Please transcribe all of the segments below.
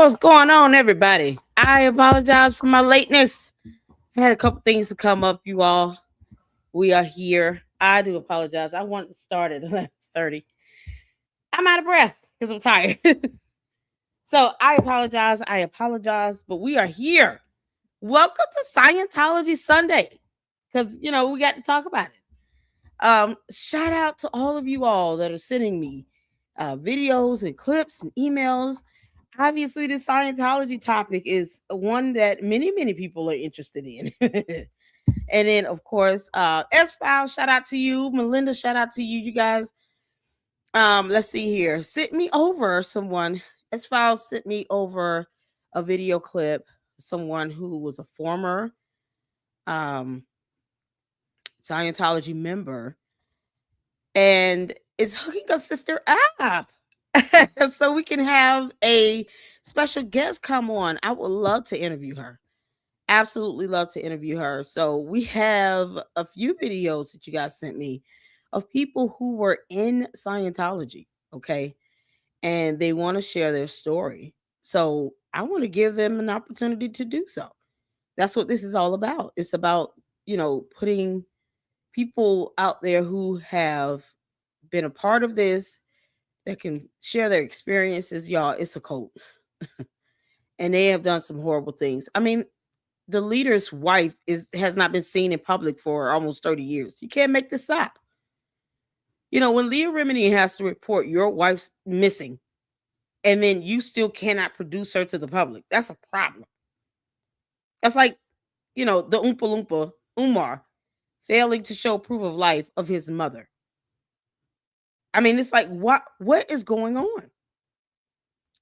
What's going on, everybody? I apologize for my lateness. I had a couple things to come up, you all. We are here. I do apologize. I wanted to start at 11:30. I'm out of breath because I'm tired. So I apologize. I apologize, but we are here. Welcome to Scientology Sunday. Because we got to talk about it. Shout out to all of you all that are sending me videos and clips and emails. Obviously, the Scientology topic is one that many people are interested in. And then, of course, S File, shout out to you. Melinda, shout out to you. You guys, let's see here. Sent me over someone. S File sent me over a video clip. Someone who was a former um, Scientology member, and it's hooking a sister up. So we can have a special guest come on. I would love to interview her. Absolutely love to interview her. So we have a few videos that you guys sent me of people who were in Scientology, okay? And they want to share their story. So I want to give them an opportunity to do so. That's what this is all about. It's about, putting people out there who have been a part of this that can share their experiences. Y'all, it's a cult. And they have done some horrible things. I mean, the leader's wife has not been seen in public for almost 30 years. You can't make this up. When Leah Remini has to report your wife's missing, and then you still cannot produce her to the public, that's a problem. That's like, the Oompa Loompa, Umar, failing to show proof of life of his mother. I mean, it's like, what is going on?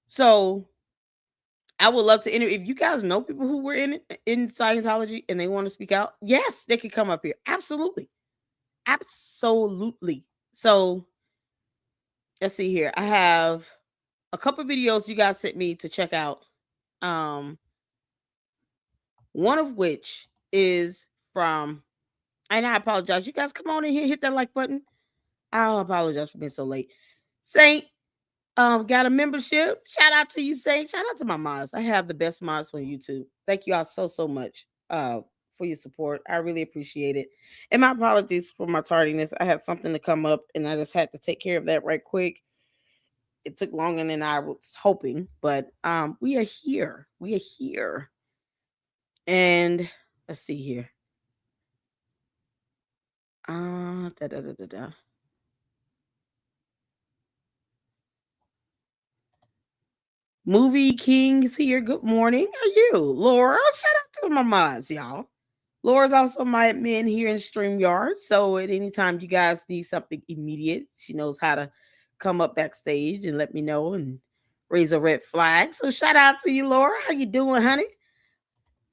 So I would love to interview. If you guys know people who were in Scientology and they want to speak out, yes, they could come up here. Absolutely. Absolutely. So let's see here. I have a couple videos you guys sent me to check out. One of which is from, and I apologize. You guys come on in here, hit that like button. I'll apologize for being so late. Saint got a membership. Shout out to you, Saint. Shout out to my mods. I have the best mods on YouTube. Thank you all so much for your support. I really appreciate it. And my apologies for my tardiness. I had something to come up and I just had to take care of that right quick. It took longer than I was hoping, but we are here. We are here. And let's see here. Movie King's here. Good morning. How are you? Laura, shout out to my mods, y'all. Laura's also my admin here in StreamYard. So at any time you guys need something immediate, she knows how to come up backstage and let me know and raise a red flag. So shout out to you, Laura. How you doing, honey?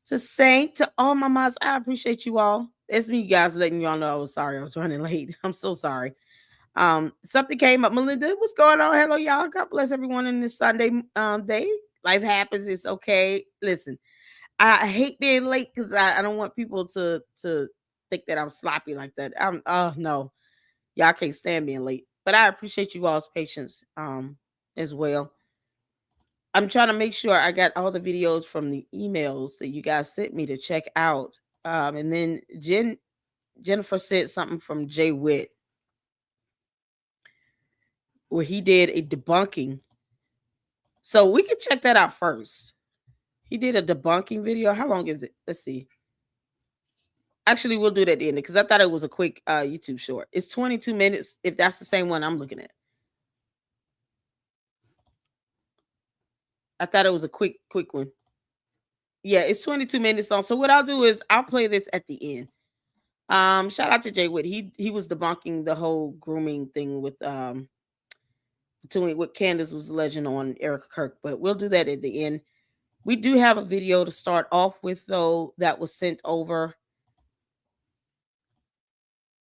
To Saint, to all my mods, I appreciate you all. It's me, guys, letting y'all know I was sorry I was running late. I'm so sorry. Something came up. Melinda, what's going on? Hello, y'all. God bless everyone in this Sunday day. Life happens. It's okay. Listen, I hate being late because I don't want people to think that I'm sloppy like that. No, y'all can't stand being late. But I appreciate you all's patience as well. I'm trying to make sure I got all the videos from the emails that you guys sent me to check out. And then Jennifer said something from Jay Witt, where he did a debunking. So we can check that out first. He did a debunking video. How long is it? Let's see. Actually, we'll do that at the end because I thought it was a quick YouTube short. It's 22 minutes if that's the same one I'm looking at. I thought it was a quick one. Yeah, it's 22 minutes long. So what I'll do is I'll play this at the end. Shout out to Jay Witt. He was debunking the whole grooming thing with between what Candace was alleging on Erica Kirk, but we'll do that at the end. We do have a video to start off with, though, that was sent over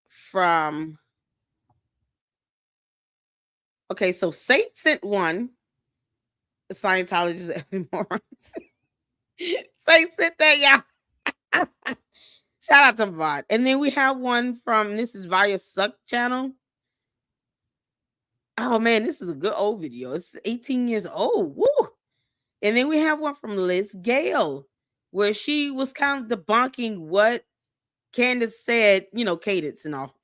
from. Okay, so Saint sent one. The Scientologist Evan Morris. Saint sent that, y'all. Shout out to Vod. And then we have one from, this is via Suck channel. Oh man, this is a good old video. It's 18 years old. Woo! And then we have one from Liz Gale, where she was kind of debunking what Candace said, Cadence and all,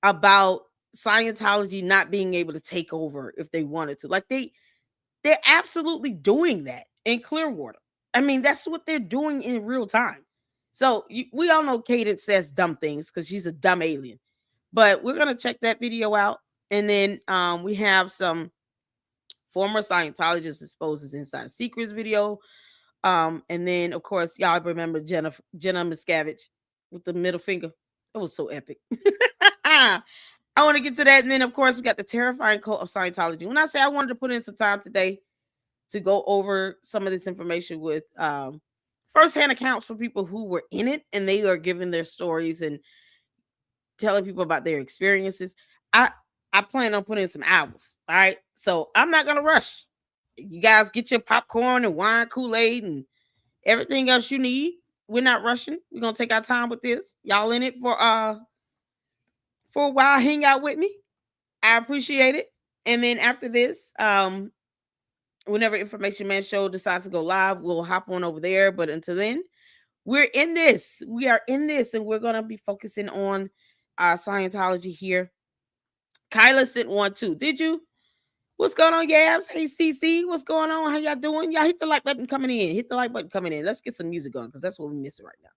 about Scientology not being able to take over if they wanted to. Like they're absolutely doing that in Clearwater. I mean, that's what they're doing in real time. So we all know Cadence says dumb things because she's a dumb alien. But we're gonna check that video out, and then we have some former Scientologist exposes inside secrets video. And then of course y'all remember Jenna Miscavige with the middle finger. That was so epic. I want to get to that, and then of course we got the terrifying cult of Scientology. When I say I wanted to put in some time today to go over some of this information with firsthand accounts from people who were in it, and they are giving their stories and telling people about their experiences. I plan on putting in some hours. All right. So I'm not gonna rush. You guys get your popcorn and wine, Kool-Aid, and everything else you need. We're not rushing. We're gonna take our time with this. Y'all in it for a while, hang out with me. I appreciate it. And then after this, whenever Information Man Show decides to go live, we'll hop on over there. But until then, we're in this. We are in this, and we're gonna be focusing on Scientology here. Kyla sent one too. Did you? What's going on, Yabs? Hey, CC, what's going on? How y'all doing? Y'all hit the like button coming in. Hit the like button coming in. Let's get some music on because that's what we're missing right now.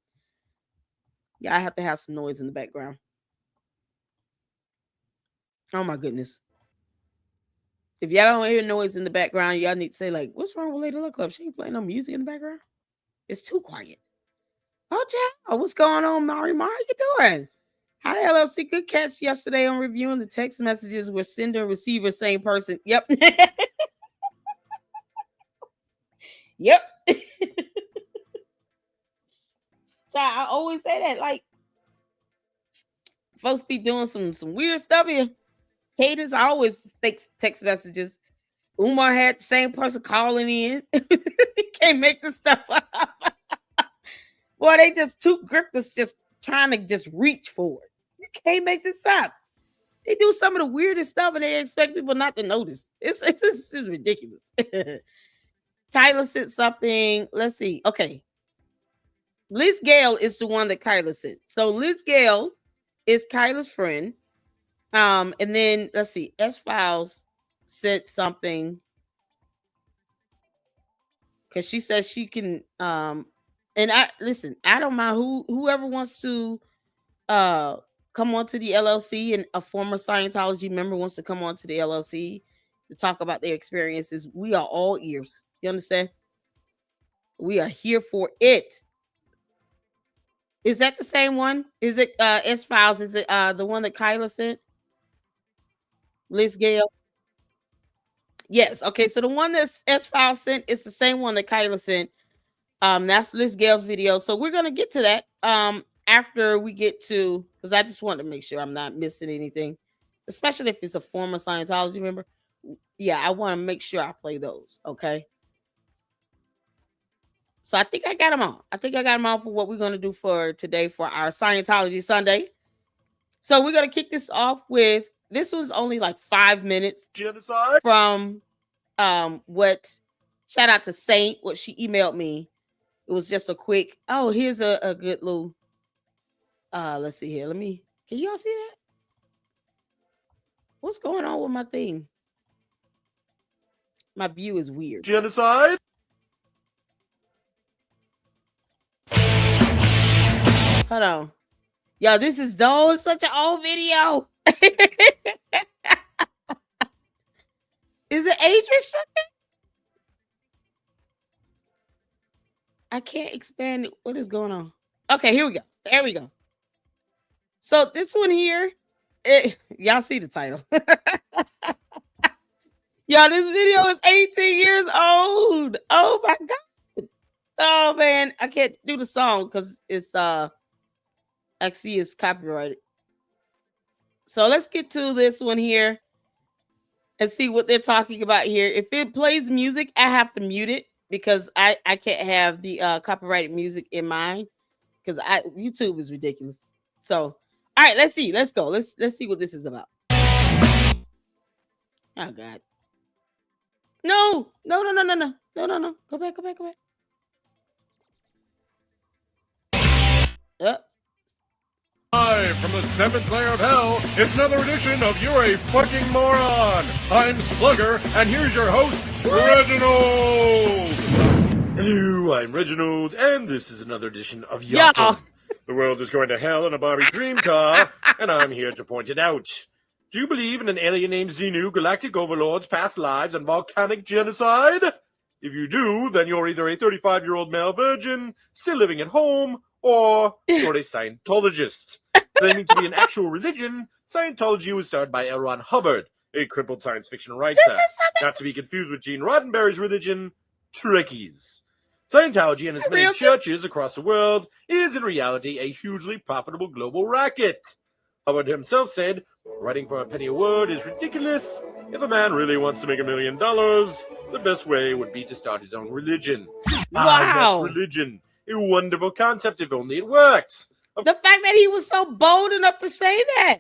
Yeah, I have to have some noise in the background. Oh my goodness. If y'all don't hear noise in the background, y'all need to say, like, what's wrong with Lady Luck Club? She ain't playing no music in the background. It's too quiet. Oh, child, what's going on, Mari? How you doing? Hi, LLC. Good catch yesterday on reviewing the text messages where sender and receiver, same person. Yep. Yep. Child, I always say that. Like, folks be doing some weird stuff here. Cadence always fakes text messages. Umar had the same person calling in. Can't make this stuff up. Boy, they just two grifters just trying to just reach for it. You can't make this up. They do some of the weirdest stuff and they expect people not to notice. It's ridiculous. Kyla sent something. Let's see. Okay. Liz Gale is the one that Kyla sent. So Liz Gale is Kyla's friend. And then let's see. S-Files sent something because she says she can and I don't mind whoever wants to come on to the LLC, and a former Scientology member wants to come on to the LLC to talk about their experiences. We are all ears. You understand? We are here for it. Is that the same one? Is it S-Files? Is it the one that Kyla sent? Liz Gale? Yes. Okay. So the one that S-Files sent is the same one that Kyla sent. That's Liz Gale's video. So we're gonna get to that after we get to, because I just want to make sure I'm not missing anything, especially if it's a former Scientology member. Yeah, I want to make sure I play those. Okay. So I think I got them all. For what we're gonna do for today for our Scientology Sunday. So we're gonna kick this off with, this was only like 5 minutes from what, shout out to Saint, what she emailed me. It was just a quick, oh, here's a good little, let's see here. Can y'all see that? What's going on with my thing? My view is weird. Genocide? Hold on. Yo, this is such an old video. Is it age restricted? I can't expand it. What is going on? Okay, here we go. There we go. So this one here, y'all see the title. Y'all, this video is 18 years old. Oh my God. Oh man, I can't do the song because it's actually it's copyrighted. So let's get to this one here and see what they're talking about here. If it plays music, I have to mute it because I can't have the copyrighted music in mine because YouTube is ridiculous. So, all right, let's see. Let's go. Let's see what this is about. Oh God. No, no, no, no, no, no, no, no, no. Go back, go back, go back. Live from the seventh layer of hell, it's another edition of You're a Fucking Moron. I'm Slugger, and here's your host, Reginald. Hello, I'm Reginald, and this is another edition of Yakum. The world is going to hell in a Barbie dream car, and I'm here to point it out. Do you believe in an alien named Xenu, galactic overlords, past lives, and volcanic genocide? If you do, then you're either a 35-year-old male virgin, still living at home, or you're a Scientologist. Claiming to be an actual religion, Scientology was started by L. Ron Hubbard, a crippled science fiction writer, not to be confused with Gene Roddenberry's religion, Trekkies. Scientology and its many churches across the world is in reality a hugely profitable global racket. Hubbard himself said, writing for a penny a word is ridiculous. If a man really wants to make $1 million, the best way would be to start his own religion. Wow. Yes, religion. A wonderful concept if only it works. The fact that he was so bold enough to say that.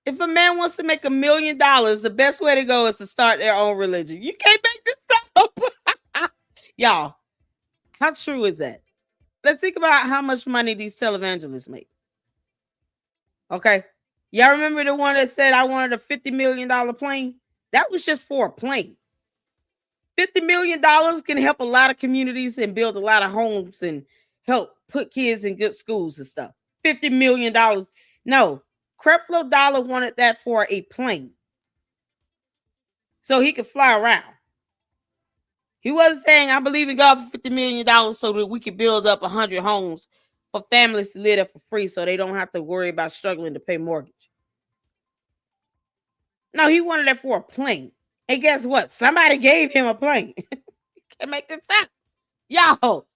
If a man wants to make $1 million, the best way to go is to start their own religion. You can't make this up. Y'all, how true is that? Let's think about how much money these televangelists make. Okay. Y'all remember the one that said I wanted a $50 million plane? That was just for a plane. $50 million can help a lot of communities and build a lot of homes and help put kids in good schools and stuff. $50 million. No, Creflo Dollar wanted that for a plane. So he could fly around. He wasn't saying, I believe in God for $50 million so that we could build up 100 homes for families to live there for free so they don't have to worry about struggling to pay mortgage. No, he wanted that for a plane. And guess what? Somebody gave him a plane. Can't make this up. Y'all,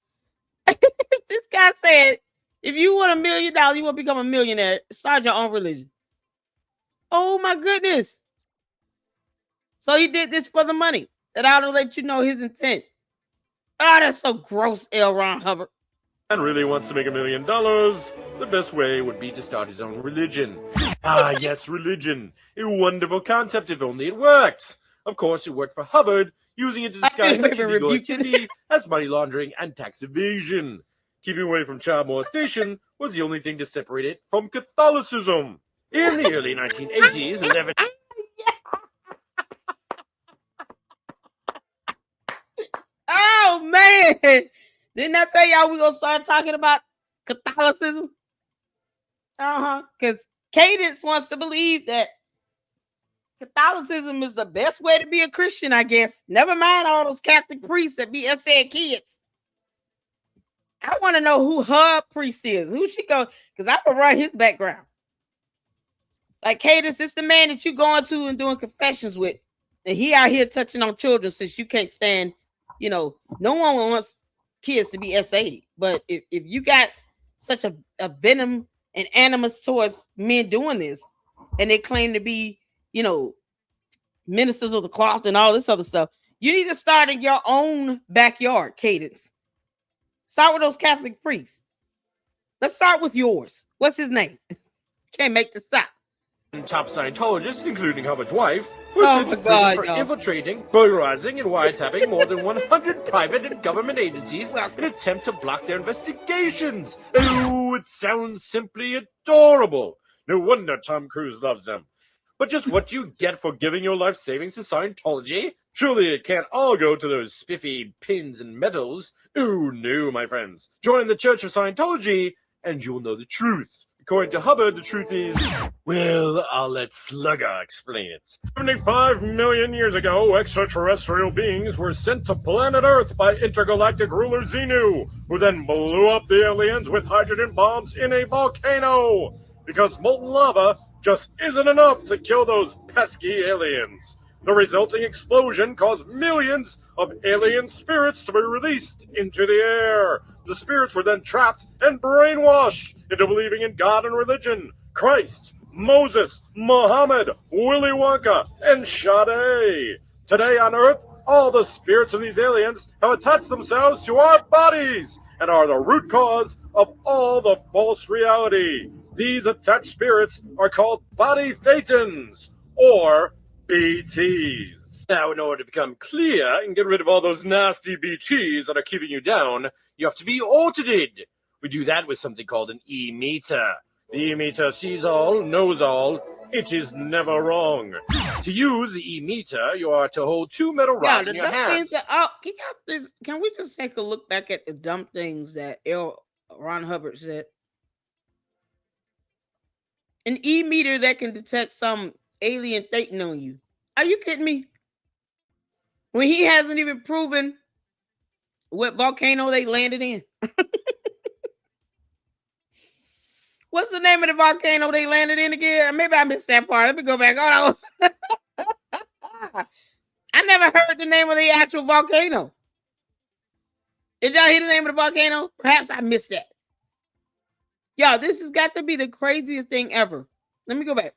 this guy said, if you want $1 million, you want to become a millionaire, start your own religion. Oh my goodness. So he did this for the money. That ought to let you know his intent. Oh, that's so gross, L. Ron Hubbard. Man really wants to make $1 million, the best way would be to start his own religion. Yes, religion. A wonderful concept if only it works. Of course, it worked for Hubbard, using it to disguise such illegal activity as money laundering and tax evasion. Keeping away from child molestation was the only thing to separate it from Catholicism. In the early 1980s, 11... Oh, man. Didn't I tell y'all we're going to start talking about Catholicism? Because Cadence wants to believe that Catholicism is the best way to be a Christian, I guess. Never mind all those Catholic priests that be saying kids. I want to know who her priest is. Who she go? Because I can run his background. Like Cadence is the man that you going to and doing confessions with. And he out here touching on children since you can't stand, no one wants kids to be SA. But if you got such a venom and animus towards men doing this, and they claim to be, ministers of the cloth and all this other stuff, you need to start in your own backyard, Cadence. Start with those Catholic priests. Let's start with yours. What's his name? Can't make this up. Top Scientologists, including Hubbard's wife, were for infiltrating, burglarizing, and wiretapping more than 100 private and government agencies in an attempt to block their investigations. Oh, it sounds simply adorable. No wonder Tom Cruise loves them. But just what do you get for giving your life savings to Scientology? Surely it can't all go to those spiffy pins and medals. Oh, no, my friends. Join the Church of Scientology, and you'll know the truth. According to Hubbard, the truth is, well, I'll let Slugger explain it. 75 million years ago, extraterrestrial beings were sent to planet Earth by intergalactic ruler Xenu, who then blew up the aliens with hydrogen bombs in a volcano. Because molten lava just isn't enough to kill those pesky aliens. The resulting explosion caused millions of alien spirits to be released into the air. The spirits were then trapped and brainwashed into believing in God and religion, Christ, Moses, Muhammad, Willy Wonka, and Sade. Today on Earth, all the spirits of these aliens have attached themselves to our bodies and are the root cause of all the false reality. These attached spirits are called body thetans, or BTs. Now, in order to become clear and get rid of all those nasty BTs that are keeping you down, you have to be audited. We do that with something called an E-meter. The E-meter sees all, knows all. It is never wrong. To use the E-meter, you are to hold two metal rods in your hands. Can we just take a look back at the dumb things that Ron Hubbard said? An E-meter that can detect some alien thinking on you. Are you kidding me? When he hasn't even proven what volcano they landed in. What's the name of the volcano they landed in again? Maybe I missed that part. Let me go back. Hold on. I never heard the name of the actual volcano. Did y'all hear the name of the volcano? Perhaps I missed that. Y'all, this has got to be the craziest thing ever. Let me go back.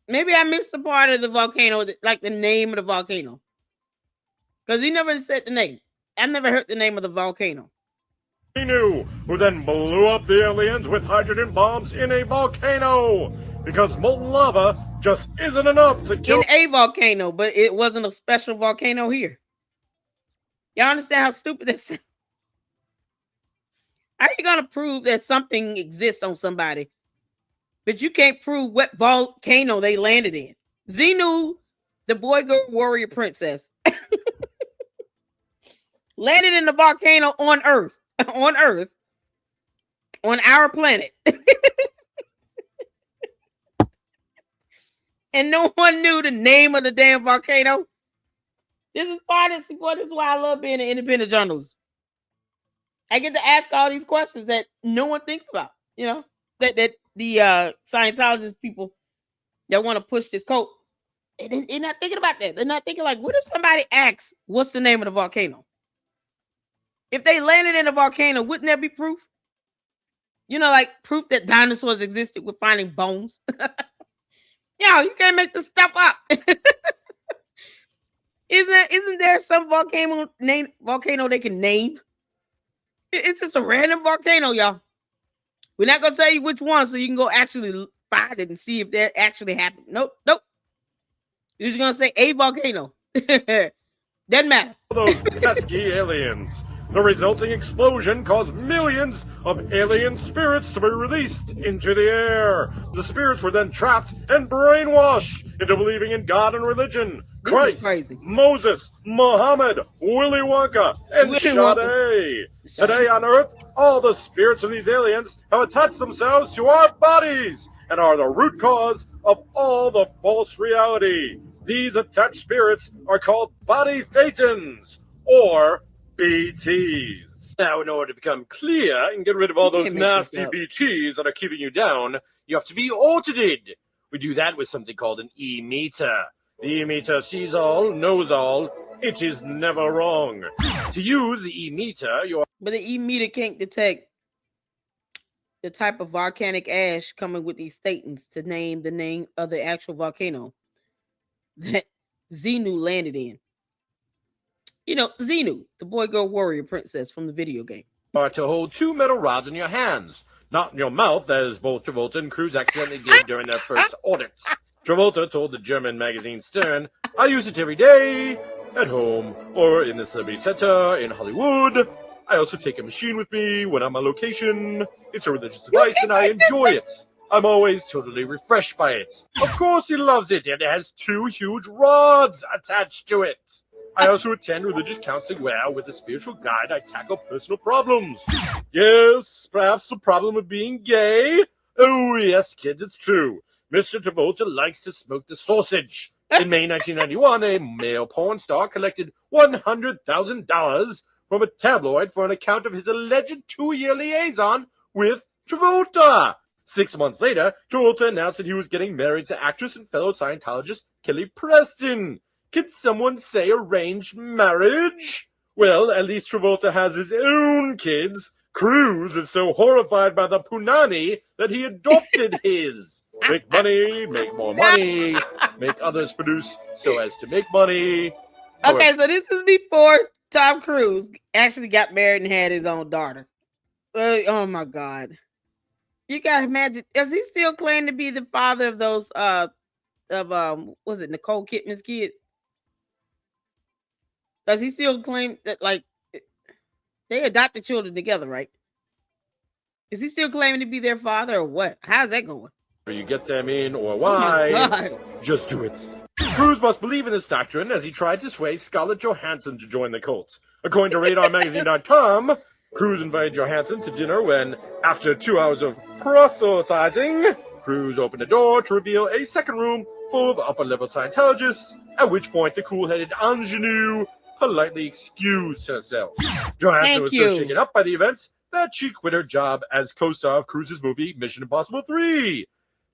Maybe I missed the part of the volcano, like the name of the volcano. Because he never said the name. I've never heard the name of the volcano. Who then blew up the aliens with hydrogen bombs in a volcano. Because molten lava just isn't enough to kill... In a volcano, but it wasn't a special volcano here. Y'all understand how stupid that sounds? How are you going to prove that something exists on somebody, but you can't prove what volcano they landed in? Xenu, the boy girl warrior princess, landed in the volcano on Earth. On Earth. On our planet. And no one knew the name of the damn volcano. This is part of this is why I love being an independent journalist. I get to ask all these questions that no one thinks about, you know, that the Scientologist people that want to push this cult, they're not thinking about that. They're not thinking like, what if somebody asks, what's the name of the volcano? If they landed in a volcano, wouldn't that be proof? You know, like proof that dinosaurs existed with finding bones. Yo, you can't make this stuff up. Isn't there some volcano they can name? It's just a random volcano, y'all. We're not gonna tell you which one, so you can go actually find it and see if that actually happened. Nope. You're just gonna say a volcano. Doesn't matter. Those pesky aliens. The resulting explosion caused millions of alien spirits to be released into the air. The spirits were then trapped and brainwashed into believing in God and religion. Christ, Moses, Muhammad, Willy Wonka, and Sade. Today on Earth, all the spirits of these aliens have attached themselves to our bodies and are the root cause of all the false reality. These attached spirits are called body thetans, or BTs. Now, in order to become clear and get rid of all those nasty BTs that are keeping you down, you have to be audited. We do that with something called an E-meter. The E-meter sees all, knows all. It is never wrong. To use the E-meter, But the E-meter can't detect the type of volcanic ash coming with these statins to name the name of the actual volcano that Xenu landed in. You know, Xenu, the boy girl warrior princess from the video game. Are to hold two metal rods in your hands, not in your mouth, as both Travolta and Cruz accidentally did during their first audits. Travolta told the German magazine Stern, I use it every day, at home, or in the Celebrity Center in Hollywood. I also take a machine with me when I'm on location. It's a religious device and I enjoy it. I'm always totally refreshed by it. Of course he loves it, and it has two huge rods attached to it. I also attend religious counseling where, with a spiritual guide, I tackle personal problems. Yes, perhaps the problem of being gay? Oh, yes, kids, it's true. Mr. Travolta likes to smoke the sausage. In May 1991, a male porn star collected $100,000 from a tabloid for an account of his alleged 2-year liaison with Travolta. 6 months later, Travolta announced that he was getting married to actress and fellow Scientologist Kelly Preston. Can someone say arranged marriage? Well, at least Travolta has his own kids. Cruz is so horrified by the punani that he adopted his. Make money, make more money, make others produce so as to make money. Okay, so this is before Tom Cruise actually got married and had his own daughter. Oh my God. You gotta imagine, does he still claim to be the father of those was it Nicole Kidman's kids? Does he still claim that, like, they adopted children together, right? Is he still claiming to be their father or what? How's that going? You get them in or Oh my why, God. just do it. Cruise must believe in this doctrine as he tried to sway Scarlett Johansson to join the cult. According to RadarMagazine.com, Cruise invited Johansson to dinner when, after 2 hours of proselytizing, Cruise opened the door to reveal a second room full of upper-level Scientologists, at which point the cool-headed ingenue politely excused herself. Johansson was so shaken up by the events that she quit her job as co-star of Cruise's movie Mission Impossible 3.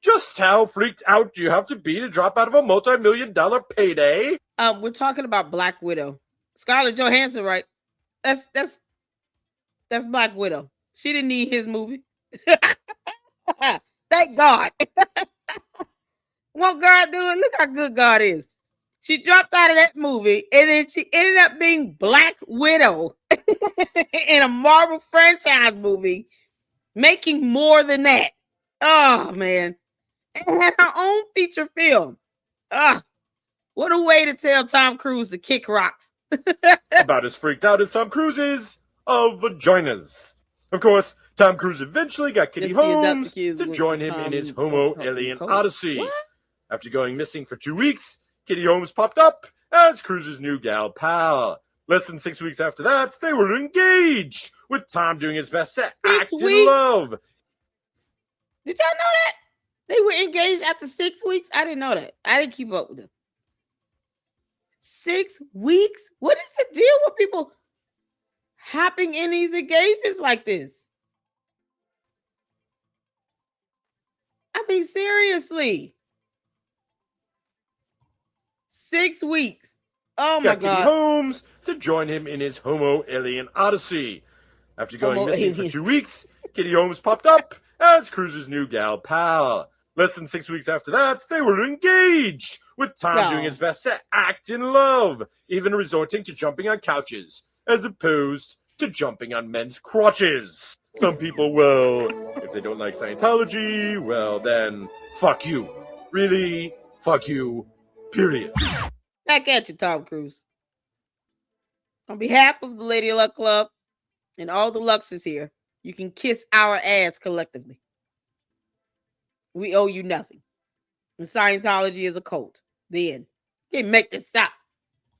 Just how freaked out do you have to be to drop out of a multi-million-dollar payday? We're talking about Black Widow. Scarlett Johansson, right? That's Black Widow. She didn't need his movie. Thank God. What God doing? Look how good God is. She dropped out of that movie, and then she ended up being Black Widow in a Marvel franchise movie, making more than that. Oh man. And had her own feature film. What a way to tell Tom Cruise to kick rocks. About as freaked out as Tom Cruise is of vaginas. Of course, Tom Cruise eventually got Kitty Holmes to join him in his Homo alien odyssey. What? After going missing for 2 weeks, Kitty Holmes popped up as Cruise's new gal pal. Less than 6 weeks after that, they were engaged, with Tom doing his best to act in love. Did y'all know that? They were engaged after 6 weeks? I didn't know that. I didn't keep up with them. 6 weeks? What is the deal with people hopping in these engagements like this? I mean, seriously. 6 weeks. Oh my God. Kitty Holmes to join him in his Homo alien odyssey. After going missing for 2 weeks, Kitty Holmes popped up as Cruise's new gal pal. Less than 6 weeks after that, they were engaged, with Tom doing his best to act in love, even resorting to jumping on couches, as opposed to jumping on men's crotches. Some people, well, if they don't like Scientology, well then, fuck you. Really, fuck you, period. Back at you, Tom Cruise. On behalf of the Lady Luck Club and all the Luxes here, you can kiss our ass collectively. We owe you nothing. And Scientology is a cult. The end. Can't make this stop.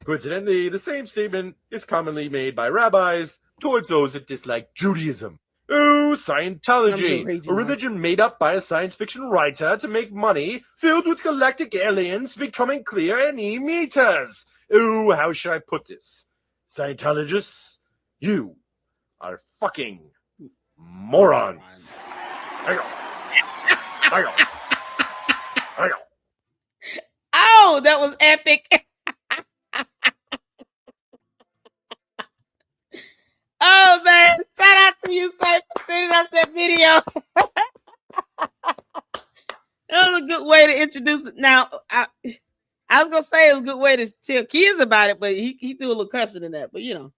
Coincidentally, the same statement is commonly made by rabbis towards those that dislike Judaism. Oh, Scientology, a religion made up by a science fiction writer to make money, filled with galactic aliens becoming clear any meters. Oh, how should I put this? Scientologists, you are fucking morons. Oh, that was epic. Oh man, shout out to you, Saint, for sending us that video. That was a good way to introduce it. Now, I was gonna say it was a good way to tell kids about it, but he threw a little cussing in that. But you know,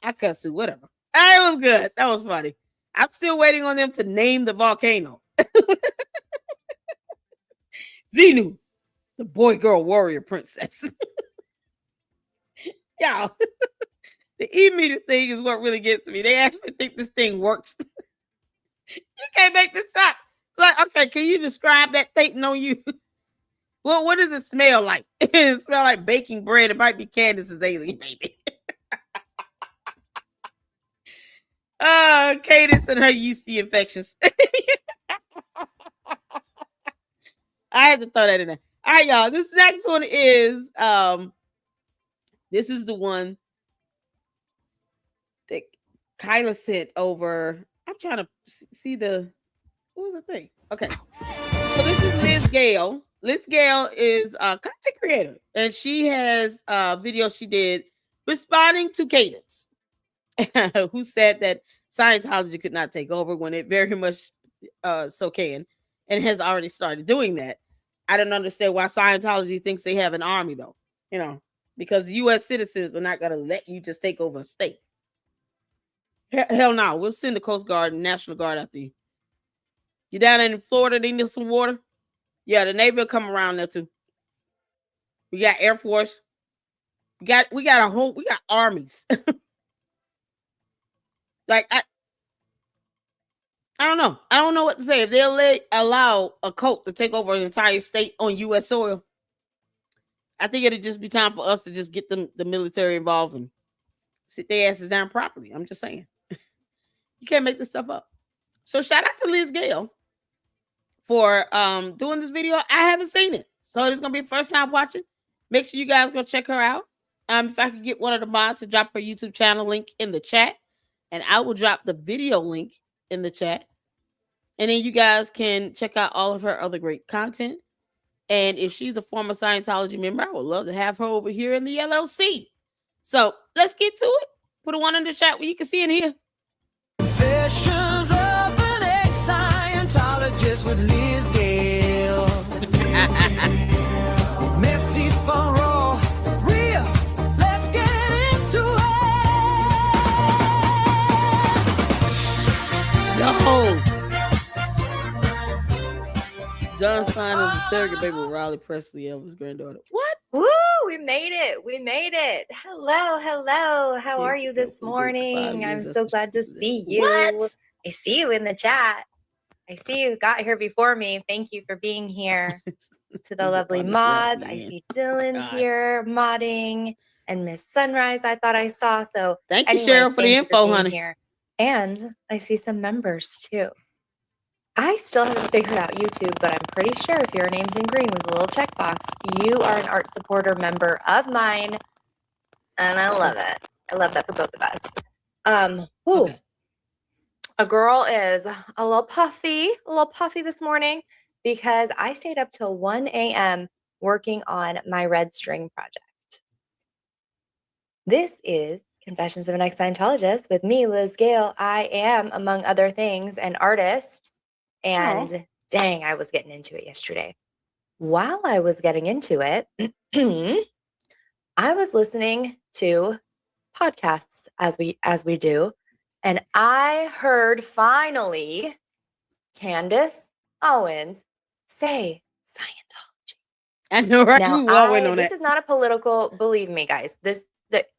I cuss too, whatever. It was good. That was funny. I'm still waiting on them to name the volcano. Xenu, the boy-girl warrior princess. Y'all, the e-meter thing is what really gets me. They actually think this thing works. You can't make this up. It's like, okay, can you describe that thing on you? Well, what does it smell like? It smells like baking bread. It might be Candace's alien baby. Cadence and her yeasty infections. I had to throw that in there. All right, y'all. This next one is this is the one that Kyla sent over. I'm trying to see what was the thing? Okay. So this is Liz Gale. Liz Gale is a content creator, and she has a video she did responding to Cadence, who said that Scientology could not take over when it very much so can, and has already started doing that. I don't understand why Scientology thinks they have an army, though. You know, because U.S. citizens are not going to let you just take over a state. Hell no. We'll send the Coast Guard and National Guard after you. You down in Florida, they need some water? Yeah, the Navy will come around there too. We got Air Force. We got armies. Like I don't know. I don't know what to say. If they'll allow a cult to take over an entire state on U.S. soil, I think it'd just be time for us to just get the military involved and sit their asses down properly. I'm just saying. You can't make this stuff up. So shout out to Liz Gale for doing this video. I haven't seen it, so it's gonna be the first time watching. Make sure you guys go check her out. If I could get one of the mods to drop her YouTube channel link in the chat, and I will drop the video link in the chat. And then you guys can check out all of her other great content. And if she's a former Scientology member, I would love to have her over here in the LLC. So let's get to it. Put a one in the chat where you can see and hear. Confessions of an ex-Scientologist with Liz Gale. Messy, fun, raw, real. Let's get into it. Yo. John Stein is a surrogate baby with Riley Presley, Elvis' granddaughter. What? Woo! We made it. We made it. Hello, hello. How are you this morning? I'm so glad to see you. What? I see you in the chat. I see you got here before me. Thank you for being here. To the lovely mods. I see Dylan's here modding, and Miss Sunrise I thought I saw. So thank you, Cheryl, for the info, honey. Here. And I see some members too. I still haven't figured out YouTube, but I'm pretty sure if your name's in green with a little checkbox, you are an art supporter member of mine. And I love it. I love that for both of us. Okay. A girl is a little puffy this morning because I stayed up till 1 a.m. working on my red string project. This is Confessions of an Ex-Scientologist with me, Liz Gale. I am, among other things, an artist. And dang, I was getting into it yesterday. While I was getting into it, I was listening to podcasts as we do, and I heard finally Candace Owens say Scientology. I know, right? Now, this is not a political. Believe me, guys.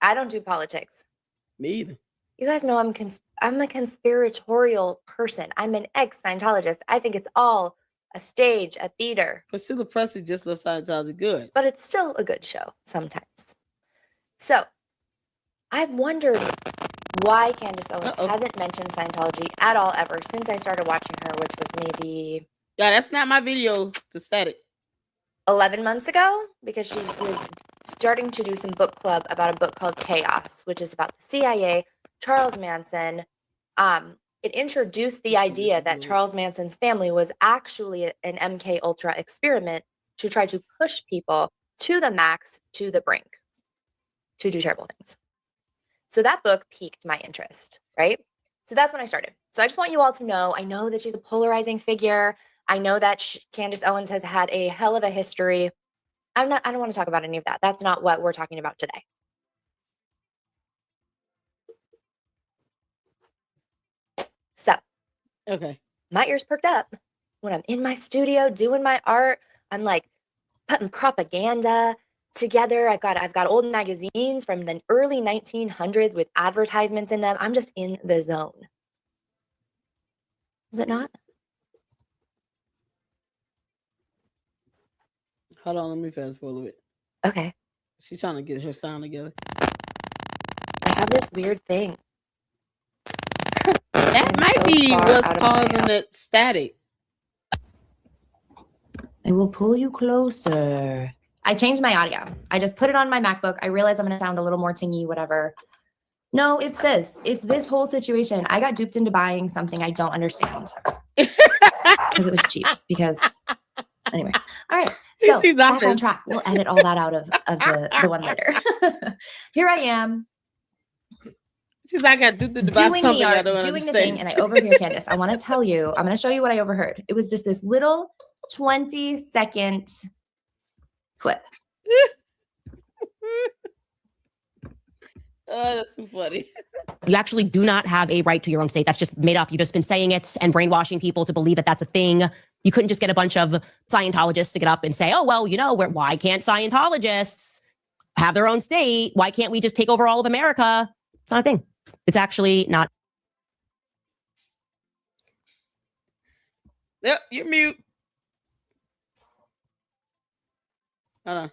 I don't do politics. Me either. You guys know I'm a conspiratorial person. I'm an ex-Scientologist. I think it's all a stage, a theater. Priscilla Presley just left Scientology good. But it's still a good show sometimes. So I've wondered why Candace Owens hasn't mentioned Scientology at all ever since I started watching her, which was maybe... Yeah, that's not my video to static. 11 months ago, because she was starting to do some book club about a book called Chaos, which is about the CIA, Charles Manson. It introduced the idea that Charles Manson's family was actually an MK Ultra experiment to try to push people to the max, to the brink, to do terrible things. So that book piqued my interest, right? So that's when I started. So I just want you all to know, I know that she's a polarizing figure. I know that Candace Owens has had a hell of a history. I don't want to talk about any of that. That's not what we're talking about today. So, okay, my ears perked up when I'm in my studio doing my art. I'm like putting propaganda together. I've got old magazines from the early 1900s with advertisements in them. I'm just in the zone. Is it not? Hold on, let me fast forward a little bit. Okay. She's trying to get her sound together. I have this weird thing. That might be what's causing that static. I will pull you closer. I changed my audio. I just put it on my MacBook. I realize I'm going to sound a little more tingy, whatever. No, it's this. It's this whole situation. I got duped into buying something I don't understand. Because it was cheap. Because, anyway. All right. So, back on track. We'll edit all that out of the one later. Here I am. She's like, I duped into buy something I don't understand. Doing the thing, and I overhear Candace. I want to tell you, I'm going to show you what I overheard. It was just this little 20-second clip. Oh, that's so funny. You actually do not have a right to your own state. That's just made up. You've just been saying it and brainwashing people to believe that that's a thing. You couldn't just get a bunch of Scientologists to get up and say, oh, well, you know, why can't Scientologists? have their own state. Why can't we just take over all of America? It's not a thing. It's actually not. Yep, you're mute.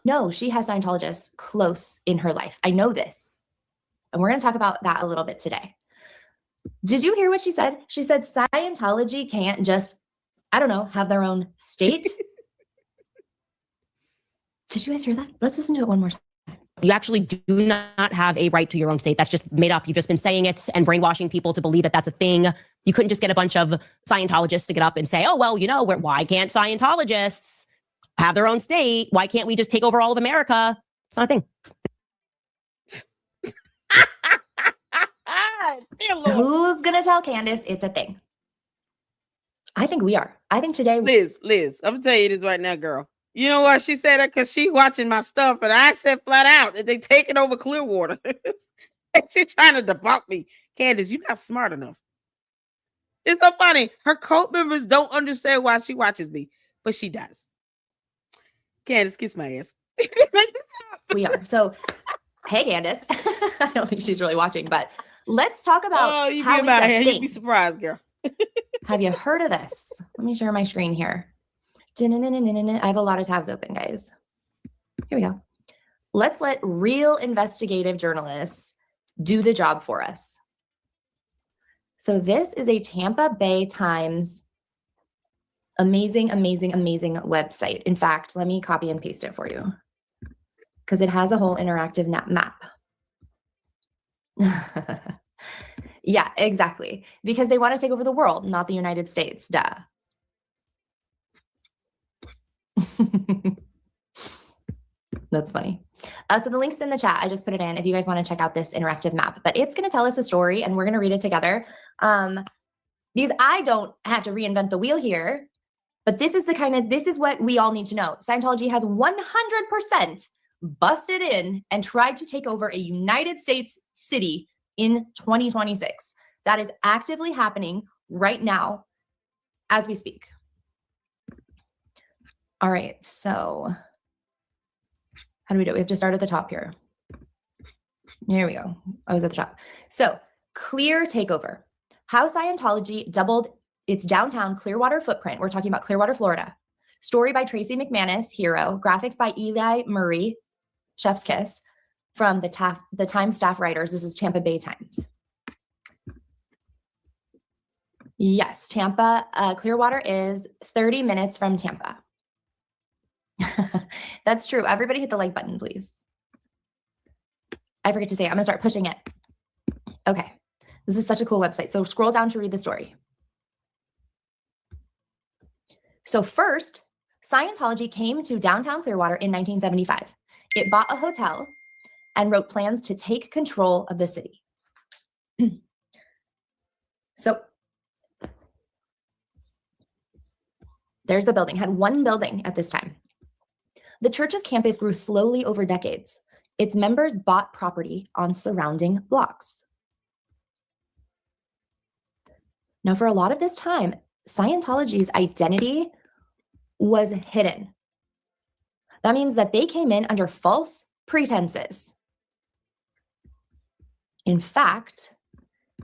No, she has Scientologists close in her life. I know this. And we're going to talk about that a little bit today. Did you hear what she said? She said Scientology can't just, I don't know, have their own state. Did you guys hear that? Let's listen to it one more time. You actually do not have a right to your own state. That's just made up. You've just been saying it and brainwashing people to believe that that's a thing. You couldn't just get a bunch of Scientologists to get up and say, oh, well, why can't Scientologists have their own state? Why can't we just take over all of America? It's not a thing. Who's going to tell Candace it's a thing? I think we are. I think today. Liz, I'm going to tell you this right now, girl. You know why she said that? Because she watching my stuff, and I said flat out that they taking over Clearwater. And she's trying to debunk me. Candace, you're not smart enough. It's so funny. Her cult members don't understand why she watches me, but she does. Candace, kiss my ass. We are. So, hey, Candace. I don't think she's really watching, but let's talk about how it's a thing. You'd be surprised, girl. Have you heard of this? Let me share my screen here. I have a lot of tabs open, guys. Here we go. Let's let real investigative journalists do the job for us. So this is a Tampa Bay Times amazing website. In fact, let me copy and paste it for you because it has a whole interactive map. Yeah, exactly. Because they want to take over the world, not the United States. Duh. That's funny. So the link's in the chat. I just put it in if you guys want to check out this interactive map. But it's going to tell us a story, and we're going to read it together. Because I don't have to reinvent the wheel here. But this is what we all need to know. Scientology has 100% busted in and tried to take over a United States city in 2026. That is actively happening right now as we speak. All right, so how do we do it? We have to start at the top here. Here we go. I was at the top. So, clear takeover. How Scientology doubled its downtown Clearwater footprint. We're talking about Clearwater, Florida. Story by Tracy McManus, Hero. Graphics by Eli Murray, Chef's Kiss, from the Times staff writers. This is Tampa Bay Times. Yes, Tampa. Clearwater is 30 minutes from Tampa. That's true. Everybody hit the like button, please. I forget to say, I'm going to start pushing it. Okay. This is such a cool website. So scroll down to read the story. So first, Scientology came to downtown Clearwater in 1975. It bought a hotel and wrote plans to take control of the city. So there's the building. Had one building at this time. The church's campus grew slowly over decades. Its members bought property on surrounding blocks. Now, for a lot of this time, Scientology's identity was hidden. That means that they came in under false pretenses. In fact,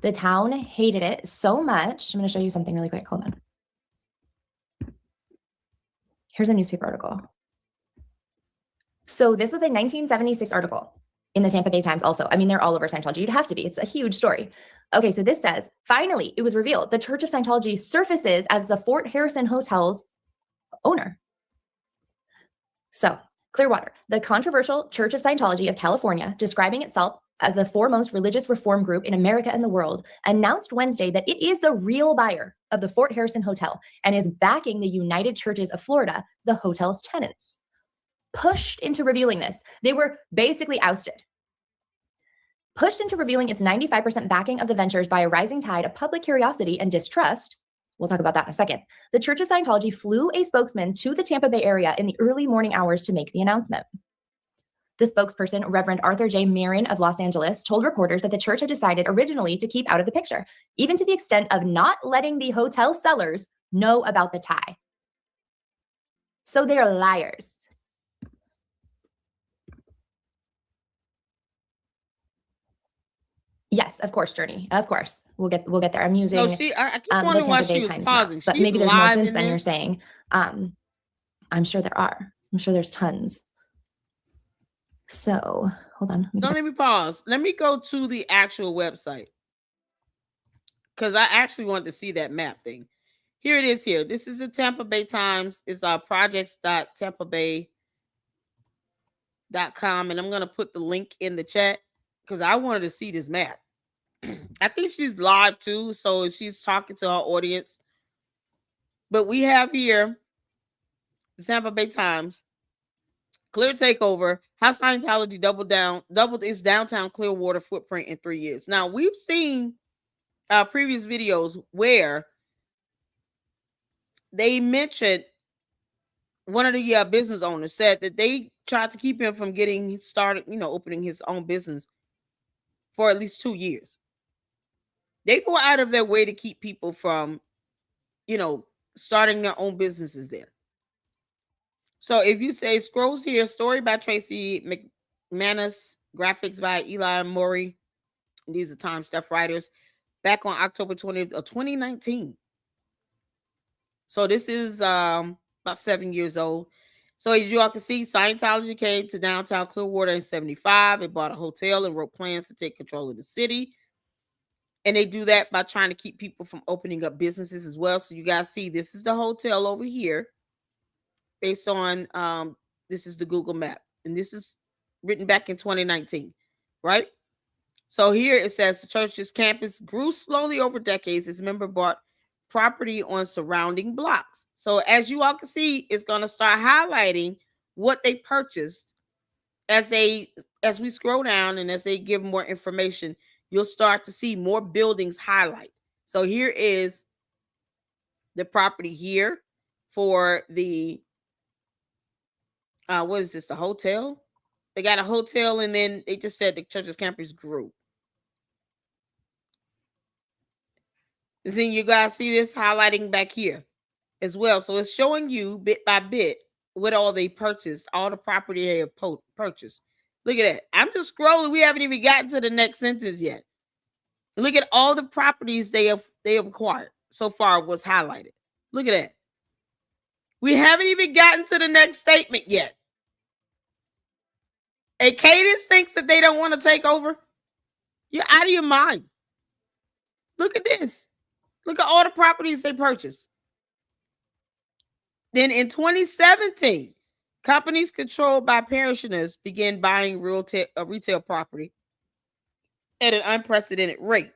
the town hated it so much. I'm going to show you something really quick. Hold on. Here's a newspaper article. So this was a 1976 article in the Tampa Bay Times also. I mean, they're all over Scientology. You'd have to be. It's a huge story. Okay, so this says, finally, it was revealed. The Church of Scientology surfaces as the Fort Harrison Hotel's owner. So, Clearwater, the controversial Church of Scientology of California, describing itself as the foremost religious reform group in America and the world, announced Wednesday that it is the real buyer of the Fort Harrison Hotel and is backing the United Churches of Florida, the hotel's tenants. Pushed into revealing this, they were basically ousted. Pushed into revealing its 95% backing of the ventures by a rising tide of public curiosity and distrust. We'll talk about that in a second. The Church of Scientology flew a spokesman to the Tampa Bay area in the early morning hours to make the announcement. The spokesperson, Reverend Arthur J. Marin of Los Angeles, told reporters that the church had decided originally to keep out of the picture, even to the extent of not letting the hotel sellers know about the tie. So they're liars. Yes, of course, Journey. Of course, we'll get there. I'm using No, I keep the wondering why Tampa she Bay was Times pausing. now, but She's maybe there's more live since in then. You're this. saying, I'm sure there are. I'm sure there's tons. So hold on. Don't let me pause. Let me go to the actual website because I actually wanted to see that map thing. Here it is. Here, this is the Tampa Bay Times. It's projects.tampabay.com, and I'm gonna put the link in the chat because I wanted to see this map. I think she's live too, so she's talking to her audience. But we have here the Tampa Bay Times. Clear takeover. How Scientology doubled its downtown Clearwater footprint in 3 years. Now we've seen previous videos where they mentioned one of the business owners said that they tried to keep him from getting started, opening his own business for at least 2 years. They go out of their way to keep people from, starting their own businesses there. So if you say scrolls here, story by Tracy McManus, graphics by Eli Murray. These are Time Stuff writers. Back on October 20th of 2019. So this is about 7 years old. So as you all can see, Scientology came to downtown Clearwater in 75. It bought a hotel and wrote plans to take control of the city. And they do that by trying to keep people from opening up businesses as well. So you guys see, this is the hotel over here. Based on this is the Google map. And this is written back in 2019, right? So here it says the church's campus grew slowly over decades. Its member bought property on surrounding blocks. So as you all can see, it's going to start highlighting what they purchased as we scroll down, and as they give more information, you'll start to see more buildings highlight. So here is the property here for the what is this? The hotel? They got a hotel, and then they just said the church's campus grew. And then you guys see this highlighting back here as well. So it's showing you bit by bit what all they purchased, all the property they have purchased. Look at that. I'm just scrolling. We haven't even gotten to the next sentence yet. Look at all the properties they have acquired so far. What's highlighted? Look at that. We haven't even gotten to the next statement yet. And Cadence thinks that they don't want to take over. You're out of your mind. Look at this. Look at all the properties they purchased. Then in 2017, companies controlled by parishioners began buying retail property at an unprecedented rate.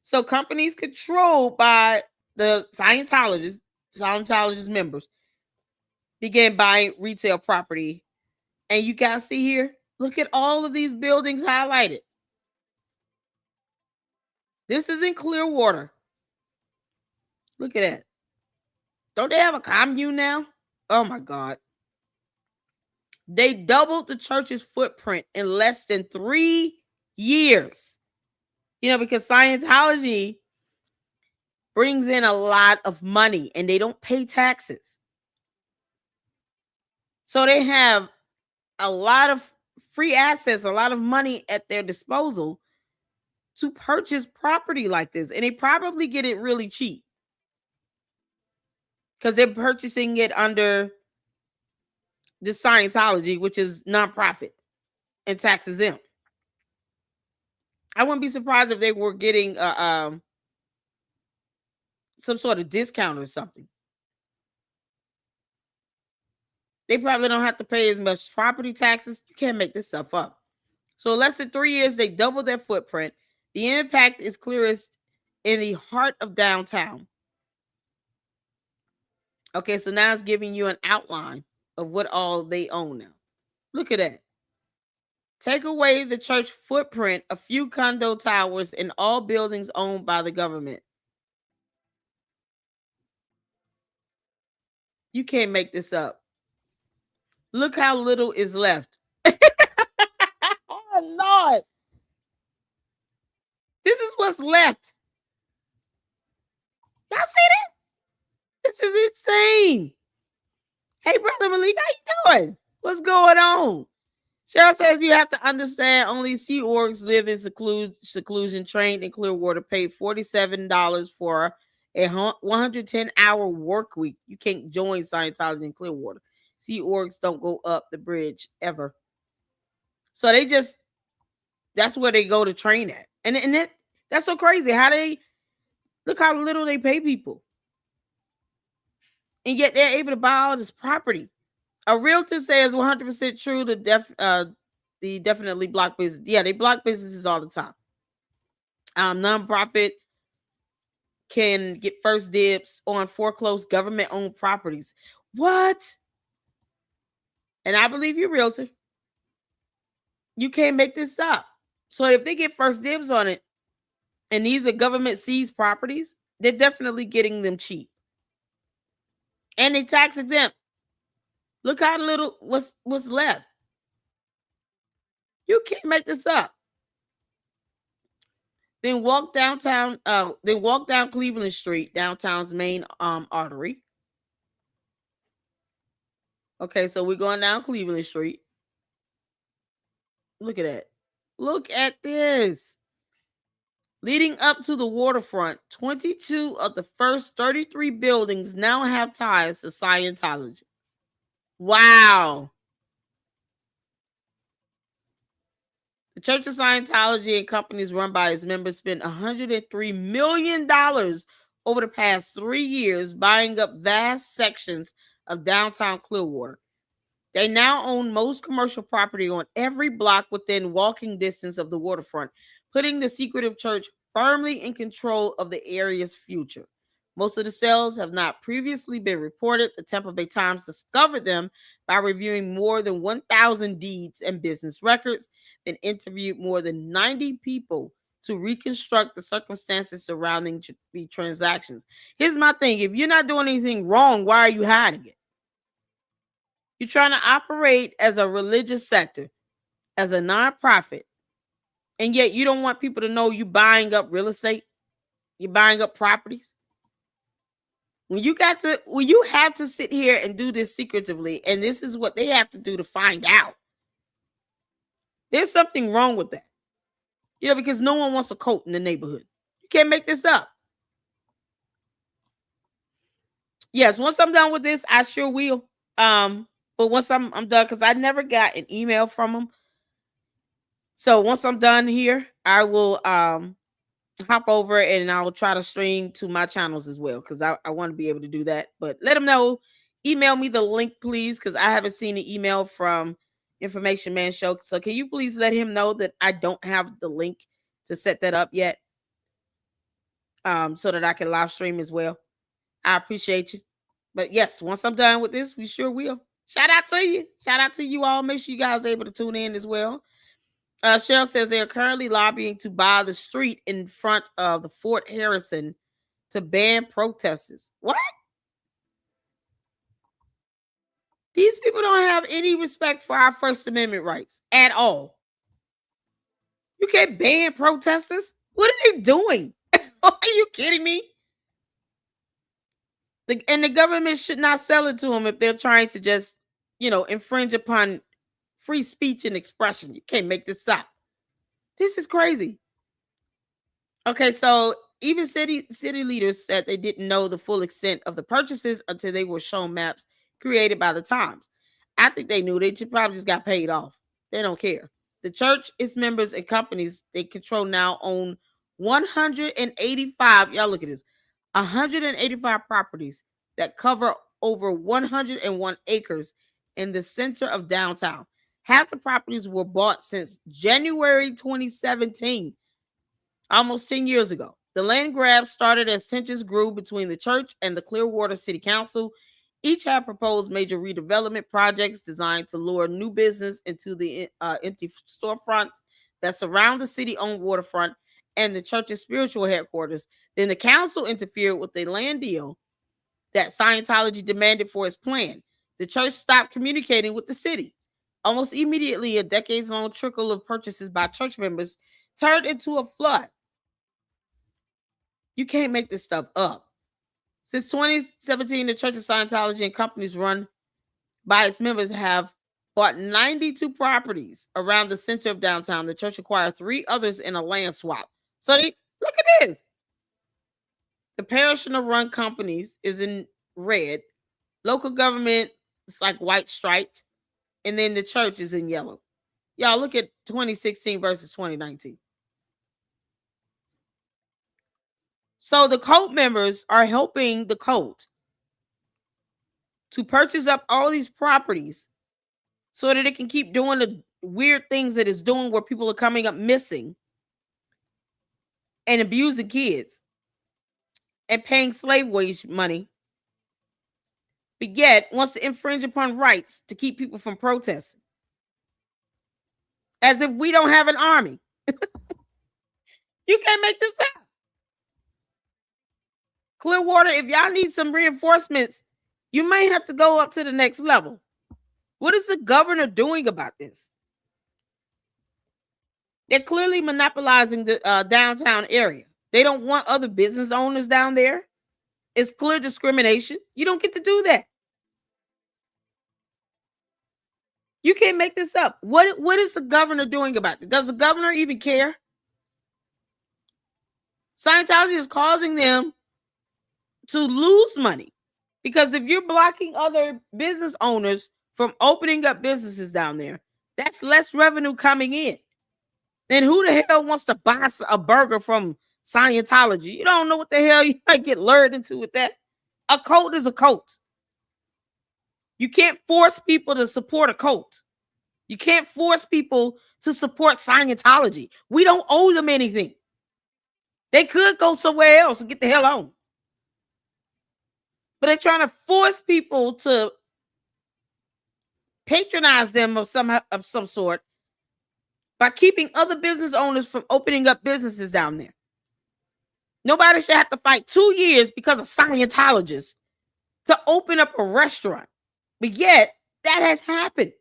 So companies controlled by the Scientologist members began buying retail property. And you guys see here, look at all of these buildings highlighted. This is in Clearwater. Look at that. Don't they have a commune now? Oh my God. They doubled the church's footprint in less than 3 years. Because Scientology brings in a lot of money and they don't pay taxes. So they have a lot of free assets, a lot of money at their disposal to purchase property like this. And they probably get it really cheap because they're purchasing it under the Scientology, which is nonprofit and tax exempt. I wouldn't be surprised if they were getting some sort of discount or something. They probably don't have to pay as much property taxes. You can't make this stuff up. So less than 3 years, they doubled their footprint. The impact is clearest in the heart of downtown. Okay, so now it's giving you an outline of what all they own now. Look at that. Take away the church footprint, a few condo towers, and all buildings owned by the government. You can't make this up. Look how little is left. Oh, Lord. This is what's left. Y'all see that? This is insane. Hey, Brother Malik, how you doing? What's going on? Cheryl says you have to understand only Sea Orgs live in seclusion, trained in Clearwater, paid $47 for a 110-hour work week. You can't join Scientology in Clearwater. Sea Orgs don't go up the bridge ever. So that's where they go to train at. And that's so crazy. Look how little they pay people. And yet they're able to buy all this property. A realtor says 100% true. The definitely block business. Yeah, they block businesses all the time. Nonprofit can get first dibs on foreclosed government-owned properties. What? And I believe you, realtor. You can't make this up. So if they get first dibs on it, and these are government seized properties, they're definitely getting them cheap. And they tax exempt. Look how little what's left. You can't make this up. Then walk down Cleveland Street, downtown's main artery. Okay, so we're going down Cleveland Street. Look at that. Look at this. Leading up to the waterfront, 22 of the first 33 buildings now have ties to Scientology. Wow. The Church of Scientology and companies run by its members spent $103 million over the past 3 years buying up vast sections of downtown Clearwater. They now own most commercial property on every block within walking distance of the waterfront, putting the secretive church firmly in control of the area's future. Most of the sales have not previously been reported. The Tampa Bay Times discovered them by reviewing more than 1,000 deeds and business records, and interviewed more than 90 people to reconstruct the circumstances surrounding the transactions. Here's my thing. If you're not doing anything wrong, why are you hiding it? You're trying to operate as a religious sector, as a nonprofit, and yet you don't want people to know you buying up real estate, you're buying up properties. When you have to sit here and do this secretively, and this is what they have to do to find out. There's something wrong with that. Because no one wants a cult in the neighborhood. You can't make this up. Yes, once I'm done with this, I sure will. But once I'm done, because I never got an email from them. So once I'm done here, I will hop over and I'll try to stream to my channels as well, because I want to be able to do that. But let them know. Email me the link, please, because I haven't seen an email from Information Man Show. So can you please let him know that I don't have the link to set that up yet, so that I can live stream as well? I appreciate you. But yes, once I'm done with this, we sure will. Shout out to you. Shout out to you all. Make sure you guys are able to tune in as well. Cheryl says they are currently lobbying to buy the street in front of the Fort Harrison to ban protesters. What? These people don't have any respect for our First Amendment rights at all. You can't ban protesters? What are they doing? Are you kidding me? And the government should not sell it to them if they're trying to just, infringe upon free speech and expression. You can't make this up. This is crazy. Okay, so even city leaders said they didn't know the full extent of the purchases until they were shown maps created by the Times. I think they knew. They probably just got paid off. They don't care. The church, its members, and companies they control now own 185. Y'all look at this. 185 properties that cover over 101 acres in the center of downtown. Half the properties were bought since January 2017, almost 10 years ago. The land grab started as tensions grew between the church and the Clearwater City Council. Each had proposed major redevelopment projects designed to lure new business into the empty storefronts that surround the city-owned waterfront and the church's spiritual headquarters. Then the council interfered with a land deal that Scientology demanded for its plan. The church stopped communicating with the city. Almost immediately, a decades-long trickle of purchases by church members turned into a flood. You can't make this stuff up. Since 2017, the Church of Scientology and companies run by its members have bought 92 properties around the center of downtown. The church acquired 3 others in a land swap. So they look at this. The parishioner-run companies is in red. Local government is like white striped. And then the church is in yellow. Y'all look at 2016 versus 2019. So the cult members are helping the cult to purchase up all these properties so that it can keep doing the weird things that it's doing where people are coming up missing and abusing kids and paying slave wage money, but yet wants to infringe upon rights to keep people from protesting. As if we don't have an army. You can't make this up. Clearwater, if y'all need some reinforcements, you may have to go up to the next level. What is the governor doing about this? They're clearly monopolizing the downtown area. They don't want other business owners down there. It's clear discrimination. You don't get to do that. You can't make this up. What is the governor doing about it? Does the governor even care? Scientology is causing them to lose money because if you're blocking other business owners from opening up businesses down there, that's less revenue coming in. Then who the hell wants to buy a burger from Scientology? You don't know what the hell you might get lured into with that. A cult is a cult. You can't force people to support a cult. You can't force people to support Scientology. We don't owe them anything. They could go somewhere else and get the hell on. But they're trying to force people to patronize them of some sort by keeping other business owners from opening up businesses down there. Nobody should have to fight 2 years because of Scientologists to open up a restaurant. But yet, that has happened.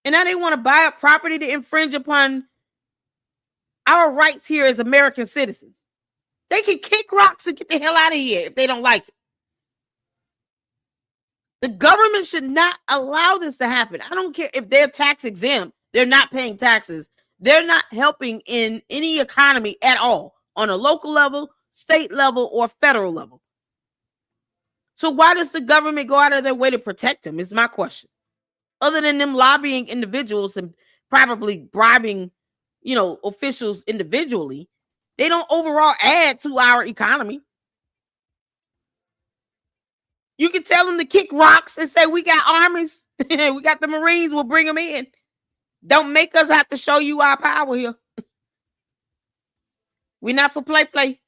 And now they want to buy up property to infringe upon our rights here as American citizens. They can kick rocks and get the hell out of here if they don't like it. The government should not allow this to happen. I don't care if they're tax exempt. They're not paying taxes. They're not helping in any economy at all on a local level, state level, or federal level. So why does the government go out of their way to protect them is my question. Other than them lobbying individuals and probably bribing, officials individually, they don't overall add to our economy. You can tell them to kick rocks and say, we got armies. We got the Marines. We'll bring them in. Don't make us have to show you our power here. We're not for play.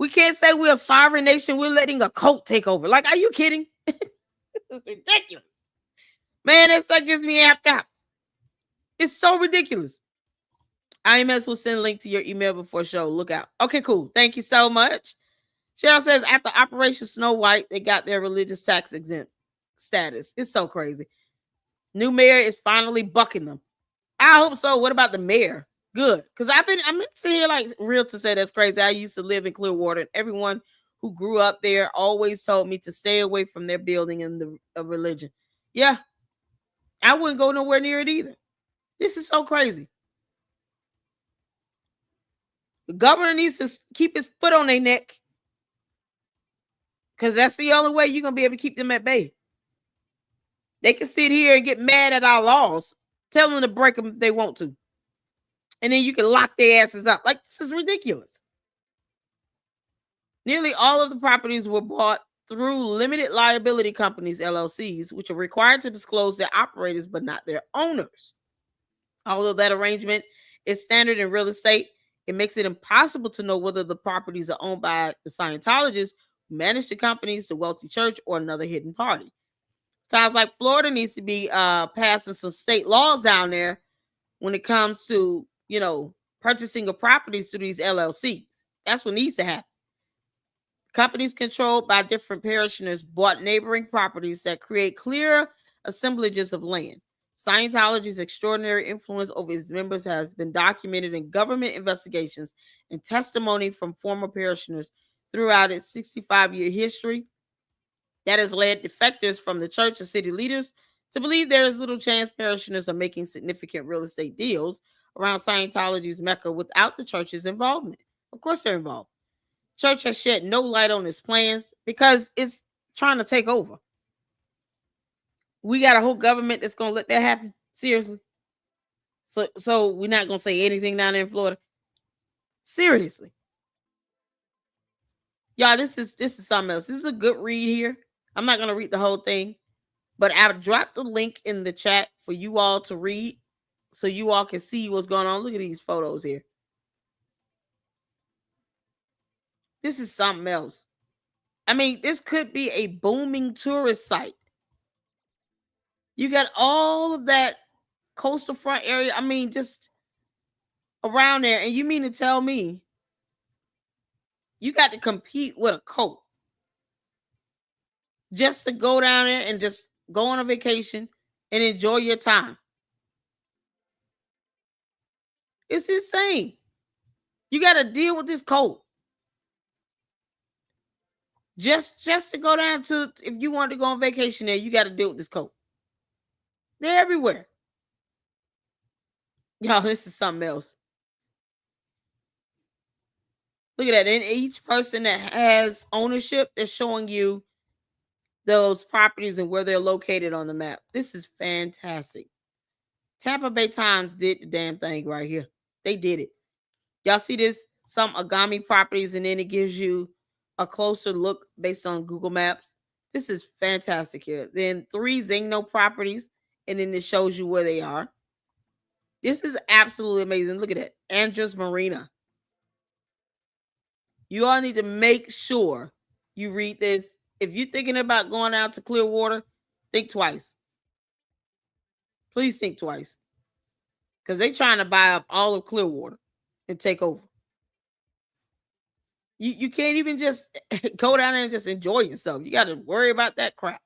We can't say we're a sovereign nation. We're letting a cult take over. Like, are you kidding? It's ridiculous. Man, that stuff gets me amped up. It's so ridiculous. IMS will send a link to your email before show. Look out. Okay, cool. Thank you so much. Cheryl says, after Operation Snow White, they got their religious tax exempt status. It's so crazy. New mayor is finally bucking them. I hope so. What about the mayor? Good. Because I'm sitting here like real to say that's crazy. I used to live in Clearwater, and everyone who grew up there always told me to stay away from their building and the religion. Yeah. I wouldn't go nowhere near it either. This is so crazy. The governor needs to keep his foot on their neck. Because that's the only way you're going to be able to keep them at bay. They can sit here and get mad at our laws. Tell them to break them if they want to. And then you can lock their asses up. Like, this is ridiculous. Nearly all of the properties were bought through limited liability companies, LLCs, which are required to disclose their operators, but not their owners. Although that arrangement is standard in real estate, it makes it impossible to know whether the properties are owned by the Scientologists who manage the companies, the wealthy church, or another hidden party. Sounds like Florida needs to be passing some state laws down there when it comes to, purchasing of properties through these LLCs. That's what needs to happen. Companies controlled by different parishioners bought neighboring properties that create clear assemblages of land. Scientology's extraordinary influence over its members has been documented in government investigations and testimony from former parishioners throughout its 65-year history. That has led defectors from the church and city leaders to believe there is little chance parishioners are making significant real estate deals around Scientology's Mecca without the church's involvement. Of course, they're involved. Church has shed no light on its plans because it's trying to take over. We got a whole government that's going to let that happen. Seriously. So we're not going to say anything down there in Florida. Seriously. Y'all, this is something else. This is a good read here. I'm not going to read the whole thing, but I've dropped the link in the chat for you all to read so you all can see what's going on. Look at these photos here. This is something else. I mean, this could be a booming tourist site. You got all of that coastal front area. I mean, just around there. And you mean to tell me you got to compete with a cult just to go down there and just go on a vacation and enjoy your time? It's insane. You got to deal with this cult. Just to go down to, if you want to go on vacation there, you got to deal with this cult. They're everywhere. Y'all, this is something else. Look at that. And each person that has ownership, they're showing you those properties and where they're located on the map. This is fantastic. Tampa Bay Times did the damn thing right here. They did it. Y'all see this? Some Agami properties, and then it gives you a closer look based on Google Maps. This is fantastic here. Then 3 Zingno properties, and then it shows you where they are. This is absolutely amazing. Look at that. Andros Marina. You all need to make sure you read this. If you're thinking about going out to Clearwater, think twice. Please think twice. Because they're trying to buy up all of Clearwater and take over. You can't even just go down there and just enjoy yourself. You got to worry about that crap.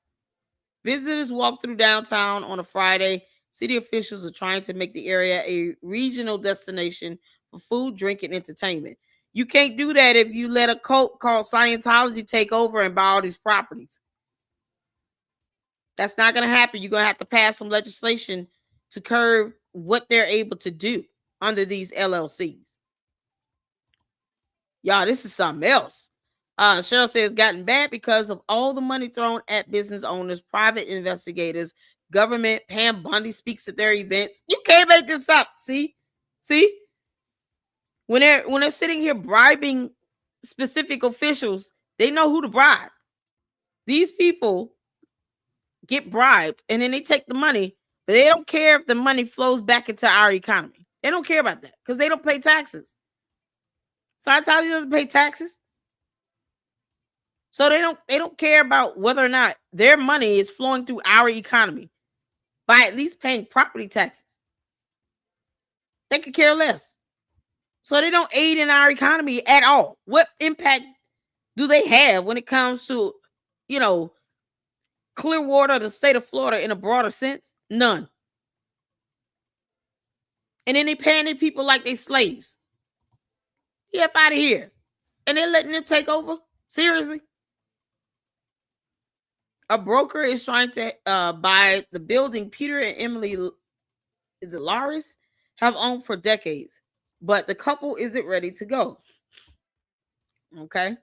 Visitors walk through downtown on a Friday. City officials are trying to make the area a regional destination for food, drink, and entertainment. You can't do that if you let a cult called Scientology take over and buy all these properties. That's not going to happen. You're going to have to pass some legislation to curb what they're able to do under these LLCs. Y'all, this is something else. Cheryl says it's gotten bad because of all the money thrown at business owners, private investigators, government. Pam Bundy speaks at their events. You can't make this up. See? When they're sitting here bribing specific officials, they know who to bribe. These people get bribed and then they take the money, but they don't care if the money flows back into our economy. They don't care about that because they don't pay taxes. Scientology doesn't pay taxes. So they don't care about whether or not their money is flowing through our economy by at least paying property taxes. They could care less. So they don't aid in our economy at all. What impact do they have when it comes to, Clearwater, the state of Florida in a broader sense? None. And then they paying their people like they slaves. Get out of here. And they're letting them take over? Seriously? A broker is trying to buy the building Peter and Emily, is it Laris, have owned for decades. But the couple isn't ready to go. Okay?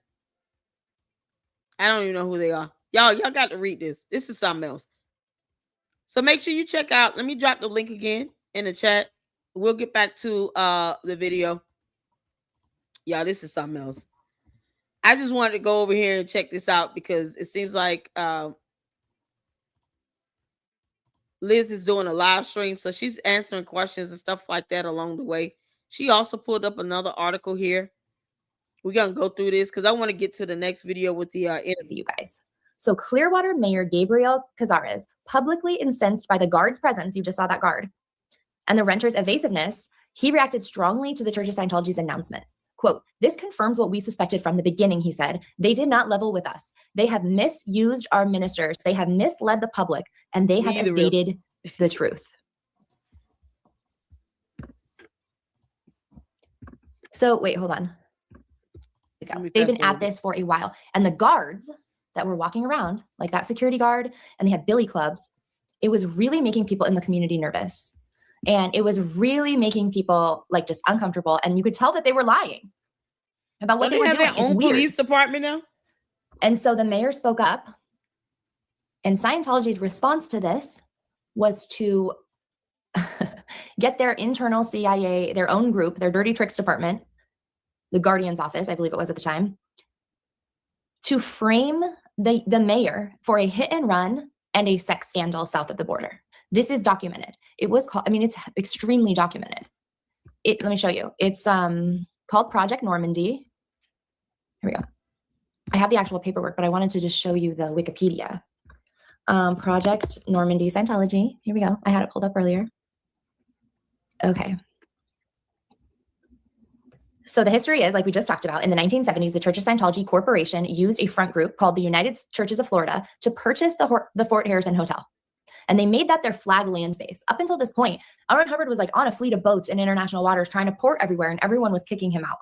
I don't even know who they are. Y'all got to read this. This is something else. So make sure you check out. Let me drop the link again in the chat. We'll get back to the video. Y'all, this is something else. I just wanted to go over here and check this out because it seems like Liz is doing a live stream. So she's answering questions and stuff like that along the way. She also pulled up another article here. We're going to go through this because I want to get to the next video with the interview, you guys. So Clearwater Mayor Gabriel Cazares, publicly incensed by the guard's presence, you just saw that guard, and the renter's evasiveness, he reacted strongly to the Church of Scientology's announcement. Quote, "This confirms what we suspected from the beginning," he said. "They did not level with us. They have misused our ministers. They have misled the public, and they have evaded the truth." So wait, hold on. They've been at this for a while. And the guards that were walking around, like that security guard, and they had billy clubs, it was really making people in the community nervous. And it was really making people like just uncomfortable. And you could tell that they were lying about what they were doing. Their own police department now. And so the mayor spoke up, and Scientology's response to this was to get their internal CIA, their own group, their dirty tricks department, the Guardian's office, I believe it was at the time, to frame the mayor for a hit and run and a sex scandal south of the border. This is documented. It was called, I mean, it's extremely documented. Let me show you. It's called Project Normandy. Here we go. I have the actual paperwork, but I wanted to just show you the Wikipedia. Project Normandy Scientology. Here we go. I had it pulled up earlier. Okay. So the history is, like we just talked about, in the 1970s, the Church of Scientology Corporation used a front group called the United Churches of Florida to purchase the Fort Harrison Hotel. And they made that their flag land base. Up until this point, L. Ron Hubbard was like on a fleet of boats in international waters trying to port everywhere, and everyone was kicking him out.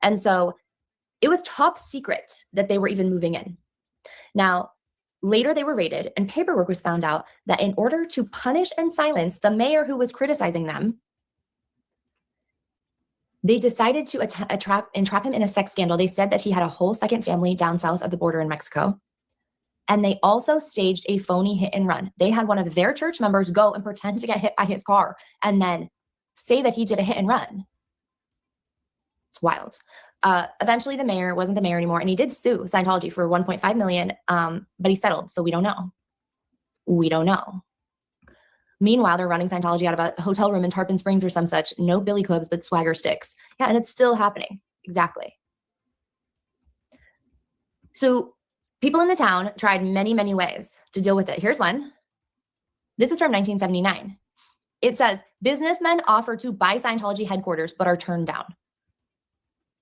And so it was top secret that they were even moving in. Now, later they were raided, and paperwork was found out that in order to punish and silence the mayor who was criticizing them, they decided to entrap him in a sex scandal. They said that he had a whole second family down south of the border in Mexico. And they also staged a phony hit and run. They had one of their church members go and pretend to get hit by his car and then say that he did a hit and run. It's wild. Eventually the mayor wasn't the mayor anymore, and he did sue Scientology for $1.5 million, but he settled, so we don't know. We don't know. Meanwhile, they're running Scientology out of a hotel room in Tarpon Springs or some such. No billy clubs, but swagger sticks. Yeah, and it's still happening. Exactly. So people in the town tried many, many ways to deal with it. Here's one. This is from 1979. It says, businessmen offer to buy Scientology headquarters, but are turned down.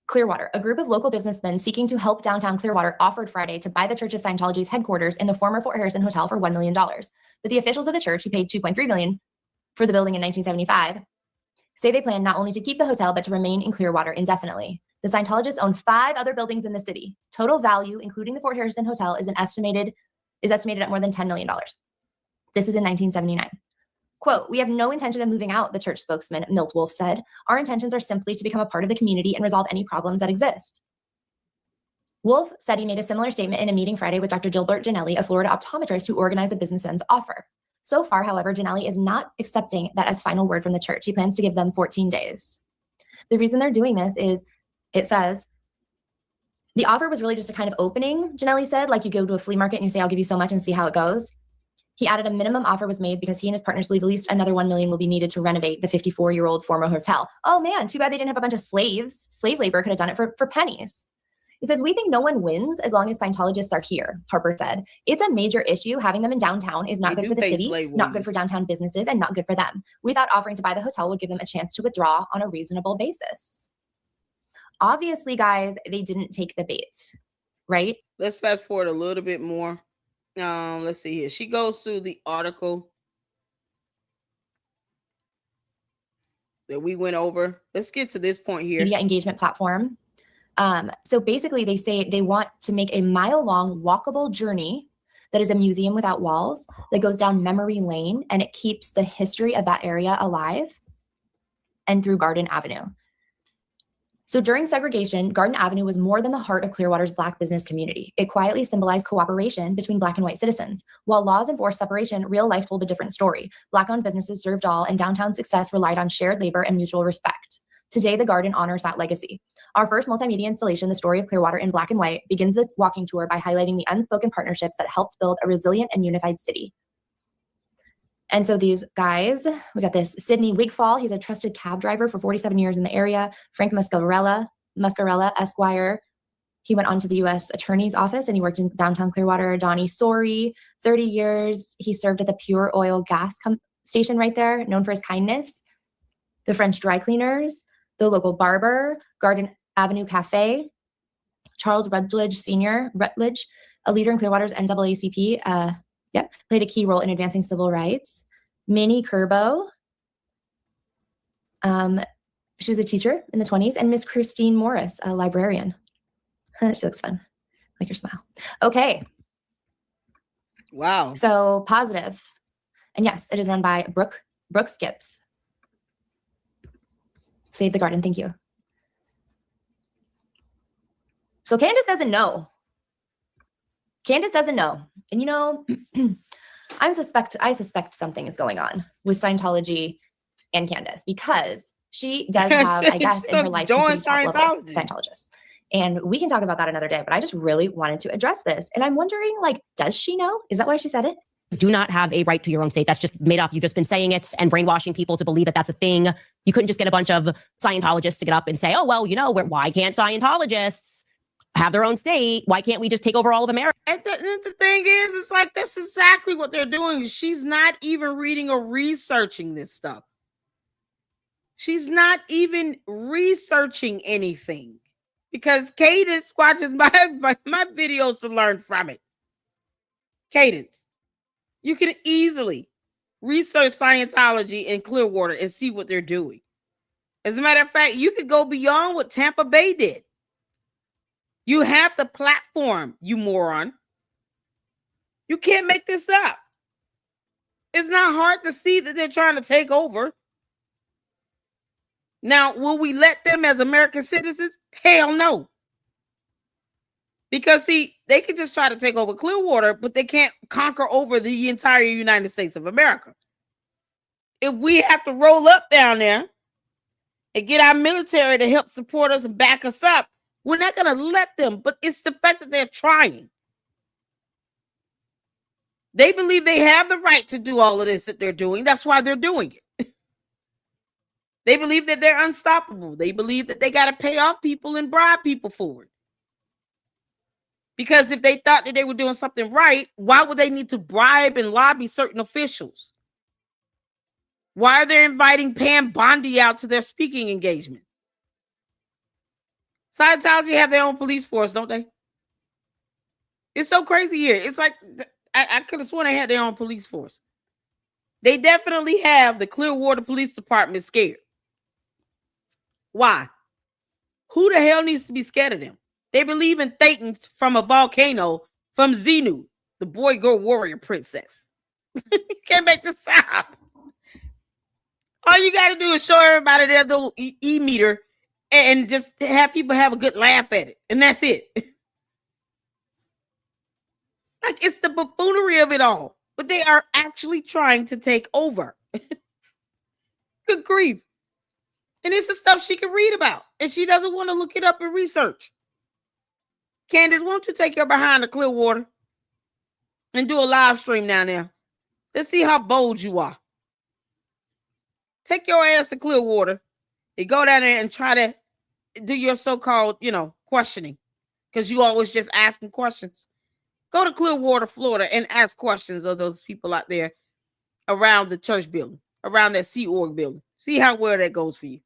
Clearwater, a group of local businessmen seeking to help downtown Clearwater offered Friday to buy the Church of Scientology's headquarters in the former Fort Harrison Hotel for $1 million. But the officials of the church, who paid $2.3 million for the building in 1975, say they plan not only to keep the hotel, but to remain in Clearwater indefinitely. The Scientologists own 5 other buildings in the city. Total value, including the Fort Harrison Hotel, is estimated at more than $10 million. This is in 1979. Quote, we have no intention of moving out, the church spokesman, Milt Wolf, said. Our intentions are simply to become a part of the community and resolve any problems that exist. Wolf said he made a similar statement in a meeting Friday with Dr. Gilbert Janelli, a Florida optometrist who organized the businessman's offer. So far, however, Janelli is not accepting that as final word from the church. He plans to give them 14 days. The reason they're doing this is, it says, the offer was really just a kind of opening, Janelli said, like you go to a flea market and you say, I'll give you so much and see how it goes. He added a minimum offer was made because he and his partners believe at least another $1 million will be needed to renovate the 54-year-old former hotel. Oh man, too bad they didn't have a bunch of slaves. Slave labor could have done it for pennies. He says, we think no one wins as long as Scientologists are here, Harper said. It's a major issue. Having them in downtown is not good for the city, not good for downtown businesses, and not good for them. We thought offering to buy the hotel would give them a chance to withdraw on a reasonable basis. Obviously, guys, they didn't take the bait, right? Let's fast forward a little bit more. Let's see here. She goes through the article that we went over. Let's get to this point here. Media engagement platform. So basically, they say they want to make a mile-long walkable journey that is a museum without walls that goes down memory lane, and it keeps the history of that area alive and through Garden Avenue. So during segregation, Garden Avenue was more than the heart of Clearwater's Black business community. It quietly symbolized cooperation between Black and white citizens. While laws enforced separation, real life told a different story. Black-owned businesses served all, and downtown success relied on shared labor and mutual respect. Today, the Garden honors that legacy. Our first multimedia installation, The Story of Clearwater in Black and White, begins the walking tour by highlighting the unspoken partnerships that helped build a resilient and unified city. And so these guys, we got this Sidney Wigfall. He's a trusted cab driver for 47 years in the area. Frank Muscarella, Esquire. He went on to the U.S. Attorney's Office and he worked in downtown Clearwater. Donnie Sorey, 30 years. He served at the Pure Oil gas station right there, known for his kindness. The French dry cleaners, the local barber, Garden Avenue Cafe. Charles Rutledge Sr., a leader in Clearwater's NAACP, played a key role in advancing civil rights. Minnie Kerbo, she was a teacher in the 1920s, and Miss Christine Morris, a librarian. She looks fun. like your smile. Okay. Wow. So positive. And yes, it is run by Brooke Skips. Save the Garden. Thank you. So Candace doesn't know. Candace doesn't know. And you know, I suspect something is going on with Scientology and Candace because she does have, I guess, in her life, some pretty top-level Scientologists. And we can talk about that another day, but I just really wanted to address this. And I'm wondering, like, does she know? Is that why she said it? You do not have a right to your own state. That's just made up. You've just been saying it and brainwashing people to believe that that's a thing. You couldn't just get a bunch of Scientologists to get up and say, oh, well, you know, why can't Scientologists have their own state? Why can't we just take over all of America? And the thing is, it's like, that's exactly what they're doing. She's not even reading or researching this stuff. She's not even researching anything because Cadence watches my videos to learn from it. Cadence, you can easily research Scientology in Clearwater and see what they're doing. As a matter of fact, you could go beyond what Tampa Bay did. You have the platform, you moron. You can't make this up. It's not hard to see that they're trying to take over. Now, will we let them as American citizens? Hell no. Because, see, they can just try to take over Clearwater, but they can't conquer over the entire United States of America. If we have to roll up down there and get our military to help support us and back us up, we're not going to let them. But it's the fact that they're trying. They believe they have the right to do all of this that they're doing. That's why they're doing it. They believe that they're unstoppable. They believe that they got to pay off people and bribe people for it. Because if they thought that they were doing something right, why would they need to bribe and lobby certain officials? Why are they inviting Pam Bondi out to their speaking engagement? Scientology have their own police force, don't they? It's so crazy here. It's like, I could have sworn they had their own police force. They definitely have the Clearwater Police Department scared. Why? Who the hell needs to be scared of them? They believe in Thetans from a volcano from Xenu, the boy-girl warrior princess. You can't make this up. All you got to do is show everybody their little e-meter and just have people have a good laugh at it. And that's it. Like, it's the buffoonery of it all. But they are actually trying to take over. Good grief. And it's the stuff she can read about. And she doesn't want to look it up and research. Candace, won't you take your behind to Clearwater and do a live stream down there? Let's see how bold you are. Take your ass to Clearwater and go down there and try to do your so-called, questioning. Because you always just asking questions. Go to Clearwater, Florida, and ask questions of those people out there around the church building, around that Sea Org building. See how well that goes for you.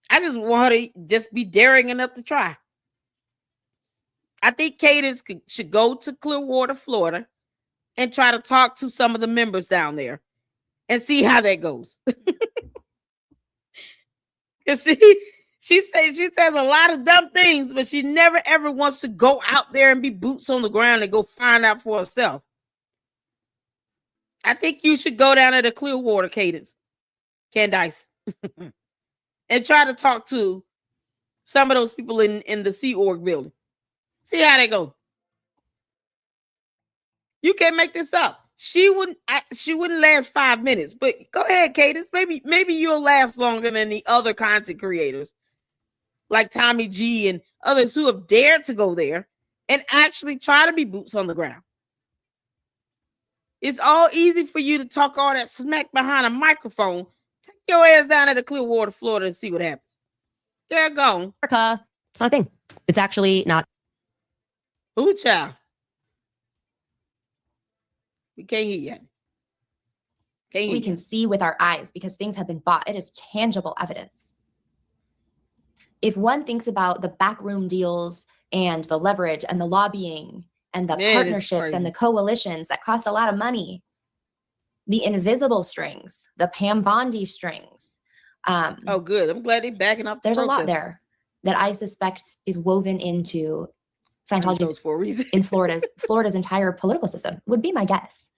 I just want her to just be daring enough to try. I think Cadence should go to Clearwater, Florida, and try to talk to some of the members down there and see how that goes. Because she says a lot of dumb things, but she never ever wants to go out there and be boots on the ground and go find out for herself. I think you should go down to the Clearwater, Cadence, Candice, and try to talk to some of those people in the Sea Org building. See how they go. You can't make this up. She wouldn't last 5 minutes, but go ahead, Cadence. Maybe you'll last longer than the other content creators like Tommy G and others who have dared to go there and actually try to be boots on the ground. It's all easy for you to talk all that smack behind a microphone. Take your ass down to Clearwater, Florida, and see what happens. There you go. America. It's not a thing. It's actually not. Ooh, child. We can't hear you. We can see with our eyes because things have been bought. It is tangible evidence. If one thinks about the backroom deals and the leverage and the lobbying and the partnerships and the coalitions that cost a lot of money, the invisible strings, the Pam Bondi strings. Oh, good. I'm glad they're backing up. There's a lot there that I suspect is woven into Scientology for a reason. in Florida's entire political system, would be my guess.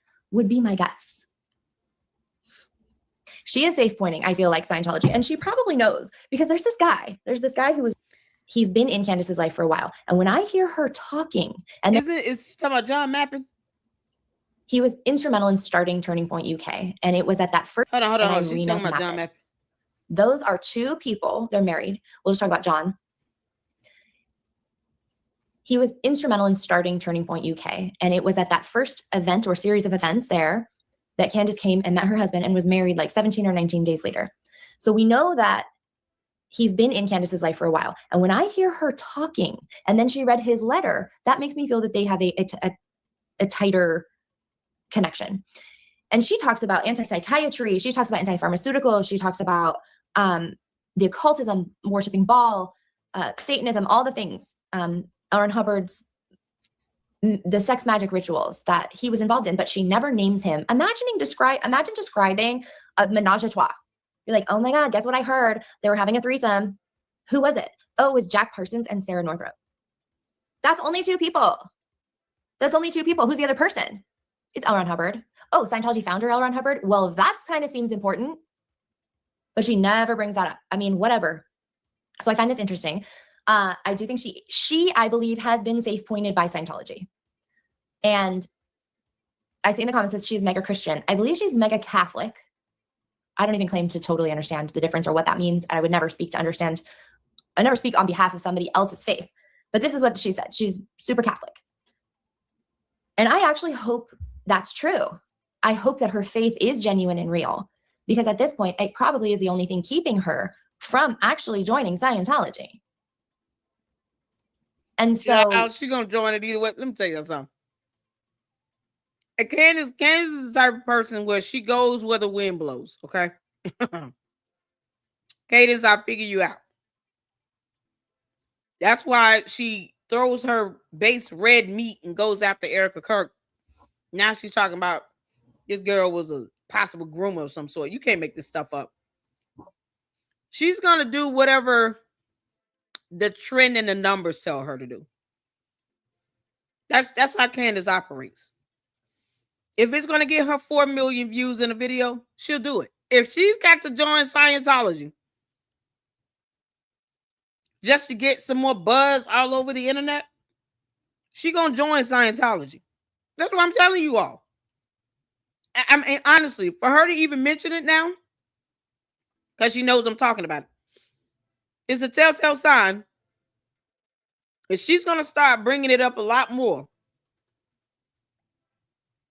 She is safe pointing, I feel like, Scientology, and she probably knows, because there's this guy he's been in Candace's life for a while, and when I hear her talking, and is she talking about John Mappin? He was instrumental in starting Turning Point UK, and it was at that first. Hold on. She's talking about John Mappin. Those are two people. They're married. We'll just talk about John. He was instrumental in starting Turning Point UK, and it was at that first event or series of events there that Candace came and met her husband and was married like 17 or 19 days later. So we know that he's been in Candace's life for a while. And when I hear her talking, and then she read his letter, that makes me feel that they have a tighter connection. And she talks about anti-psychiatry. She talks about anti-pharmaceuticals. She talks about the occultism, worshiping Baal, Satanism, all the things. L. Ron Hubbard's, the sex magic rituals that he was involved in, but she never names him. Imagine describing a menage a trois. You're like, oh my God, guess what I heard? They were having a threesome. Who was it? Oh, it was Jack Parsons and Sarah Northrup. That's only two people. Who's the other person? It's L. Ron Hubbard. Oh, Scientology founder L. Ron Hubbard. Well, that kind of seems important, but she never brings that up. I mean, whatever. So I find this interesting. I do think she, I believe, has been safe pointed by Scientology. And I see in the comments that she's mega Christian. I believe she's mega Catholic. I don't even claim to totally understand the difference or what that means. I would never speak to understand. I never speak on behalf of somebody else's faith. But this is what she said. She's super Catholic. And I actually hope that's true. I hope that her faith is genuine and real, because at this point, it probably is the only thing keeping her from actually joining Scientology. And so she's going to join it either way. Let me tell you something. And Candace is the type of person where she goes where the wind blows, okay? Candace, I figure you out. That's why she throws her base red meat and goes after Erica Kirk. Now she's talking about this girl was a possible groomer of some sort. You can't make this stuff up. She's going to do whatever the trend and the numbers tell her to do. That's how Candace operates. If it's going to get her 4 million views in a video, she'll do it. If she's got to join Scientology just to get some more buzz all over the internet, she going to join Scientology. That's what I'm telling you all. I mean, honestly, for her to even mention it now, because she knows I'm talking about it, it's a telltale sign that she's going to start bringing it up a lot more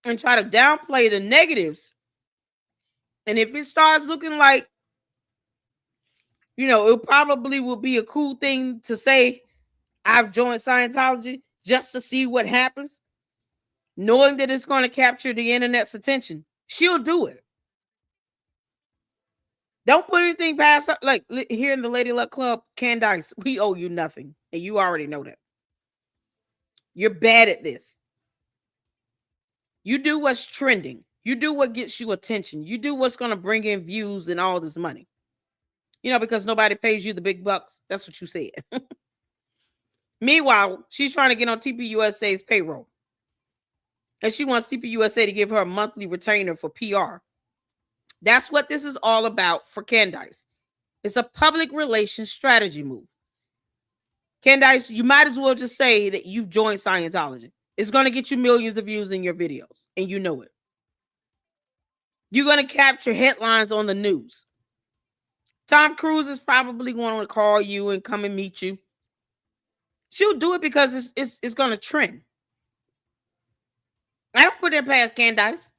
and try to downplay the negatives. And if it starts looking like, it probably will be a cool thing to say, I've joined Scientology just to see what happens, knowing that it's going to capture the internet's attention, she'll do it. Don't put anything past her. Like here in the Lady Luck Club, Candice, we owe you nothing. And you already know that. You're bad at this. You do what's trending. You do what gets you attention. You do what's going to bring in views and all this money. Because nobody pays you the big bucks. That's what you said. Meanwhile, she's trying to get on TPUSA's payroll. And she wants TPUSA to give her a monthly retainer for PR. That's what this is all about for Candice. It's a public relations strategy move. Candice, you might as well just say that you've joined Scientology. It's going to get you millions of views in your videos, and you know it. You're going to capture headlines on the news. Tom Cruise is probably going to call you and come and meet you. She'll do it because it's going to trend. I don't put it past Candice.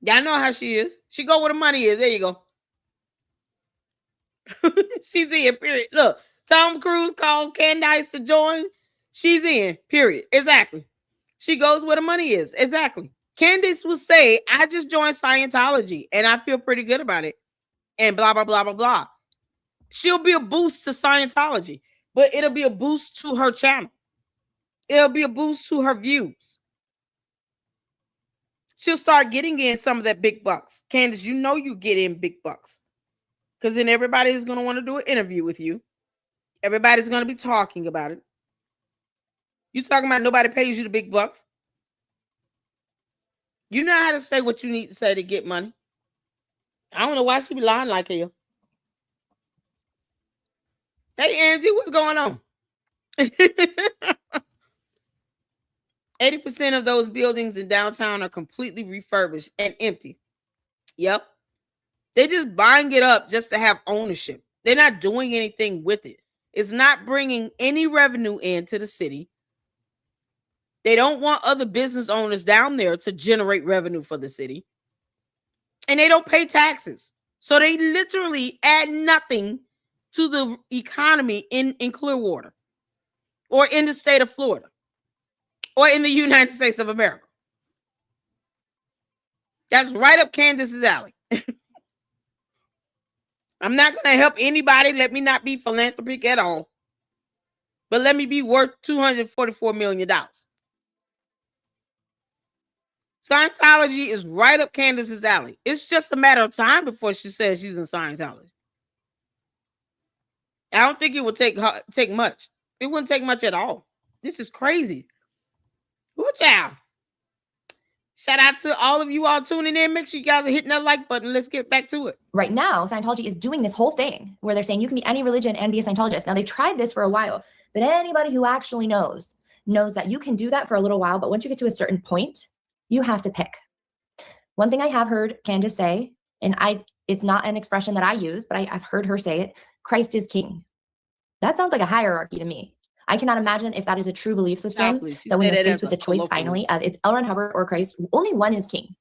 Y'all know how she is. She go where the money is. There you go. She's in, period. Look, Tom Cruise calls Candice to join. She's in, period. Exactly. She goes where the money is. Exactly. Candice will say, I just joined Scientology and I feel pretty good about it. And blah, blah, blah, blah, blah. She'll be a boost to Scientology, but it'll be a boost to her channel. It'll be a boost to her views. She'll start getting in some of that big bucks. Candice, you get in big bucks. Because then everybody is going to want to do an interview with you. Everybody's going to be talking about it. You talking about nobody pays you the big bucks? You know how to say what you need to say to get money. I don't know why she be lying like hell. Hey, Angie, what's going on? 80% of those buildings in downtown are completely refurbished and empty. Yep. They're just buying it up just to have ownership. They're not doing anything with it. It's not bringing any revenue into the city. They don't want other business owners down there to generate revenue for the city. And they don't pay taxes. So they literally add nothing to the economy in Clearwater or in the state of Florida or in the United States of America. That's right up Candace's alley. I'm not going to help anybody. Let me not be philanthropic at all. But let me be worth $244 million. Scientology is right up Candace's alley. It's just a matter of time before she says she's in Scientology. I don't think it would take much. It wouldn't take much at all. This is crazy. Good job. Shout out to all of you all tuning in. Make sure you guys are hitting that like button. Let's get back to it. Right now, Scientology is doing this whole thing where they're saying you can be any religion and be a Scientologist. Now, they've tried this for a while, but anybody who actually knows that you can do that for a little while, but once you get to a certain point, you have to pick. One thing I have heard Candace say, and it's not an expression that I use, but I've heard her say it, Christ is king. That sounds like a hierarchy to me. I cannot imagine if that is a true belief system, that when you're faced with the choice finally of it's L. Ron Hubbard or Christ, only one is king.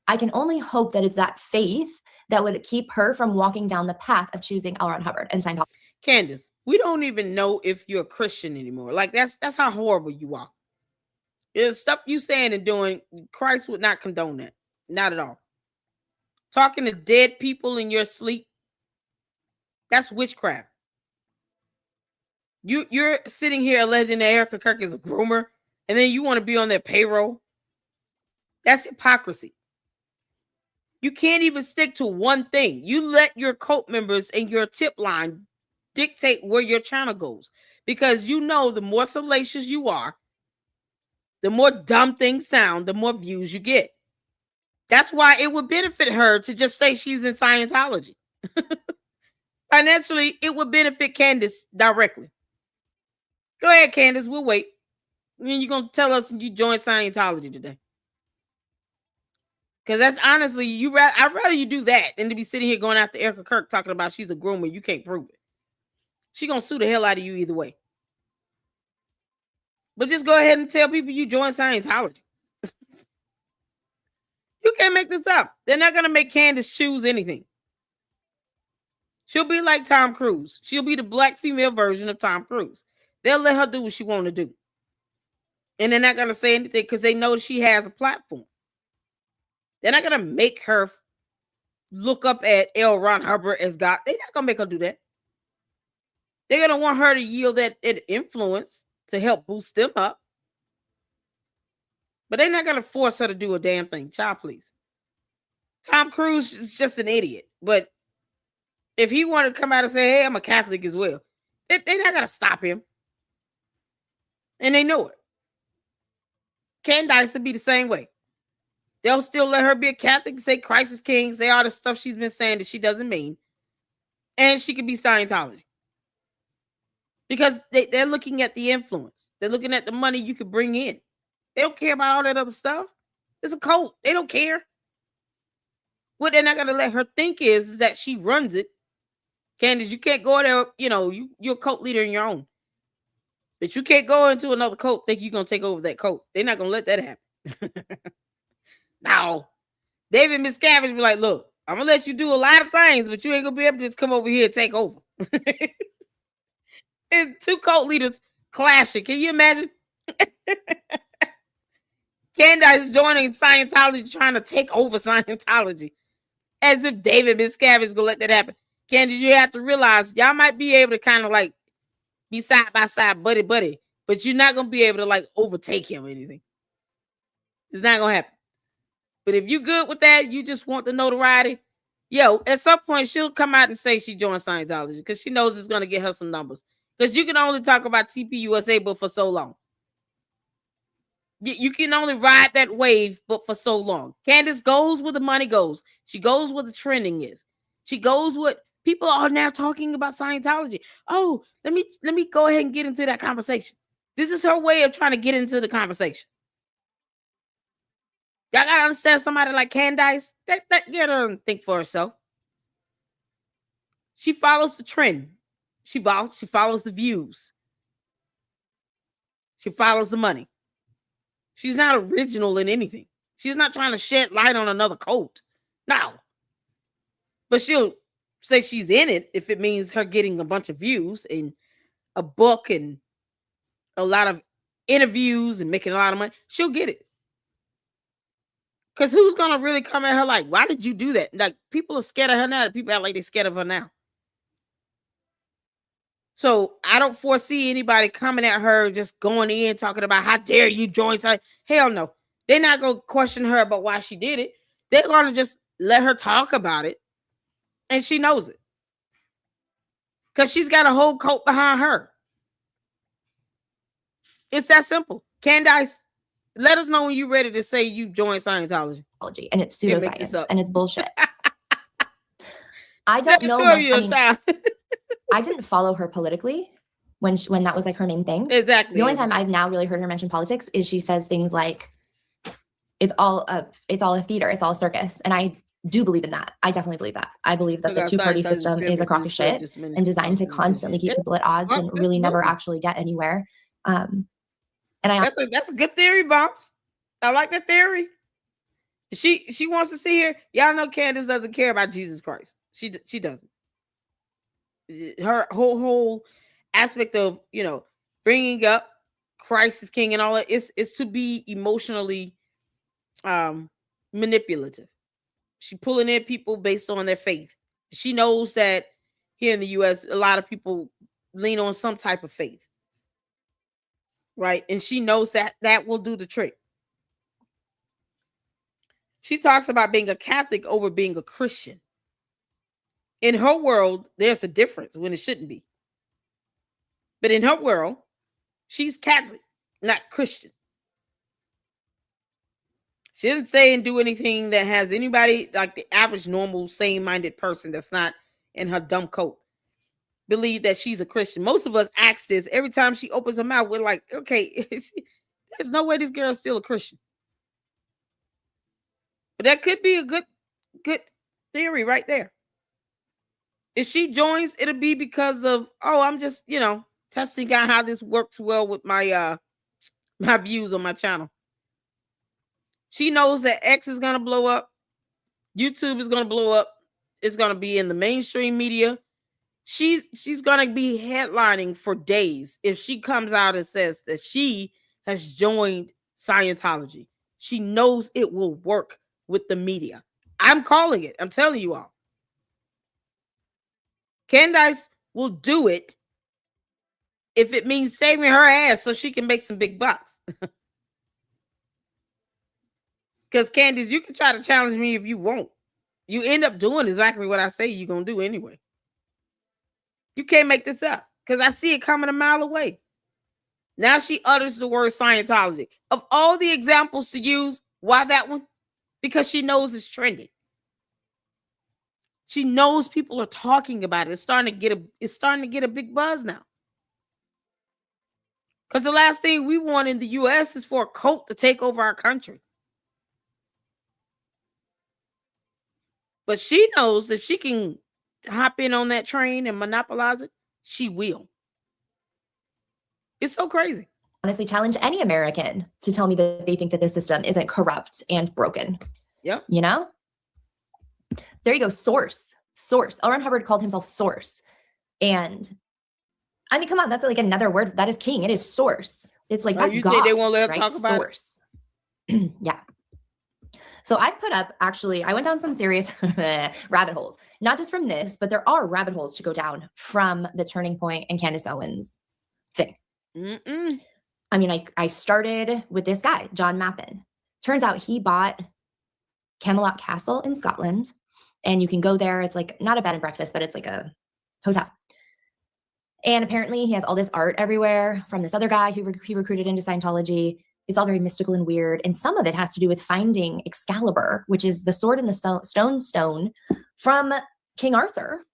I can only hope that it's that faith that would keep her from walking down the path of choosing L. Ron Hubbard and Scientology. Candace, we don't even know if you're a Christian anymore. Like that's how horrible you are. There's stuff you saying and doing, Christ would not condone that. Not at all. Talking to dead people in your sleep, that's witchcraft. You're sitting here alleging that Erica Kirk is a groomer, and then you want to be on their payroll. That's hypocrisy. You can't even stick to one thing. You let your cult members and your tip line dictate where your channel goes, because you know the more salacious you are, the more dumb things sound, the more views you get. That's why it would benefit her to just say she's in Scientology. Financially, it would benefit Candace directly. Go ahead, Candace. We'll wait. And then you're going to tell us you joined Scientology today. Because that's honestly, I'd rather you do that than to be sitting here going after Erica Kirk talking about she's a groomer. You can't prove it. She's going to sue the hell out of you either way. But just go ahead and tell people you joined Scientology. You can't make this up. They're not going to make Candace choose anything. She'll be like Tom Cruise. She'll be the black female version of Tom Cruise. They'll let her do what she want to do. And they're not going to say anything because they know she has a platform. They're not going to make her look up at L. Ron Hubbard as God. They're not going to make her do that. They're going to want her to yield that influence to help boost them up. But they're not going to force her to do a damn thing. Child, please. Tom Cruise is just an idiot. But if he wanted to come out and say, hey, I'm a Catholic as well, they're not going to stop him. And they know it. Candace would be the same way. They'll still let her be a Catholic, say Christ is king, say all the stuff she's been saying that she doesn't mean. And she could be Scientology. Because they're looking at the influence. They're looking at the money you could bring in. They don't care about all that other stuff. It's a cult. They don't care. What they're not going to let her think is that she runs it. Candace, you can't go there, you're a cult leader in your own. But you can't go into another cult think you're going to take over that cult. They're not going to let that happen. Now, David Miscavige be like, look, I'm going to let you do a lot of things, but you ain't going to be able to just come over here and take over. And two cult leaders clashing. Can you imagine? Candace joining Scientology, trying to take over Scientology. As if David Miscavige is going to let that happen. Candace, you have to realize y'all might be able to kind of like be side by side, buddy, but you're not going to be able to like overtake him or anything. It's not going to happen. But if you good with that, you just want the notoriety, at some point she'll come out and say she joined Scientology because she knows it's going to get her some numbers. Because you can only talk about TPUSA but for so long. You can only ride that wave, but for so long. Candace goes where the money goes. She goes where the trending is. She goes what people are now talking about Scientology. Oh, let me go ahead and get into that conversation. This is her way of trying to get into the conversation. Y'all gotta understand somebody like Candace. That girl doesn't think for herself. She follows the trend. She follows the views. She follows the money. She's not original in anything. She's not trying to shed light on another cult. No. But she'll say she's in it if it means her getting a bunch of views and a book and a lot of interviews and making a lot of money. She'll get it. Because who's going to really come at her like, why did you do that? Like, people are scared of her now. People act like they're scared of her now. So I don't foresee anybody coming at her just going in talking about how dare you join. Hell no. They're not going to question her about why she did it. They're going to just let her talk about it. And she knows it. Because she's got a whole cult behind her. It's that simple. Candace, let us know when you're ready to say you joined Scientology. And it's pseudoscience and it's bullshit. I don't know. I didn't follow her politically when that was like her main thing. Exactly. The only time I've now really heard her mention politics is she says things like, it's all a theater, it's all a circus. And I do believe in that. I definitely believe that. I believe that the two-party system is a crock of shit and designed to constantly keep people at odds and really never actually get anywhere. And that's a good theory, Bumps. I like that theory. She wants to see here. Y'all know Candace doesn't care about Jesus Christ. She doesn't. Her whole aspect of, bringing up Christ is king and all that is to be emotionally manipulative. She pulling in people based on their faith. She knows that here in the US, a lot of people lean on some type of faith. Right? And she knows that will do the trick. She talks about being a Catholic over being a Christian. In her world, there's a difference when it shouldn't be. But in her world, she's Catholic, not Christian. She doesn't say and do anything that has anybody like the average, normal, sane-minded person that's not in her dumb coat believe that she's a Christian. Most of us ask this every time she opens her mouth. We're like, okay, there's no way this girl's still a Christian. But that could be a good theory right there. If she joins, it'll be because of, I'm just, testing out how this works well with my my views on my channel. She knows that X is gonna blow up, YouTube is gonna blow up, it's gonna be in the mainstream media. She's gonna be headlining for days if she comes out and says that she has joined Scientology. She knows it will work with the media. I'm calling it. I'm telling you all. Candace will do it if it means saving her ass so she can make some big bucks. Because Candace, you can try to challenge me if you want. You end up doing exactly what I say you're going to do anyway. You can't make this up because I see it coming a mile away. Now she utters the word Scientology. Of all the examples to use, why that one? Because she knows it's trending. She knows people are talking about it. It's starting to get a big buzz now. Because the last thing we want in the US is for a cult to take over our country. But she knows if she can hop in on that train and monopolize it, she will. It's so crazy. Honestly, challenge any American to tell me that they think that this system isn't corrupt and broken. Yep. There you go. Source. L. Ron Hubbard called himself Source. And I mean, come on, that's like another word. That is king. It is source. It's like, that's you God, think they won't let her right? talk about source. Yeah. So I've put up, actually, I went down some serious rabbit holes, not just from this, but there are rabbit holes to go down from the Turning Point and Candace Owens thing. I mean, I started with this guy, John Mappin. Turns out he bought Camelot Castle in Scotland, and you can go there. It's like not a bed and breakfast, but it's like a hotel. And apparently he has all this art everywhere from this other guy who he recruited into Scientology. It's all very mystical and weird. And some of it has to do with finding Excalibur, which is the sword in the stone from King Arthur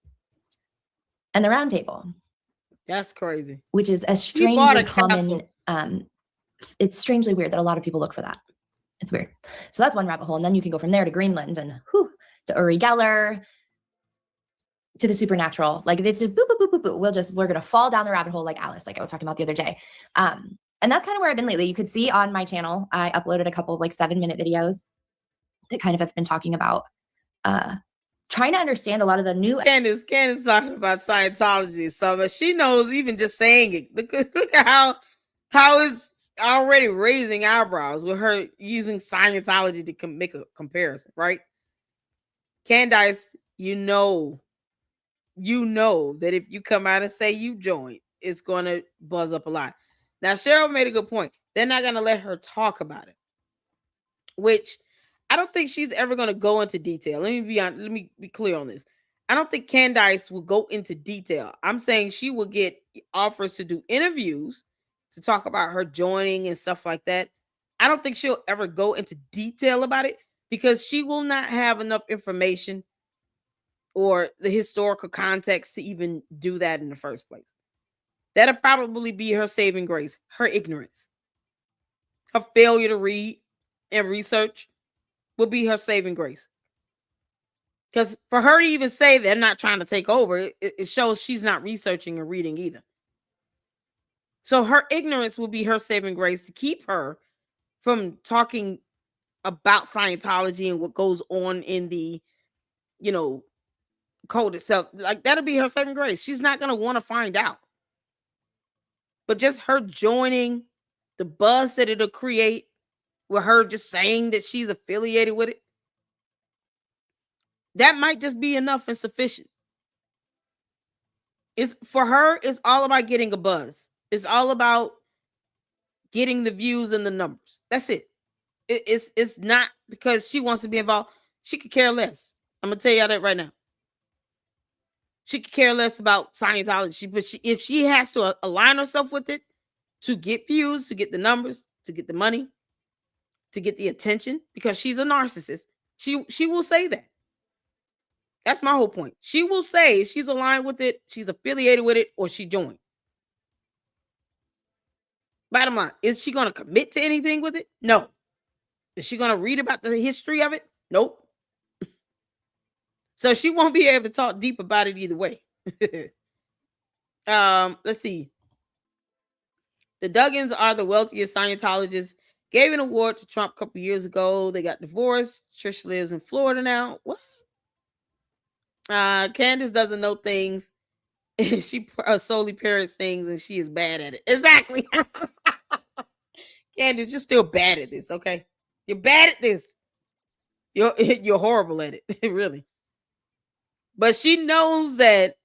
and the Round Table. That's crazy. Which is a strangely common, it's strangely weird that a lot of people look for that. It's weird. So that's one rabbit hole. And then you can go from there to Greenland and to Uri Geller, to the supernatural. Like it's just boop, boop, boop, boop, boop. We're going to fall down the rabbit hole like Alice, like I was talking about the other day. And that's kind of where I've been lately. You could see on my channel, I uploaded a couple of like 7-minute videos that kind of have been talking about trying to understand a lot of the new. Candace talking about Scientology. So she knows even just saying it. Look at how it's already raising eyebrows with her using Scientology to make a comparison, right? Candace, you know that if you come out and say you joined, it's going to buzz up a lot. Now, Cheryl made a good point. They're not going to let her talk about it, which I don't think she's ever going to go into detail. Let me be clear on this. I don't think Candace will go into detail. I'm saying she will get offers to do interviews to talk about her joining and stuff like that. I don't think she'll ever go into detail about it because she will not have enough information or the historical context to even do that in the first place. That'll probably be her saving grace, her ignorance. Her failure to read and research will be her saving grace. Because for her to even say they're not trying to take over, it shows she's not researching or reading either. So her ignorance will be her saving grace to keep her from talking about Scientology and what goes on in the, code itself. Like that'll be her saving grace. She's not going to want to find out. But just her joining, the buzz that it'll create with her just saying that she's affiliated with it, that might just be enough and sufficient. For her, it's all about getting a buzz. It's all about getting the views and the numbers. That's it. It's not because she wants to be involved. She could care less. I'm going to tell y'all that right now. She could care less about Scientology, but if she has to align herself with it to get views, to get the numbers, to get the money, to get the attention, because she's a narcissist, she will say that. That's my whole point. She will say she's aligned with it, she's affiliated with it, or she joined. Bottom line, is she going to commit to anything with it? No. Is she going to read about the history of it? Nope. So she won't be able to talk deep about it either way. Let's see. The Duggins are the wealthiest Scientologists. Gave an award to Trump a couple years ago. They got divorced. Trish lives in Florida now. What? Candace doesn't know things. She solely parrots things and she is bad at it. Exactly. Candace, you're still bad at this, okay? You're bad at this. You're horrible at it, really. But she knows that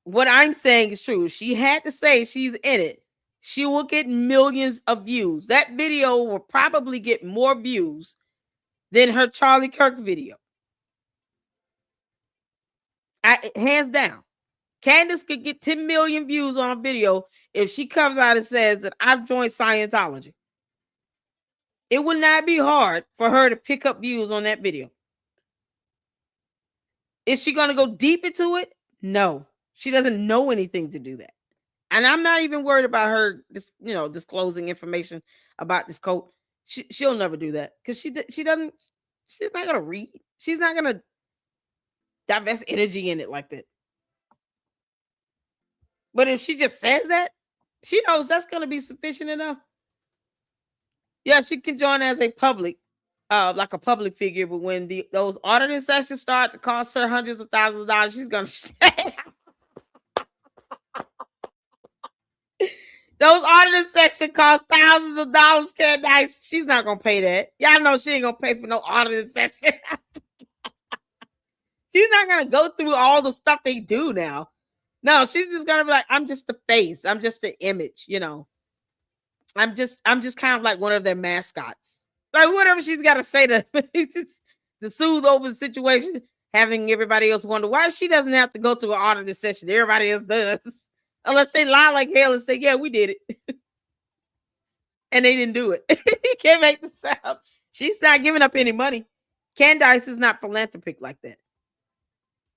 what I'm saying is true. She had to say she's in it. She will get millions of views. That video will probably get more views than her Charlie Kirk video. Hands down. Candace could get 10 million views on a video if she comes out and says that I've joined Scientology. It would not be hard for her to pick up views on that video. Is she going to go deep into it? No. She doesn't know anything to do that. And I'm not even worried about her disclosing information about this cult. She'll never do that because she's not going to read. She's not going to divest energy in it like that. But if she just says that, she knows that's going to be sufficient enough. Yeah, she can join as a public, like a public figure, but when those auditing sessions start to cost her hundreds of thousands of dollars, she's going to those auditing sessions cost thousands of dollars, Candace. She's not going to pay that. Y'all know she ain't going to pay for no auditing session. She's not going to go through all the stuff they do now. No, she's just going to be like, I'm just the face. I'm just the image, I'm just kind of like one of their mascots. Like whatever she's got to say to soothe over the situation, having everybody else wonder why she doesn't have to go through an auditing session. Everybody else does. Unless they lie like hell and say, yeah, we did it. and they didn't do it. You can't make this up. She's not giving up any money. Candace is not philanthropic like that.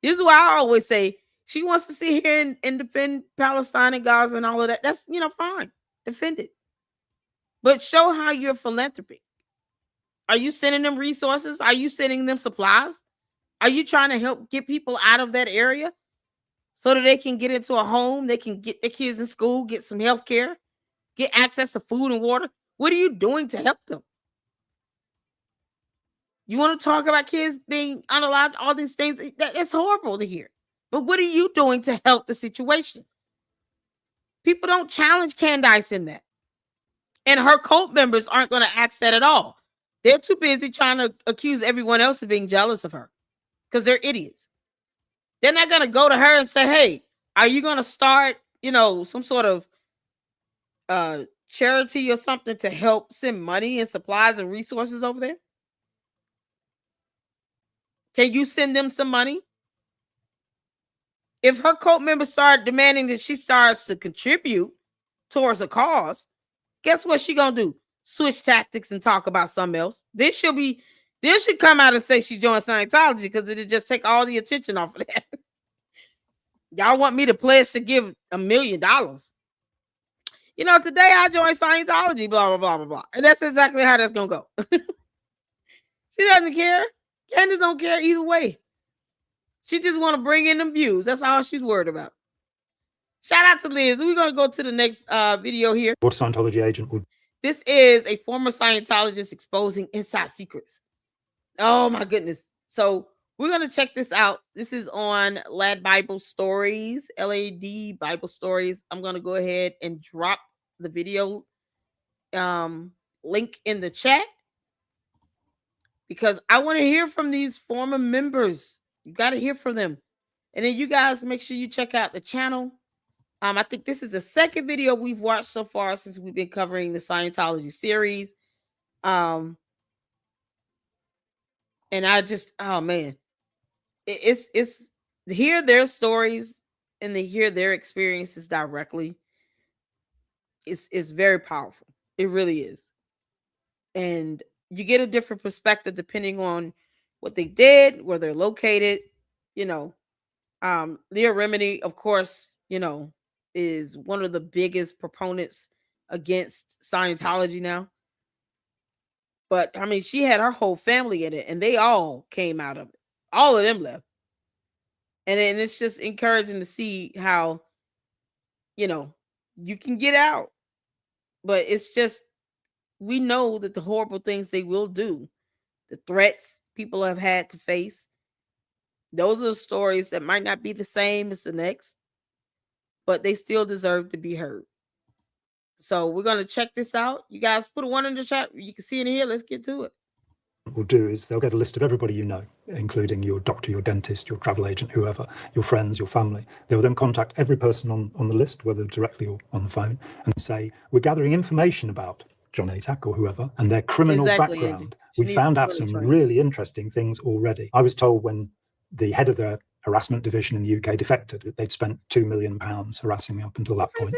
This is why I always say she wants to sit here and defend Palestine and Gaza and all of that. That's, fine. Defend it. But show how you're philanthropic. Are you sending them resources? Are you sending them supplies? Are you trying to help get people out of that area so that they can get into a home, they can get their kids in school, get some health care, get access to food and water? What are you doing to help them? You want to talk about kids being unallowed, all these things? That's horrible to hear. But what are you doing to help the situation? People don't challenge Candace in that. And her cult members aren't going to ask that at all. They're too busy trying to accuse everyone else of being jealous of her because they're idiots. They're not going to go to her and say, hey, are you going to start, some sort of charity or something to help send money and supplies and resources over there? Can you send them some money? If her cult members start demanding that she starts to contribute towards a cause, guess what she gonna do? Switch tactics and talk about something else. Then she'll come out and say she joined Scientology because it'll just take all the attention off of that. Y'all want me to pledge to give $1 million? Today I joined Scientology, blah, blah, blah, blah, blah. And that's exactly how that's gonna go. She doesn't care. Candace don't care either way. She just want to bring in them views. That's all she's worried about. Shout out to Liz. We're going to go to the next video here. What Scientology agent would... This is a former Scientologist exposing inside secrets. Oh, my goodness. So we're going to check this out. This is on LAD Bible Stories, LAD Bible Stories. I'm going to go ahead and drop the video link in the chat because I want to hear from these former members. You got to hear from them. And then you guys make sure you check out the channel. I think this is the second video we've watched so far since we've been covering the Scientology series. And I just, oh man, it's to hear their stories and to hear their experiences directly. It's very powerful. It really is. And you get a different perspective depending on what they did, where they're located, Leah Remini, of course, is one of the biggest proponents against Scientology now. But I mean, she had her whole family in it and they all came out of it. All of them left. And it's just encouraging to see how, you can get out. But it's just, we know that the horrible things they will do, the threats people have had to face, those are the stories that might not be the same as the next, but they still deserve to be heard. So we're going to check this out. You guys put a 1 in the chat. You can see it in here. Let's get to it. What we'll do is they'll get a list of everybody you know, including your doctor, your dentist, your travel agent, whoever, your friends, your family. They will then contact every person on the list, whether directly or on the phone, and say, we're gathering information about John Atack or whoever and their criminal background. We found out some really interesting things already. I was told when the head of their harassment division in the UK defected that they'd spent £2 million harassing me up until that point.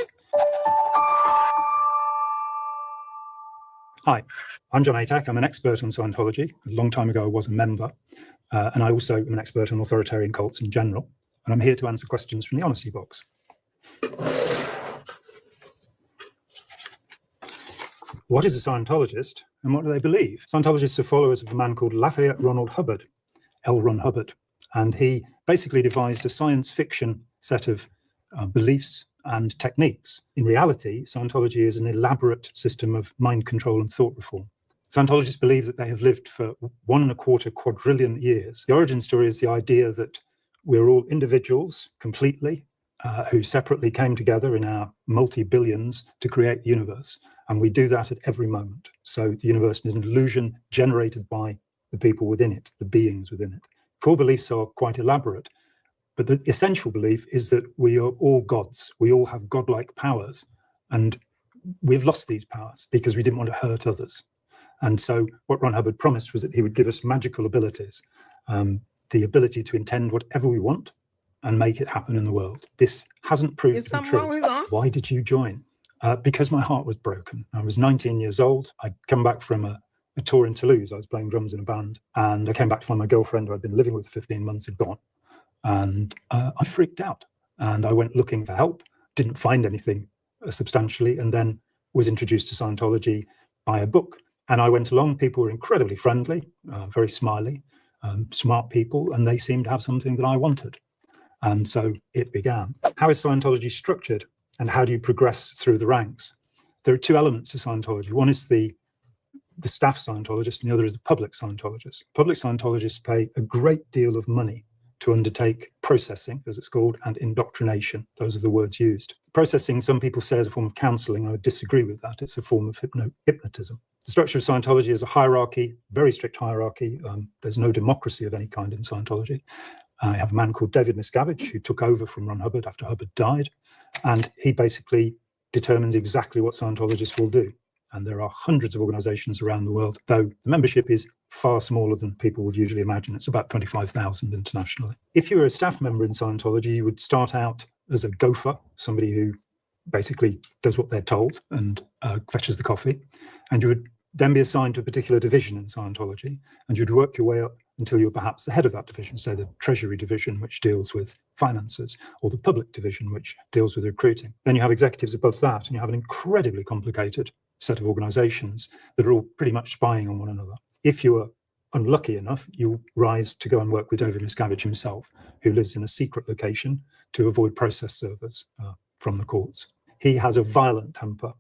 Hi, I'm John Atack. I'm an expert on Scientology. A long time ago I was a member, and I also am an expert on authoritarian cults in general, and I'm here to answer questions from the Honesty Box. What is a Scientologist and what do they believe? Scientologists are followers of a man called Lafayette Ronald Hubbard, L. Ron Hubbard, and he basically devised a science fiction set of beliefs and techniques. In reality, Scientology is an elaborate system of mind control and thought reform. Scientologists believe that they have lived for 1.25 quadrillion years. The origin story is the idea that we're all individuals completely who separately came together in our multi-billions to create the universe. And we do that at every moment. So the universe is an illusion generated by the people within it, the beings within it. Core beliefs are quite elaborate, but the essential belief is that we are all gods. We all have godlike powers, and we've lost these powers because we didn't want to hurt others. And so what Ron Hubbard promised was that he would give us magical abilities, the ability to intend whatever we want and make it happen in the world. This hasn't proved to be true. Why did you join? because my heart was broken. I was 19 years old. I'd come back from a tour in Toulouse. I was playing drums in a band, and I came back to find my girlfriend, who I'd been living with for 15 months, had gone. And I freaked out, and I went looking for help, didn't find anything substantially, and then was introduced to Scientology by a book. And I went along. People were incredibly friendly, very smiley, smart people, and they seemed to have something that I wanted. And so it began. How is Scientology structured, and how do you progress through the ranks? There are two elements to Scientology. One is the staff Scientologist, and the other is the public Scientologist. Public Scientologists pay a great deal of money to undertake processing, as it's called, and indoctrination. Those are the words used. Processing, some people say, is a form of counselling. I would disagree with that. It's a form of hypnotism. The structure of Scientology is a hierarchy, very strict hierarchy. There's no democracy of any kind in Scientology. I have a man called David Miscavige, who took over from Ron Hubbard after Hubbard died, and he basically determines exactly what Scientologists will do. And there are hundreds of organizations around the world, though the membership is far smaller than people would usually imagine. It's about 25,000 internationally. If you were a staff member in Scientology, you would start out as a gopher, somebody who basically does what they're told and fetches the coffee. And you would then be assigned to a particular division in Scientology, and you'd work your way up until you're perhaps the head of that division, say the Treasury division, which deals with finances, or the public division, which deals with recruiting. Then you have executives above that, and you have an incredibly complicated set of organizations that are all pretty much spying on one another. If you are unlucky enough, you rise to go and work with David Miscavige himself, who lives in a secret location to avoid process servers from the courts. He has a violent temper.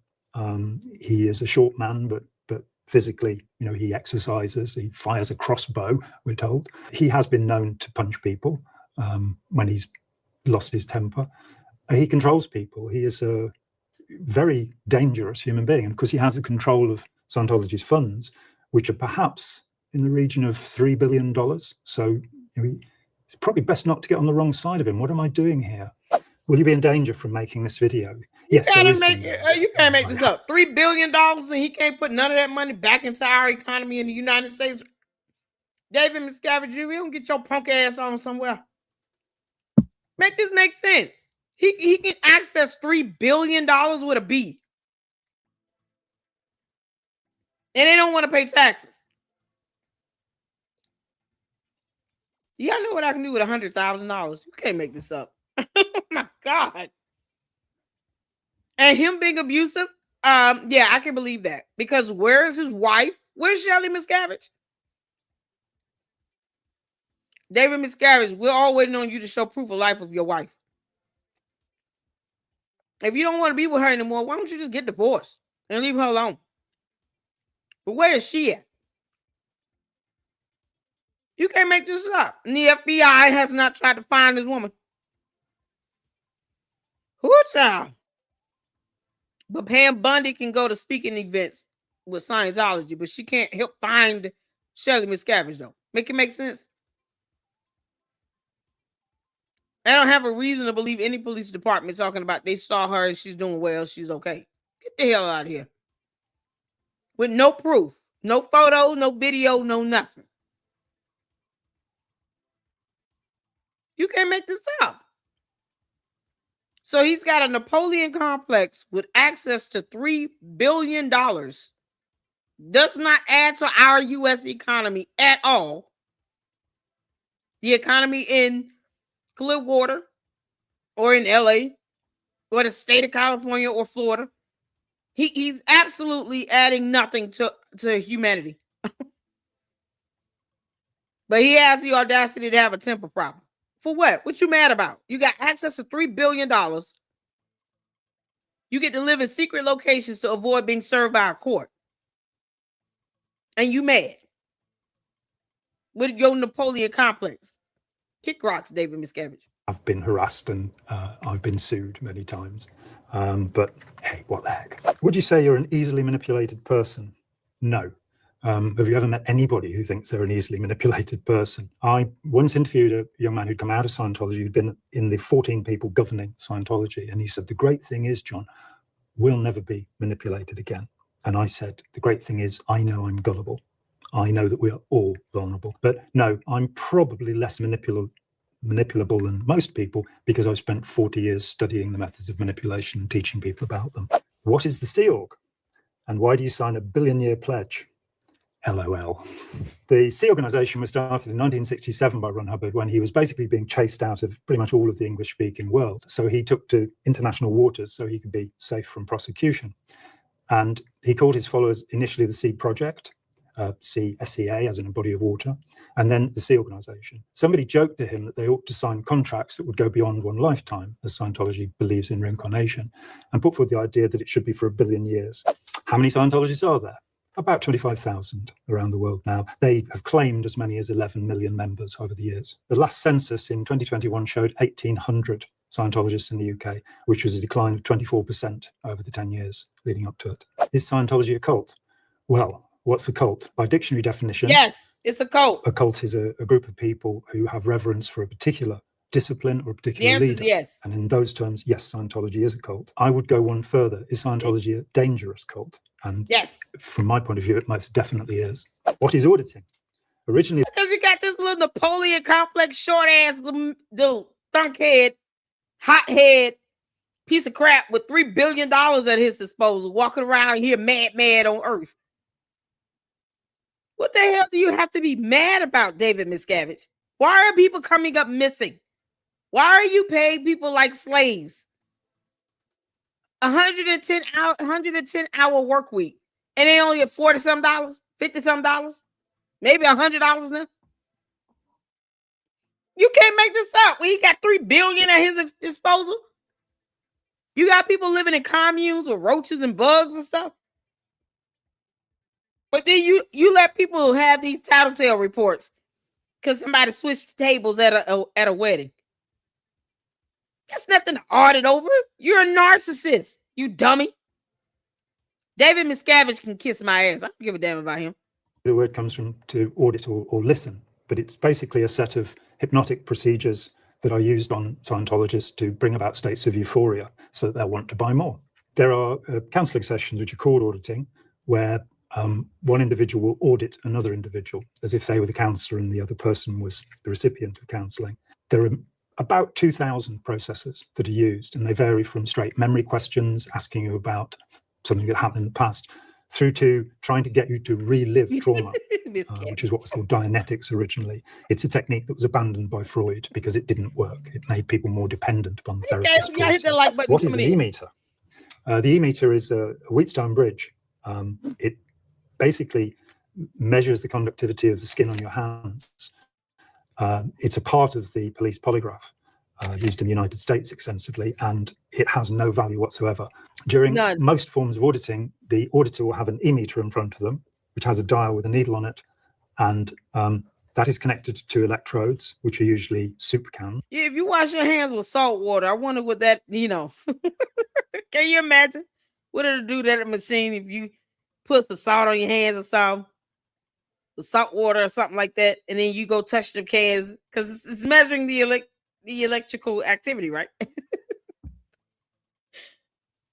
He is a short man, but physically, he exercises, he fires a crossbow, we're told. He has been known to punch people when he's lost his temper. He controls people. He is a very dangerous human being. And of course, he has the control of Scientology's funds, which are perhaps in the region of $3 billion. So it's probably best not to get on the wrong side of him. What am I doing here? Will you be in danger from making this video? Yes, you can't make this up. $3 billion, and he can't put none of that money back into our economy in the United States. David Miscavige, you don't get your punk ass on somewhere. Make this make sense. He can access $3 billion with a B. And they don't want to pay taxes. Y'all know what I can do with $100,000. You can't make this up. Oh my God. And him being abusive, yeah, I can believe that. Because where is his wife? Where's Shelley Miscavige? David Miscavige, we're all waiting on you to show proof of life of your wife. If you don't want to be with her anymore, why don't you just get divorced and leave her alone? But where is she at? You can't make this up. And the FBI has not tried to find this woman. Who child? But Pam Bundy can go to speaking events with Scientology, but she can't help find Shelley Miscavige, though. Make it make sense? I don't have a reason to believe any police department talking about they saw her and she's doing well, she's okay. Get the hell out of here. With no proof, no photo, no video, no nothing. You can't make this up. So he's got a Napoleon complex with access to $3 billion. Does not add to our U.S. economy at all. The economy in Clearwater or in L.A. or the state of California or Florida. He's absolutely adding nothing to humanity. But he has the audacity to have a temper problem. For what? What you mad about? You got access to $3 billion. You get to live in secret locations to avoid being served by a court. And you mad. With your Napoleon complex. Kick rocks, David Miscavige. I've been harassed and I've been sued many times. But hey, what the heck? Would you say you're an easily manipulated person? No. Have you ever met anybody who thinks they're an easily manipulated person? I once interviewed a young man who'd come out of Scientology, who'd been in the 14 people governing Scientology. And he said, the great thing is, John, we'll never be manipulated again. And I said, the great thing is, I know I'm gullible. I know that we are all vulnerable. But no, I'm probably less manipulable than most people because I've spent 40 years studying the methods of manipulation and teaching people about them. What is the Sea Org? And why do you sign a billion-year pledge? LOL. The Sea Organization was started in 1967 by Ron Hubbard when he was basically being chased out of pretty much all of the English-speaking world. So he took to international waters so he could be safe from prosecution. And he called his followers initially the Sea Project, Sea, SEA, as in a body of water, and then the Sea Organization. Somebody joked to him that they ought to sign contracts that would go beyond one lifetime, as Scientology believes in reincarnation, and put forward the idea that it should be for 1 billion years. How many Scientologists are there? About 25,000 around the world now. They have claimed as many as 11 million members over the years. The last census in 2021 showed 1,800 Scientologists in the UK, which was a decline of 24% over the 10 years leading up to it. Is Scientology a cult? Well, what's a cult? By dictionary definition, Yes, it's a cult. a cult is a group of people who have reverence for a particular discipline or a The particular answer is leader. yes. And in those terms, yes, Scientology is a cult. I would go one further. Is Scientology a dangerous cult? And Yes. from my point of view, it most definitely is. What is auditing? Originally, Because you got this little Napoleon complex, short ass, little thunk head, hot head piece of crap with $3 billion at his disposal, walking around here mad on Earth. What the hell do you have to be mad about, David Miscavige? Why are people coming up missing? Why are you paying people like slaves? 110 hour work week, and they only get $40 some, $50 some, maybe $100 now. You can't make this up. When he got $3 billion at his disposal, you got people living in communes with roaches and bugs and stuff. But then you let people have these tattletale reports because somebody switched tables at a wedding. That's nothing to audit over. You're a narcissist, you dummy. David Miscavige can kiss my ass. I don't give a damn about him. the word comes from to audit or listen, but it's basically a set of hypnotic procedures that are used on Scientologists to bring about states of euphoria so that they'll want to buy more. There are counselling sessions, which are called auditing, where one individual will audit another individual as if they were the counsellor and the other person was the recipient of counselling. There are about 2,000 processes that are used, and they vary from straight memory questions, asking you about something that happened in the past, through to trying to get you to relive trauma, which is what was called Dianetics originally. It's a technique that was abandoned by Freud because it didn't work. It made people more dependent upon the therapist. What is an e-meter? The e-meter is a Wheatstone bridge. It basically measures the conductivity of the skin on your hands. It's a part of the police polygraph used in the United States extensively, and it has no value whatsoever. During most forms of auditing, the auditor will have an e-meter in front of them, which has a dial with a needle on it, and that is connected to electrodes, which are usually soup cans. Yeah, if you wash your hands with salt water, I wonder what that, can you imagine what it'll do to that machine if you put some salt on your hands or something, the salt water or something like that, and then you go touch the cans because it's measuring the electrical activity, right?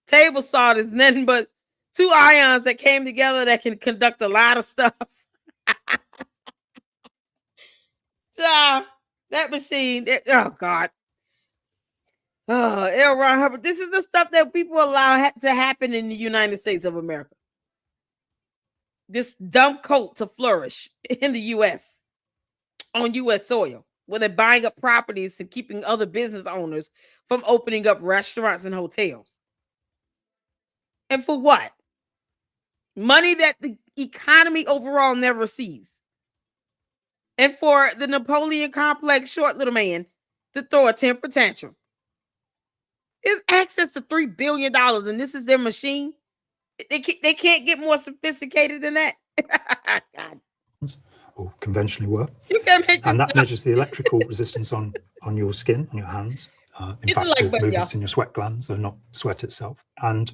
Table salt is nothing but two ions that came together that can conduct a lot of stuff. So that machine, oh God. Oh, L. Ron Hubbard. This is the stuff that people allow to happen in the United States of America. This dumb cult to flourish in the U.S. on U.S. soil, where they're buying up properties and keeping other business owners from opening up restaurants and hotels. And for what? Money that the economy overall never sees. And for the Napoleon complex short little man to throw a temper tantrum. It's access to $3 billion, and this is their machine. They can't get more sophisticated than that. God. Or conventionally were. You can make and that measures the electrical resistance on your skin, on your hands. In fact, the movements in your sweat glands are not sweat itself. And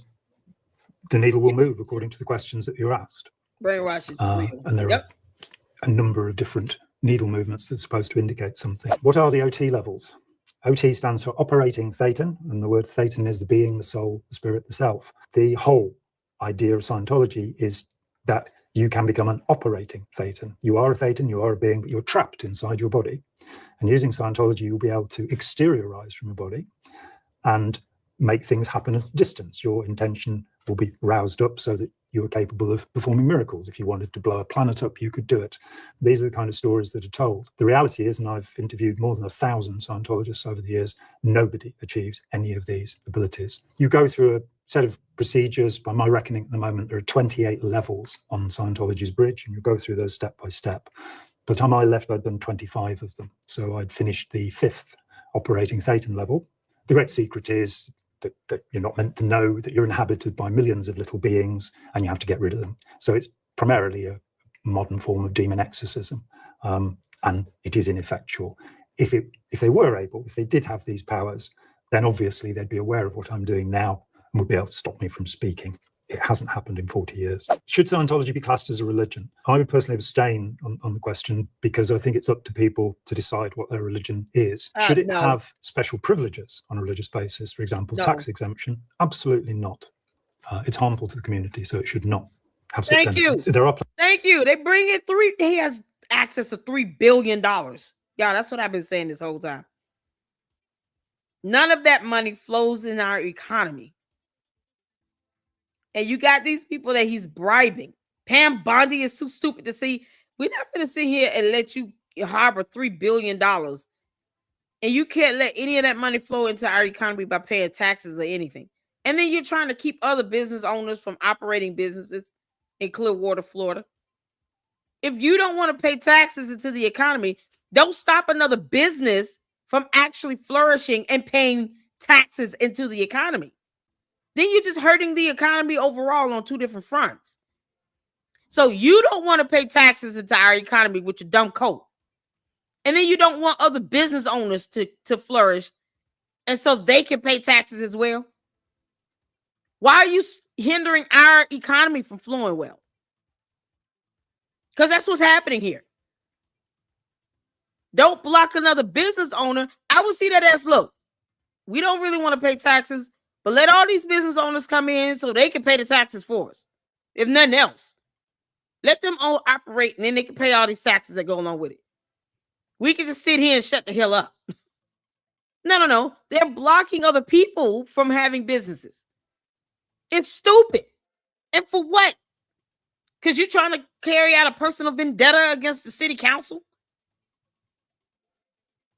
the needle will move according to the questions that you're asked. Brainwash is real. And there are a number of different needle movements that's supposed to indicate something. What are the OT levels? OT stands for operating thetan, and the word thetan is the being, the soul, the spirit, the self. The whole idea of Scientology is that you can become an operating thetan. You are a thetan, you are a being, but you're trapped inside your body. And using Scientology, you'll be able to exteriorize from your body and make things happen at a distance. Your intention will be roused up so that you are capable of performing miracles. If you wanted to blow a planet up, you could do it. These are the kind of stories that are told. The reality is, and I've interviewed more than 1,000 Scientologists over the years, nobody achieves any of these abilities. You go through a set of procedures. By my reckoning at the moment, there are 28 levels on Scientology's bridge, and you go through those step by step. By the time I left, I'd done 25 of them. So I'd finished the 5th operating Thetan level. The great secret is that you're not meant to know that you're inhabited by millions of little beings and you have to get rid of them. So it's primarily a modern form of demon exorcism, and it is ineffectual. If they were able, if they did have these powers, then obviously they'd be aware of what I'm doing now and would be able to stop me from speaking. It hasn't happened in 40 years. Should Scientology be classed as a religion? I would personally abstain on the question, because I think it's up to people to decide what their religion is. Should it have special privileges on a religious basis, for example, tax exemption? Absolutely not. It's harmful to the community, so it should not have such benefits. Thank you. They bring in he has access to $3 billion. Yeah, that's what I've been saying this whole time. None of that money flows in our economy. And you got these people that he's bribing. Pam Bondi is too stupid to see. We're not going to sit here and let you harbor $3 billion. And you can't let any of that money flow into our economy by paying taxes or anything. And then you're trying to keep other business owners from operating businesses in Clearwater, Florida. If you don't want to pay taxes into the economy, don't stop another business from actually flourishing and paying taxes into the economy. Then you're just hurting the economy overall on two different fronts. So you don't want to pay taxes into our economy with your dumb coat. And then you don't want other business owners to flourish, and so they can pay taxes as well. Why are you hindering our economy from flowing well? Because that's what's happening here. Don't block another business owner. I would see that as, look, we don't really want to pay taxes, but let all these business owners come in so they can pay the taxes for us. If nothing else, let them all operate, and then they can pay all these taxes that go along with it. We can just sit here and shut the hell up. No. They're blocking other people from having businesses. It's stupid. And for what? Because you're trying to carry out a personal vendetta against the city council?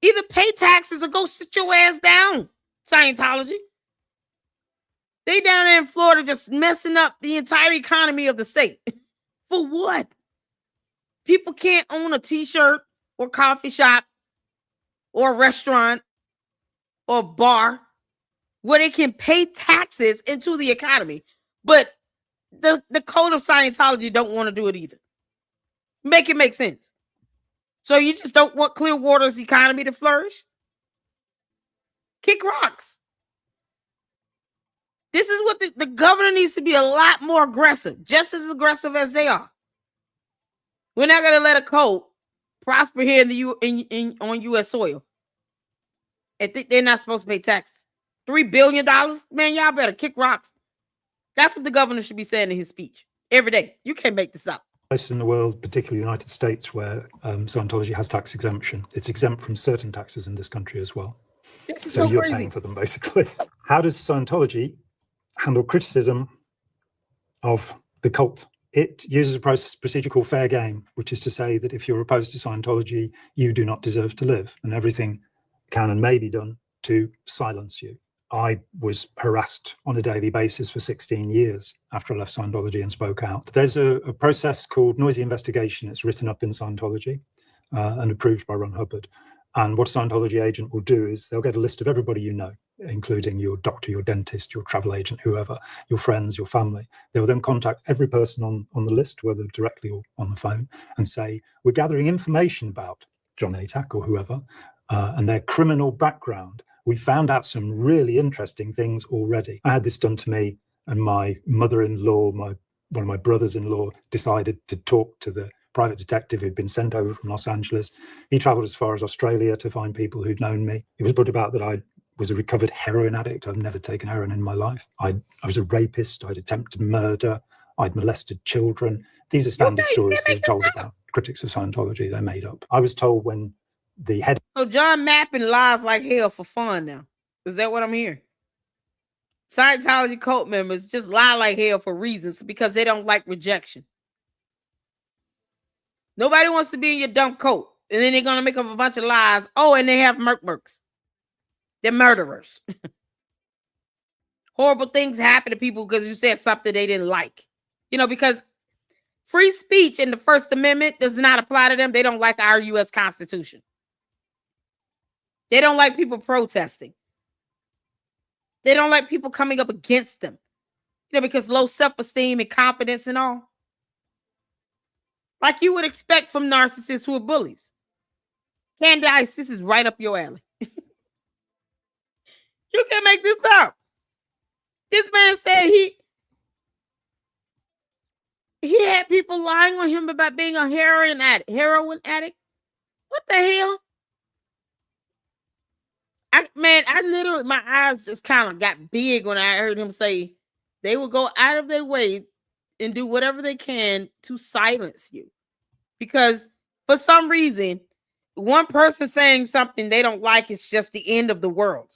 Either pay taxes or go sit your ass down, Scientology. They down there in Florida just messing up the entire economy of the state. For what? People can't own a t-shirt or coffee shop or a restaurant or bar where they can pay taxes into the economy. But the code of Scientology don't want to do it either. Make it make sense. So you just don't want Clearwater's economy to flourish? Kick rocks. This is what the governor needs to be a lot more aggressive, just as aggressive as they are. We're not going to let a code prosper here on U.S. soil. And think they're not supposed to pay taxes. $3 billion? Man, y'all better kick rocks. That's what the governor should be saying in his speech every day. You can't make this up. Places in the world, particularly the United States, where Scientology has tax exemption. It's exempt from certain taxes in this country as well. This is so you're crazy. Paying for them, basically. How does Scientology handle criticism of the cult? It uses a procedure called fair game, which is to say that if you're opposed to Scientology, you do not deserve to live, and everything can and may be done to silence you. I was harassed on a daily basis for 16 years after I left Scientology and spoke out. There's a process called noisy investigation. It's written up in Scientology and approved by Ron Hubbard. And what a Scientology agent will do is they'll get a list of everybody you know, including your doctor, your dentist, your travel agent, whoever, your friends, your family. They will then contact every person on the list, whether directly or on the phone, and say, we're gathering information about John Atack or whoever, and their criminal background. We found out some really interesting things already. I had this done to me, and my mother-in-law, one of my brothers-in-law, decided to talk to the private detective who'd been sent over from Los Angeles. He traveled as far as Australia to find people who'd known me. It was put about that I was a recovered heroin addict. I've never taken heroin in my life. I was a rapist. I'd attempted murder. I'd molested children. These are standard stories that are told about critics of Scientology. They're made up. I was told when the head... So John Mappin lies like hell for fun now. Is that what I'm hearing? Scientology cult members just lie like hell for reasons because they don't like rejection. Nobody wants to be in your dumb cult. And then they're going to make up a bunch of lies. Oh, and they have mercs. They're murderers. Horrible things happen to people because you said something they didn't like. Because free speech in the First Amendment does not apply to them. They don't like our U.S. Constitution. They don't like people protesting. They don't like people coming up against them. Because low self-esteem and confidence and all. Like you would expect from narcissists who are bullies. Candice, this is right up your alley. You can make this up. This man said he had people lying on him about being a heroin addict. What the hell? I literally, my eyes just kind of got big when I heard him say they will go out of their way and do whatever they can to silence you. Because for some reason, one person saying something they don't like is just the end of the world.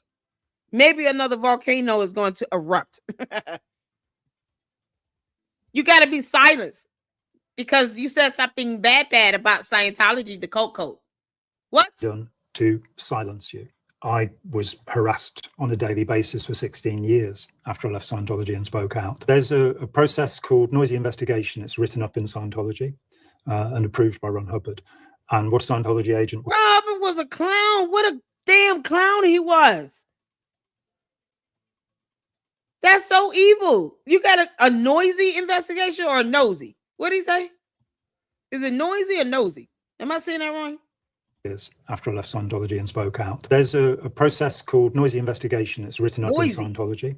Maybe another volcano is going to erupt. You got to be silenced because you said something bad about Scientology, the cult. What? Done to silence you. I was harassed on a daily basis for 16 years after I left Scientology and spoke out. There's a process called noisy investigation. It's written up in Scientology and approved by Ron Hubbard. And what a Scientology agent... Robert was a clown. What a damn clown he was. That's so evil. You got a noisy investigation or a nosy? What did he say? Is it noisy or nosy? Am I saying that wrong? After I left Scientology and spoke out. There's a process called noisy investigation. It's written up in Scientology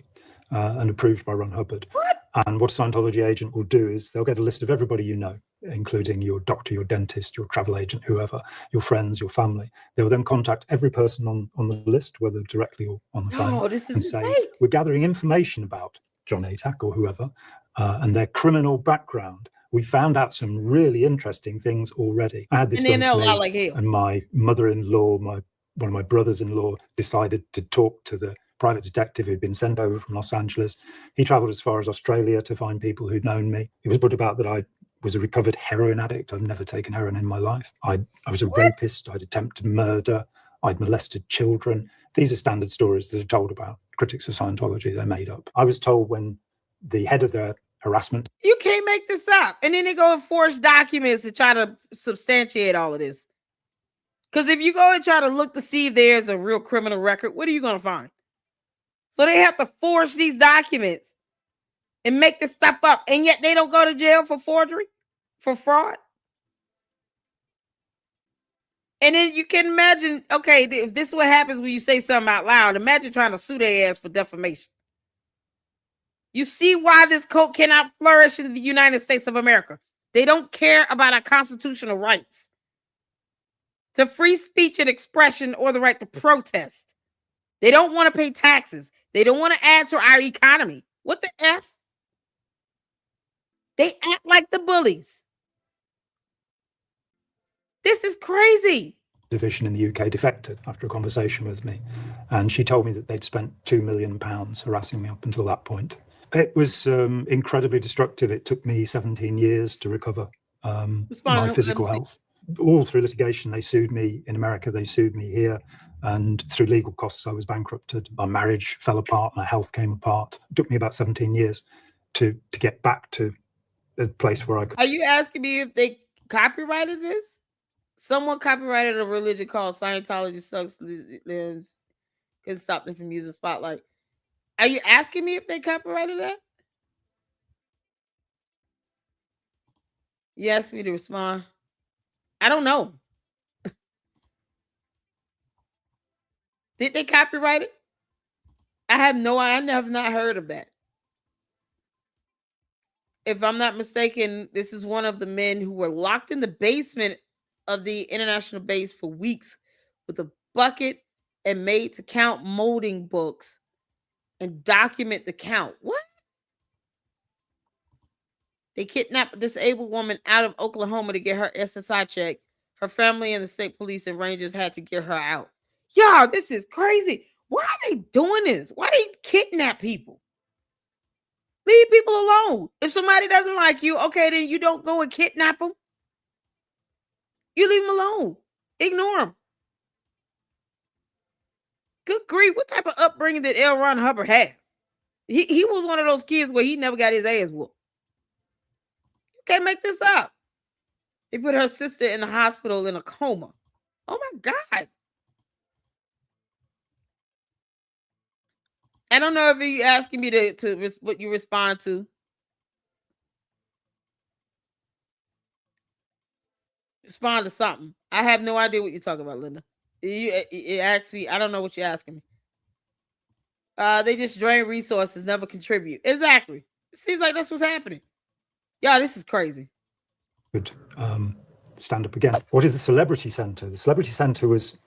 and approved by Ron Hubbard. What? And what a Scientology agent will do is they'll get a list of everybody you know, including your doctor, your dentist, your travel agent, whoever, your friends, your family. They will then contact every person on the list, whether directly or on the phone, and say, we're gathering information about John Atack or whoever and their criminal background. We found out some really interesting things already. I had this done to me, like and my mother-in-law, one of my brothers-in-law decided to talk to the private detective who'd been sent over from Los Angeles. He traveled as far as Australia to find people who'd known me. It was put about that I was a recovered heroin addict. I'd never taken heroin in my life. I was a rapist. I'd attempted murder. I'd molested children. These are standard stories that are told about critics of Scientology. They're made up. I was told when the head of their harassment... You can't make this up. And then they go and forge documents to try to substantiate all of this. Because if you go and try to look to see if there's a real criminal record, what are you going to find? So they have to forge these documents and make this stuff up. And yet they don't go to jail for forgery, for fraud. And then you can imagine, okay, if this is what happens when you say something out loud, imagine trying to sue their ass for defamation. You see why this cult cannot flourish in the United States of America. They don't care about our constitutional rights to free speech and expression or the right to protest. They don't want to pay taxes. They don't want to add to our economy. What the F? They act like the bullies. This is crazy. Division in the UK defected after a conversation with me. And she told me that they'd spent £2 million harassing me up until that point. It was incredibly destructive. It took me 17 years to recover my physical health. All through litigation, they sued me in America, they sued me here, and through legal costs, I was bankrupted. My marriage fell apart, my health came apart. It took me about 17 years to get back to a place where I could... Are you asking me if they copyrighted this? Someone copyrighted a religion called Scientology sucks, can stop them from using Spotlight. Are you asking me if they copyrighted that? You asked me to respond. I don't know. Did they copyright it? I have not heard of that. If I'm not mistaken, this is one of the men who were locked in the basement of the international base for weeks with a bucket and made to count molding books and document the count. What? They kidnapped a disabled woman out of Oklahoma to get her SSI check. Her family and the state police and rangers had to get her out. Y'all, this is crazy. Why are they doing this? Why do they kidnap people? Leave people alone. If somebody doesn't like you, okay, then you don't go and kidnap them. You leave them alone. Ignore them. Good grief. What type of upbringing did L. Ron Hubbard have? He was one of those kids where he never got his ass whooped. You can't make this up. They put her sister in the hospital in a coma. Oh my God. I don't know if you're asking me to what you respond to. Respond to something. I have no idea what you're talking about, Linda. You asked me. I don't know what you're asking me. They just drain resources, never contribute. Exactly. It seems like that's what's happening. Yeah, this is crazy. Good. Stand up again. What is the Celebrity Centre? The Celebrity Centre was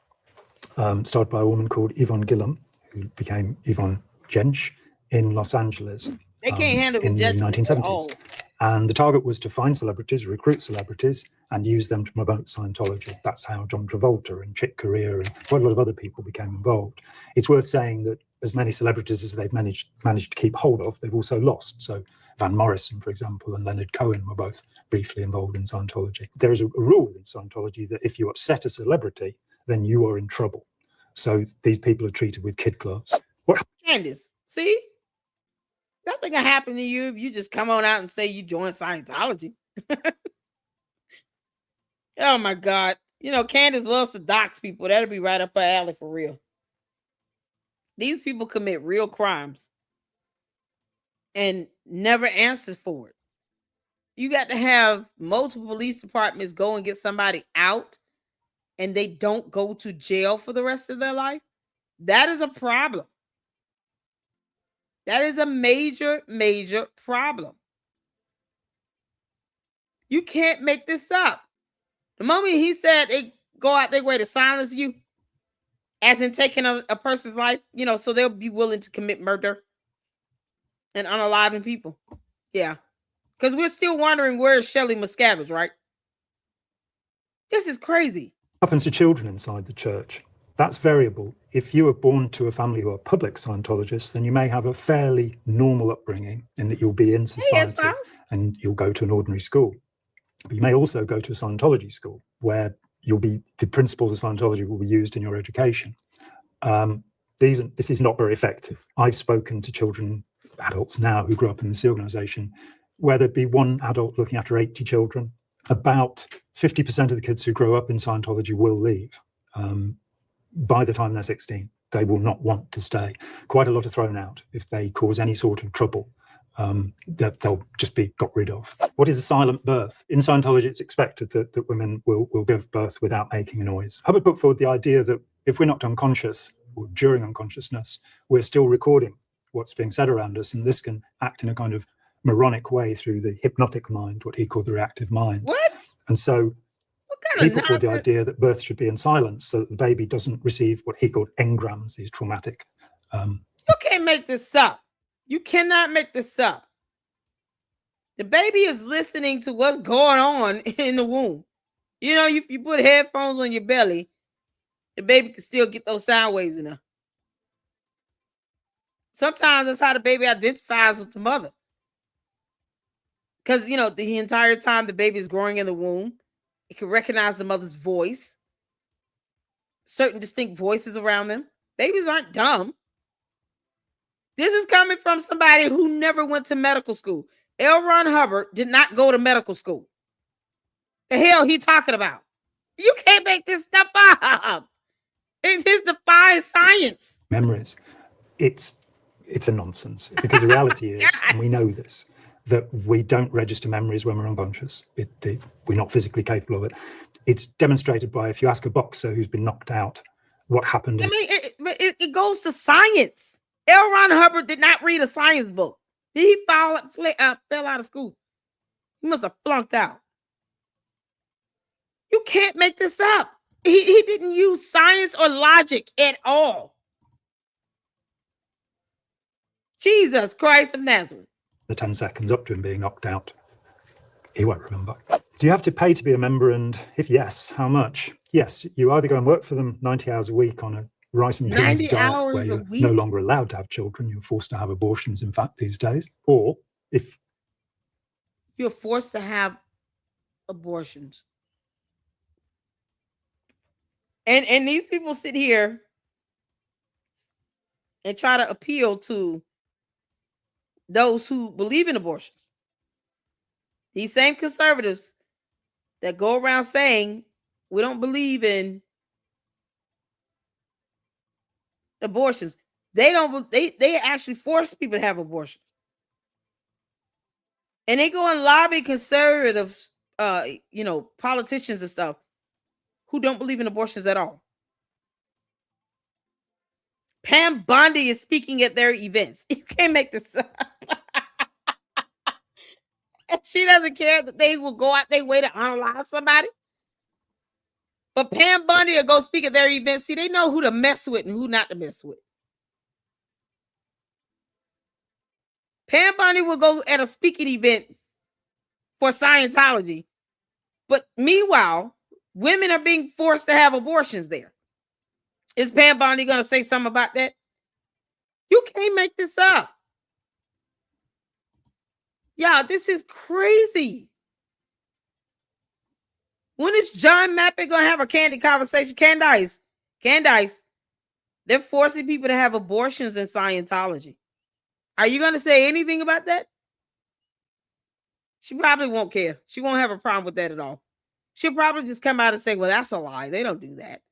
started by a woman called Yvonne Gillum, who became Yvonne Jensch in Los Angeles. They can't handle in the 1970s. And the target was to find celebrities, recruit celebrities, and use them to promote Scientology. That's how John Travolta and Chick Corea and quite a lot of other people became involved. It's worth saying that as many celebrities as they've managed to keep hold of, they've also lost. So Van Morrison, for example, and Leonard Cohen were both briefly involved in Scientology. There is a rule within Scientology that if you upset a celebrity, then you are in trouble. So these people are treated with kid gloves. Candace, see? Nothing can happen to you if you just come on out and say you joined Scientology. Oh my God. You know, Candace loves to dox people. That'll be right up her alley for real. These people commit real crimes and never answer for it. You got to have multiple police departments go and get somebody out and they don't go to jail for the rest of their life. That is a problem. That is a major, major problem. You can't make this up. The moment he said they go out their way to silence you, as in taking a person's life, you know, so they'll be willing to commit murder and unaliving people. Yeah. Because we're still wondering where's Shelley Miscavige, right? This is crazy. What happens to children inside the church? That's variable. If you are born to a family who are public Scientologists, then you may have a fairly normal upbringing in that you'll be in society and you'll go to an ordinary school. But you may also go to a Scientology school where the principles of Scientology will be used in your education. This is not very effective. I've spoken to children, adults now, who grew up in this organization, where there'd be one adult looking after 80 children. About 50% of the kids who grow up in Scientology will leave. By the time they're 16, they will not want to stay. Quite a lot are thrown out if they cause any sort of trouble. They'll just be got rid of. What is a silent birth? In Scientology, it's expected that women will give birth without making a noise. Hubbard put forward the idea that if we're knocked unconscious or during unconsciousness, we're still recording what's being said around us, and this can act in a kind of moronic way through the hypnotic mind, what he called the reactive mind. What? And so he put forward the idea that birth should be in silence so that the baby doesn't receive what he called engrams, these traumatic. You can't make this up. You cannot make this up. The baby is listening to what's going on in the womb. You know, if you put headphones on your belly, the baby can still get those sound waves in there. Sometimes that's how the baby identifies with the mother. Because, you know, the entire time the baby is growing in the womb, it can recognize the mother's voice, certain distinct voices around them. Babies aren't dumb. This is coming from somebody who never went to medical school. L. Ron Hubbard did not go to medical school. The hell he talking about? You can't make this stuff up. It's his defying science. Memories. It's a nonsense because the reality is, and we know this, that we don't register memories when we're unconscious. We're not physically capable of it. It's demonstrated by if you ask a boxer who's been knocked out what happened. I mean, it goes to science. L. Ron Hubbard did not read a science book. Did he fell out of school? He must have flunked out. You can't make this up. He didn't use science or logic at all. Jesus Christ of Nazareth. The 10 seconds up to him being knocked out, he won't remember. Do you have to pay to be a member? And if yes, how much? Yes, you either go and work for them 90 hours a week on a rice and beans diet where you're no longer allowed to have children. You're forced to have abortions, in fact, these days. Or if you're forced to have abortions. And these people sit here and try to appeal to those who believe in abortions. These same conservatives that go around saying we don't believe in abortions. They actually force people to have abortions. And they go and lobby conservative politicians and stuff who don't believe in abortions at all. Pam Bondi is speaking at their events. You can't make this up. And she doesn't care that they will go out their way to unalive somebody. But Pam Bondi will go speak at their events. See, they know who to mess with and who not to mess with. Pam Bondi will go at a speaking event for Scientology. But meanwhile, women are being forced to have abortions there. Is Pam Bondi going to say something about that? You can't make this up. Y'all, this is crazy. When is John Mappin going to have a candid conversation? Candice, they're forcing people to have abortions in Scientology. Are you going to say anything about that? She probably won't care. She won't have a problem with that at all. She'll probably just come out and say, well, that's a lie. They don't do that.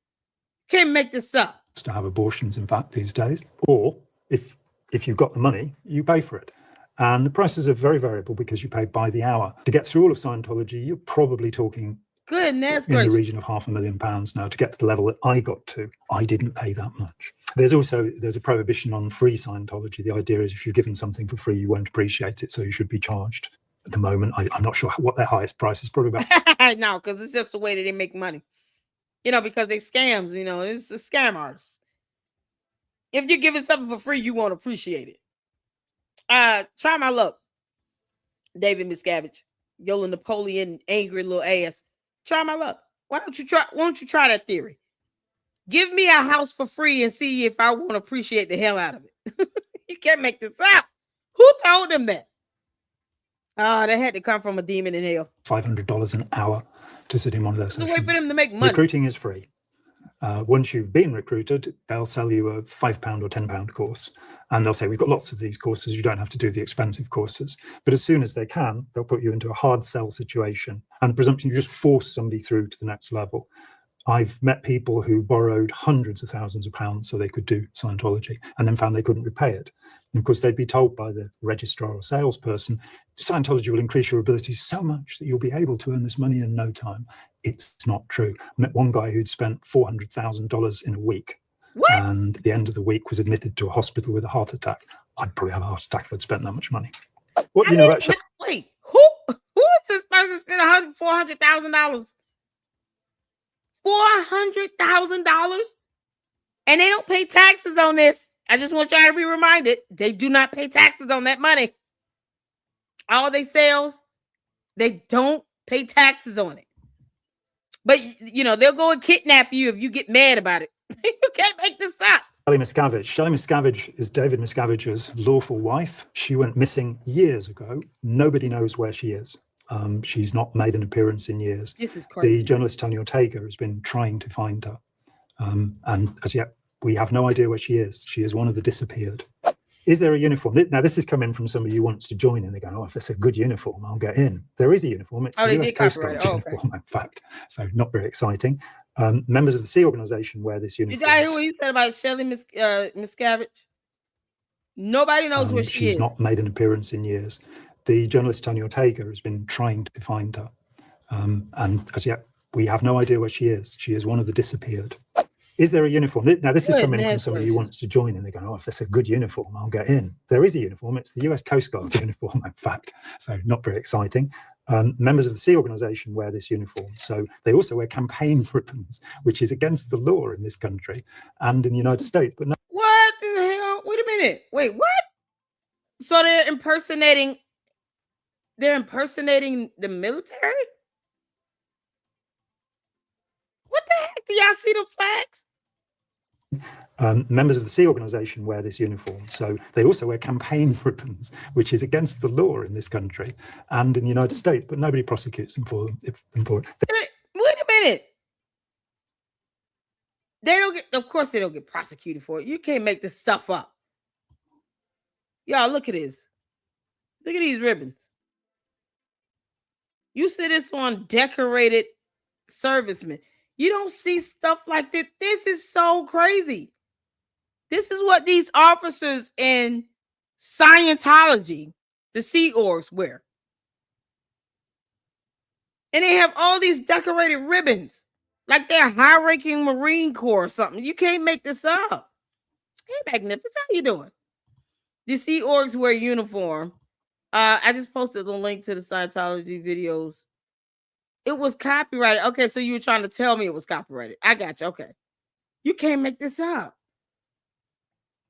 Can't make this up. To have abortions, in fact, these days. Or if you've got the money, you pay for it. And the prices are very variable because you pay by the hour. To get through all of Scientology, you're probably talking goodness in the region of £500,000 now to get to the level that I got to. I didn't pay that much. There's a prohibition on free Scientology. The idea is if you're given something for free, you won't appreciate it, so you should be charged. At the moment, I'm not sure what their highest price is, probably about. No, because it's just the way that they make money. Because they scams, it's a scam artist. If you're giving something for free, you won't appreciate it. Try my luck, David Miscavige, Yola Napoleon, angry little ass. Try my luck. Why don't you try that theory? Give me a house for free and see if I won't appreciate the hell out of it. You can't make this up. Who told them that? They had to come from a demon in hell. $500 an hour to sit in one of their sessions. It's a way for them to make money. Recruiting is free. Once you've been recruited, they'll sell you a £5 or £10 course. And they'll say, we've got lots of these courses. You don't have to do the expensive courses. But as soon as they can, they'll put you into a hard sell situation. And the presumption you just force somebody through to the next level. I've met people who borrowed hundreds of thousands of pounds so they could do Scientology and then found they couldn't repay it. And of course, they'd be told by the registrar or salesperson, Scientology will increase your abilities so much that you'll be able to earn this money in no time. It's not true. I met one guy who'd spent $400,000 in a week. What? And at the end of the week was admitted to a hospital with a heart attack. I'd probably have a heart attack if I'd spent that much money. What do you know about... Wait, who is this person spent $400,000? $400,000? And they don't pay taxes on this. I just want y'all to be reminded, they do not pay taxes on that money. All they sales, they don't pay taxes on it. But, they'll go and kidnap you if you get mad about it. You can't make this up. Shelley Miscavige is David Miscavige's lawful wife. She went missing years ago. Nobody knows where she is. She's not made an appearance in years. This is crazy. The journalist Tony Ortega has been trying to find her. And as yet, we have no idea where she is. She is one of the disappeared. Is there a uniform? Now, this is coming from somebody who wants to join in. They go, if it's a good uniform, I'll get in. There is a uniform. It's the US Coast Guard uniform, in fact. So not very exciting. Members of the Sea Organization wear this uniform. Did you hear what you said about Shelley Miscavige? Nobody knows where she is. She's not made an appearance in years. The journalist Tony Ortega has been trying to find her. And as yet, we have no idea where she is. She is one of the disappeared. Is there a uniform? Now, this is coming from somebody who wants to join in. They go, if it's a good uniform, I'll get in. There is a uniform. It's the US Coast Guard uniform, in fact. So not very exciting. Members of the Sea Organization wear this uniform. So they also wear campaign ribbons, which is against the law in this country and in the United States. But no. What the hell? Wait a minute. Wait, what? So they're impersonating the military? What the heck? Do y'all see the flags? Members of the Sea Organization wear this uniform. So they also wear campaign ribbons, which is against the law in this country and in the United States, but nobody prosecutes them for it. Wait a minute. They don't get, of course, they don't get prosecuted for it. You can't make this stuff up. Y'all, look at this. Look at these ribbons. You see this on decorated servicemen. You don't see stuff like this. This is so crazy. This is what these officers in Scientology, the Sea Orgs, wear. And they have all these decorated ribbons, like they're high-ranking Marine Corps or something. You can't make this up. Hey, Magnificent, how you doing? The Sea Orgs wear uniform. I just posted the link to the Scientology videos. It was copyrighted. Okay, so you were trying to tell me it was copyrighted. I got you. Okay. You can't make this up.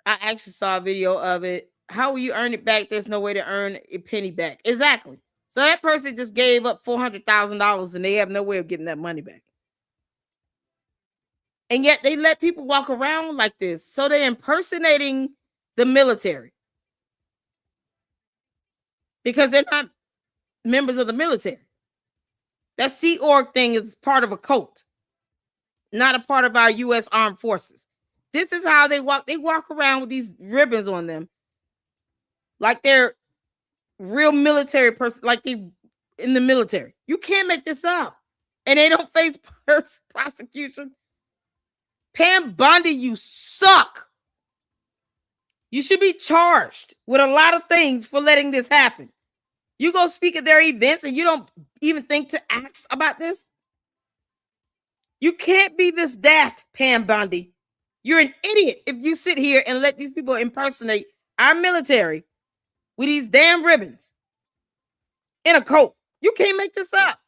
I actually saw a video of it. How will you earn it back? There's no way to earn a penny back. Exactly. So that person just gave up $400,000 and they have no way of getting that money back. And yet they let people walk around like this. So they're impersonating the military. Because they're not members of the military. That Sea Org thing is part of a cult, not a part of our U.S. Armed Forces. This is how they walk. They walk around with these ribbons on them, like they're real military person, like they in the military. You can't make this up, and they don't face prosecution. Pam Bondi, you suck. You should be charged with a lot of things for letting this happen. You go speak at their events and you don't even think to ask about this? You can't be this daft, Pam Bondi. You're an idiot if you sit here and let these people impersonate our military with these damn ribbons in a coat. You can't make this up.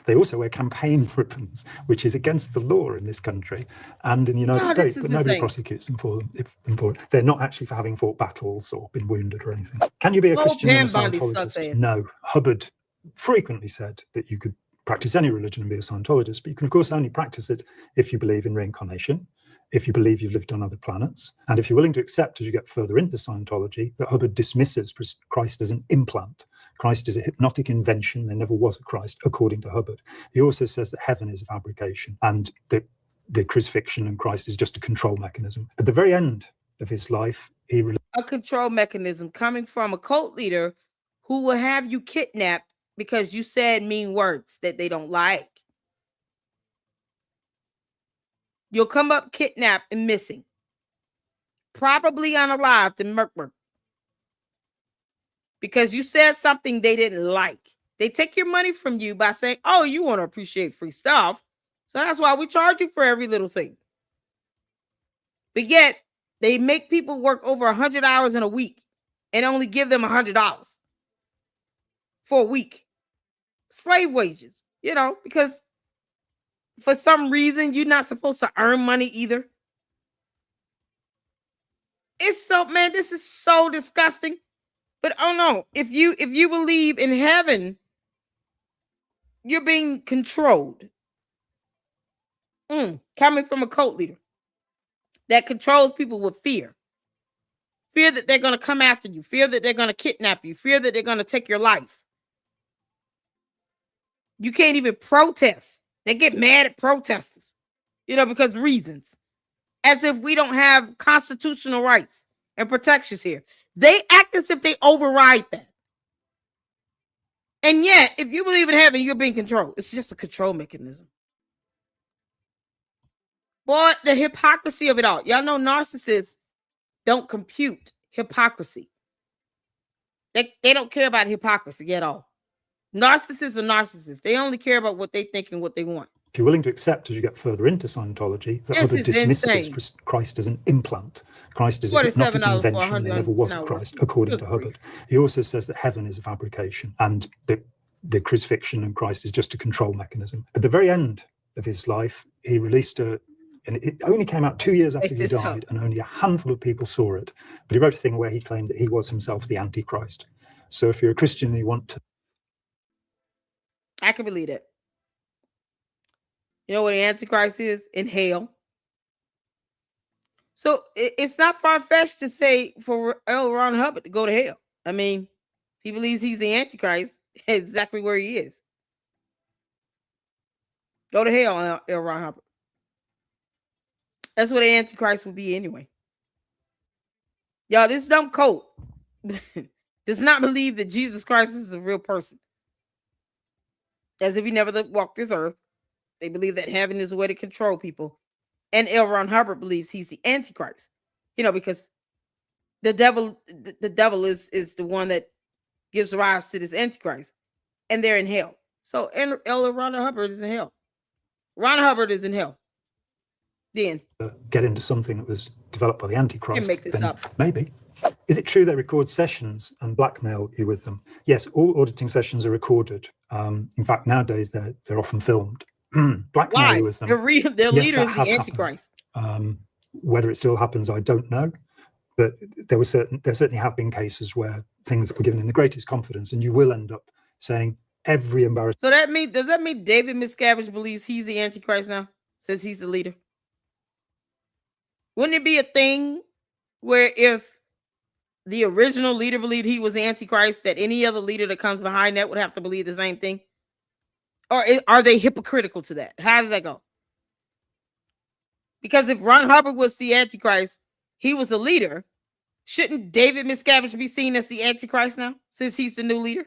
They also wear campaign ribbons, which is against the law in this country and in the United States, but nobody prosecutes them for it. They're not actually for having fought battles or been wounded or anything. Can you be a Christian and a Scientologist? No. Hubbard frequently said that you could practice any religion and be a Scientologist, but you can, of course, only practice it if you believe in reincarnation, if you believe you've lived on other planets, and if you're willing to accept as you get further into Scientology that Hubbard dismisses Christ as an implant. Christ is a hypnotic invention. There never was a Christ, according to Hubbard. He also says that heaven is a fabrication and that the crucifixion and Christ is just a control mechanism. At the very end of his life, a control mechanism coming from a cult leader who will have you kidnapped because you said mean words that they don't like. You'll come up kidnapped and missing. Probably unalive to murk. Because you said something they didn't like. They take your money from you by saying, oh, you want to appreciate free stuff. So that's why we charge you for every little thing. But yet, they make people work over 100 hours in a week and only give them $100 for a week. Slave wages, because for some reason, you're not supposed to earn money either. It's so, man, this is so disgusting. But oh no, if you believe in heaven, you're being controlled. Coming from a cult leader that controls people with fear. Fear that they're going to come after you. Fear that they're going to kidnap you. Fear that they're going to take your life. You can't even protest. They get mad at protesters, because reasons. As if we don't have constitutional rights and protections here. They act as if they override that. And yet, if you believe in heaven, you're being controlled. It's just a control mechanism. Boy, the hypocrisy of it all. Y'all know narcissists don't compute hypocrisy. They don't care about hypocrisy at all. Narcissists are narcissists. They only care about what they think and what they want. If you're willing to accept as you get further into Scientology that Hubbard dismisses Christ as an implant. Christ is a hypnotic invention. There never was a Christ, according to Hubbard. He also says that heaven is a fabrication and that the crucifixion and Christ is just a control mechanism. At the very end of his life, he released and it only came out 2 years after he died, and only a handful of people saw it. But he wrote a thing where he claimed that he was himself the Antichrist. So if you're a Christian and you want to... I can believe it. You know what the Antichrist is? In hell. So it's not far-fetched to say for L. Ron Hubbard to go to hell. I mean, he believes he's the Antichrist, exactly where he is. Go to hell, L. Ron Hubbard. That's what the Antichrist would be anyway. Y'all, this dumb cult does not believe that Jesus Christ is a real person. As if he never walked this earth. They believe that heaven is a way to control people. And L. Ron Hubbard believes he's the Antichrist. Because the devil is the one that gives rise to this Antichrist. And they're in hell. So L. Ron Hubbard is in hell. Ron Hubbard is in hell. Then get into something that was developed by the Antichrist. You can make this up. Maybe. Is it true they record sessions and blackmail you with them? Yes, all auditing sessions are recorded. In fact, nowadays they're often filmed. Blackmail you with them. Their leader is the Antichrist. Whether it still happens, I don't know. But there certainly have been cases where things that were given in the greatest confidence, and you will end up saying every embarrassing. So does that mean David Miscavige believes he's the Antichrist now, since he's the leader? Wouldn't it be a thing where if the original leader believed he was the Antichrist, that any other leader that comes behind that would have to believe the same thing? Or are they hypocritical to that? How does that go? Because if Ron Hubbard was the Antichrist, he was the leader. Shouldn't David Miscavige be seen as the Antichrist now, since he's the new leader?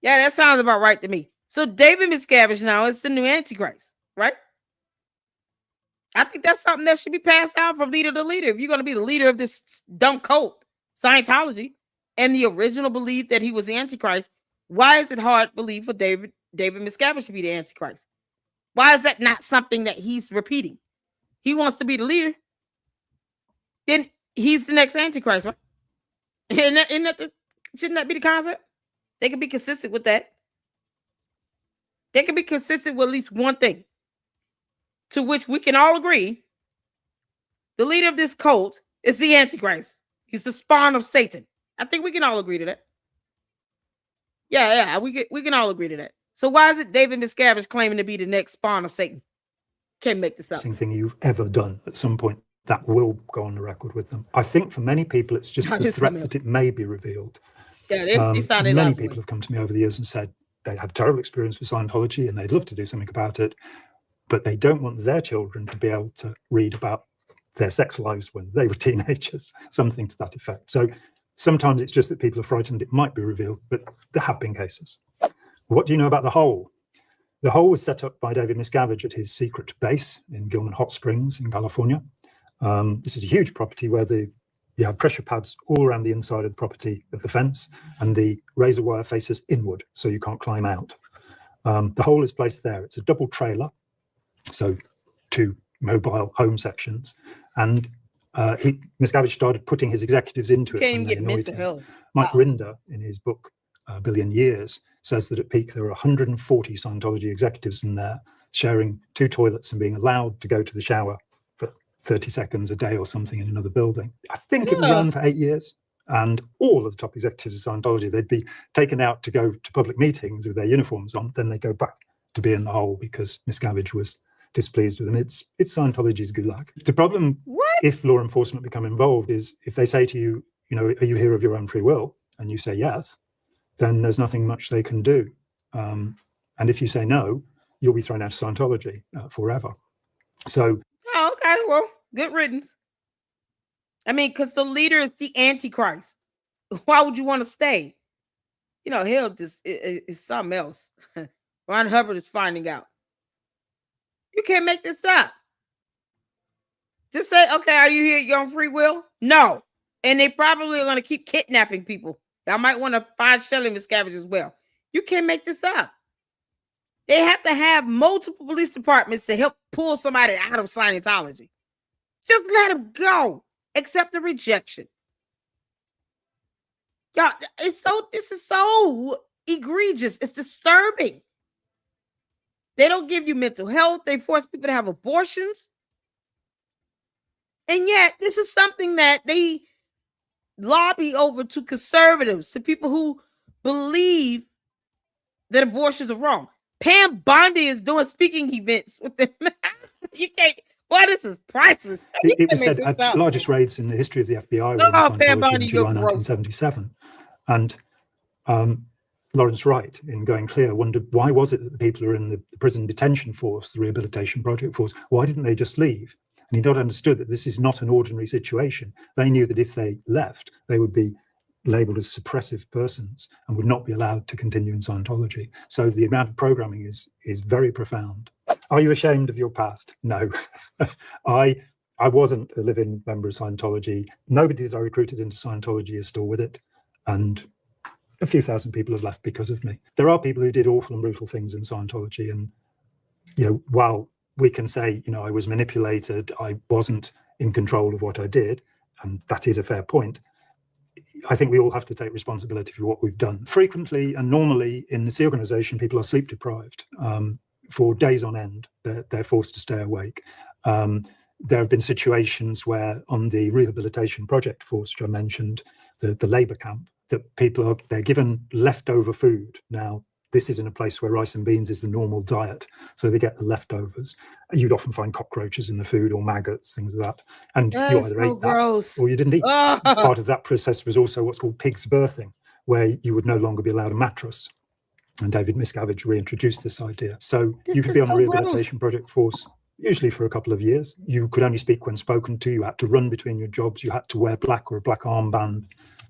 Yeah, that sounds about right to me. So David Miscavige now is the new Antichrist, right? I think that's something that should be passed out from leader to leader. If you're going to be the leader of this dumb cult, Scientology, and the original belief that he was the Antichrist, why is it hard to believe for David Miscavige to be the Antichrist? Why is that not something that he's repeating? He wants to be the leader. Then he's the next Antichrist, right? Shouldn't that be the concept? They can be consistent with that. They can be consistent with at least one thing, to which we can all agree. The leader of this cult is the Antichrist. He's the spawn of Satan. I think we can all agree to that. Yeah, we can all agree to that. So why is it David Miscavige claiming to be the next spawn of Satan? Can't make this up. Thing you've ever done at some point that will go on the record with them. I think for many people, it's just the threat that it may be revealed. Yeah, they sounded many people have come to me over the years and said they had a terrible experience with Scientology and they'd love to do something about it, but they don't want their children to be able to read about their sex lives when they were teenagers, something to that effect. So sometimes it's just that people are frightened it might be revealed, but there have been cases. What do you know about the Hole? The Hole was set up by David Miscavige at his secret base in Gilman Hot Springs in California. This is a huge property where you have pressure pads all around the inside of the property of the fence, and the razor wire faces inward, so you can't climb out. The Hole is placed there. It's a double trailer, so 2 mobile home sections, and Miscavige started putting his executives into it. Can't even get mental health. Mike Rinder, in his book A Billion Years, says that at peak there were 140 Scientology executives in there sharing 2 toilets and being allowed to go to the shower for 30 seconds a day or something in another building. I think it ran for 8 years, and all of the top executives of Scientology, they'd be taken out to go to public meetings with their uniforms on, then they go back to be in the Hole because Miscavige was displeased with them. It's Scientology's gulag. The problem, if law enforcement become involved, is if they say to you, are you here of your own free will? And you say yes, then there's nothing much they can do. And if you say no, you'll be thrown out of Scientology forever. So, okay, well, good riddance. I mean, because the leader is the Antichrist. Why would you want to stay? Hell just is something else. Ron Hubbard is finding out. You can't make this up. Just say, okay, are you here at your own free will? No. And they probably are going to keep kidnapping people. I might want to find Shelley Miscavige as well. You can't make this up. They have to have multiple police departments to help pull somebody out of Scientology. Just let them go. Accept the rejection. Y'all, this is so egregious. It's disturbing. They don't give you mental health. They force people to have abortions. And yet, this is something that they lobby over to conservatives, to people who believe that abortions are wrong. Pam Bondi is doing speaking events with them. Boy, this is priceless. It was said the largest raids in the history of the FBI were in Scientology in July 1977. And Lawrence Wright, in Going Clear, wondered why was it that the people who are in the prison detention force, the rehabilitation project force, why didn't they just leave? And he not understood that this is not an ordinary situation. They knew that if they left, they would be labeled as suppressive persons and would not be allowed to continue in Scientology. So the amount of programming is very profound. Are you ashamed of your past? No. I wasn't a living member of Scientology. Nobody that I recruited into Scientology is still with it. And a few thousand people have left because of me. There are people who did awful and brutal things in Scientology. And, while we can say, I was manipulated, I wasn't in control of what I did, and that is a fair point, I think we all have to take responsibility for what we've done. Frequently and normally in this organization, people are sleep deprived for days on end. They're forced to stay awake. There have been situations where on the rehabilitation project force, which I mentioned, the labor camp, that they're given leftover food. Now, this isn't a place where rice and beans is the normal diet, so they get the leftovers. You'd often find cockroaches in the food or maggots, things like that. And you either ate that or you didn't eat. Part of that process was also what's called pig's birthing, where you would no longer be allowed a mattress. And David Miscavige reintroduced this idea. So you could be on the rehabilitation project force usually for a couple of years. You could only speak when spoken to. You had to run between your jobs. You had to wear black or a black armband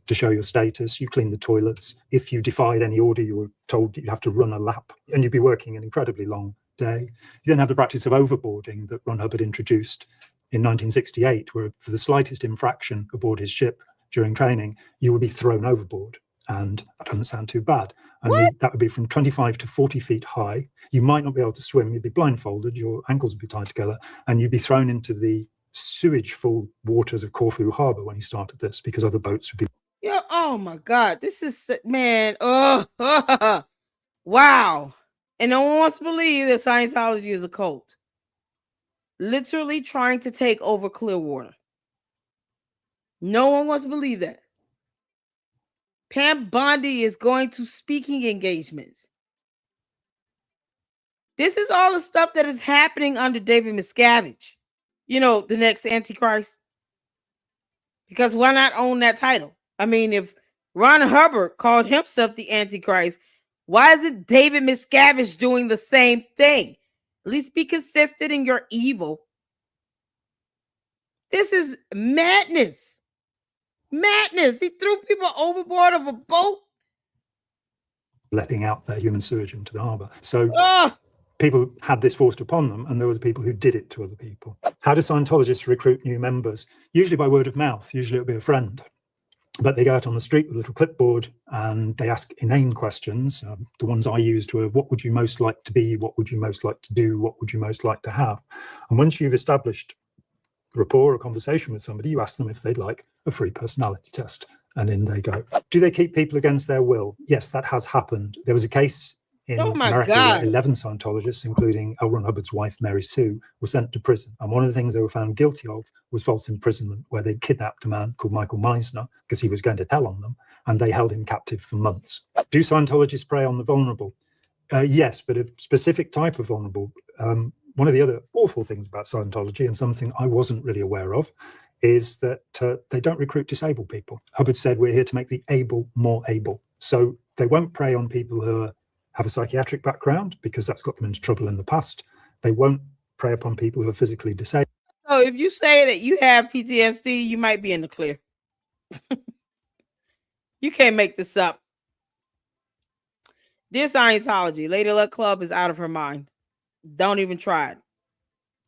to show your status. You cleaned the toilets. If you defied any order, you were told you'd have to run a lap, and you'd be working an incredibly long day. You then have the practice of overboarding that Ron Hubbard introduced in 1968, where for the slightest infraction aboard his ship during training, you would be thrown overboard. And that doesn't sound too bad. And that would be from 25 to 40 feet high. You might not be able to swim. You'd be blindfolded. Your ankles would be tied together. And you'd be thrown into the sewage-full waters of Corfu Harbour when he started this, because other boats would be... Yeah, oh my God. This is, man. Oh, wow. And no one wants to believe that Scientology is a cult. Literally trying to take over Clearwater. No one wants to believe that. Pam Bondi is going to speaking engagements. This is all the stuff that is happening under David Miscavige. The next Antichrist. Because why not own that title? I mean, if Ron Hubbard called himself the Antichrist, why isn't David Miscavige doing the same thing? At least be consistent in your evil. This is madness. Madness. He threw people overboard of a boat. Letting out their human sewage into the harbour. So people had this forced upon them, and there were the people who did it to other people. How do Scientologists recruit new members? Usually by word of mouth. Usually it'll be a friend. But they go out on the street with a little clipboard and they ask inane questions. The ones I used were, what would you most like to be? What would you most like to do? What would you most like to have? And once you've established rapport or conversation with somebody, you ask them if they'd like a free personality test. And in they go. Do they keep people against their will? Yes, that has happened. There was a case in America where 11 Scientologists, including L. Ron Hubbard's wife, Mary Sue, were sent to prison. And one of the things they were found guilty of was false imprisonment, where they kidnapped a man called Michael Meisner because he was going to tell on them, and they held him captive for months. Do Scientologists prey on the vulnerable? Yes, but a specific type of vulnerable. One of the other awful things about Scientology, and something I wasn't really aware of, is that they don't recruit disabled people. Hubbard said, we're here to make the able more able. So they won't prey on people who have a psychiatric background, because that's got them into trouble in the past. They won't prey upon people who are physically disabled. So if you say that you have PTSD, you might be in the clear. You can't make this up. Dear Scientology, Lady Luck Club is out of her mind. Don't even try it.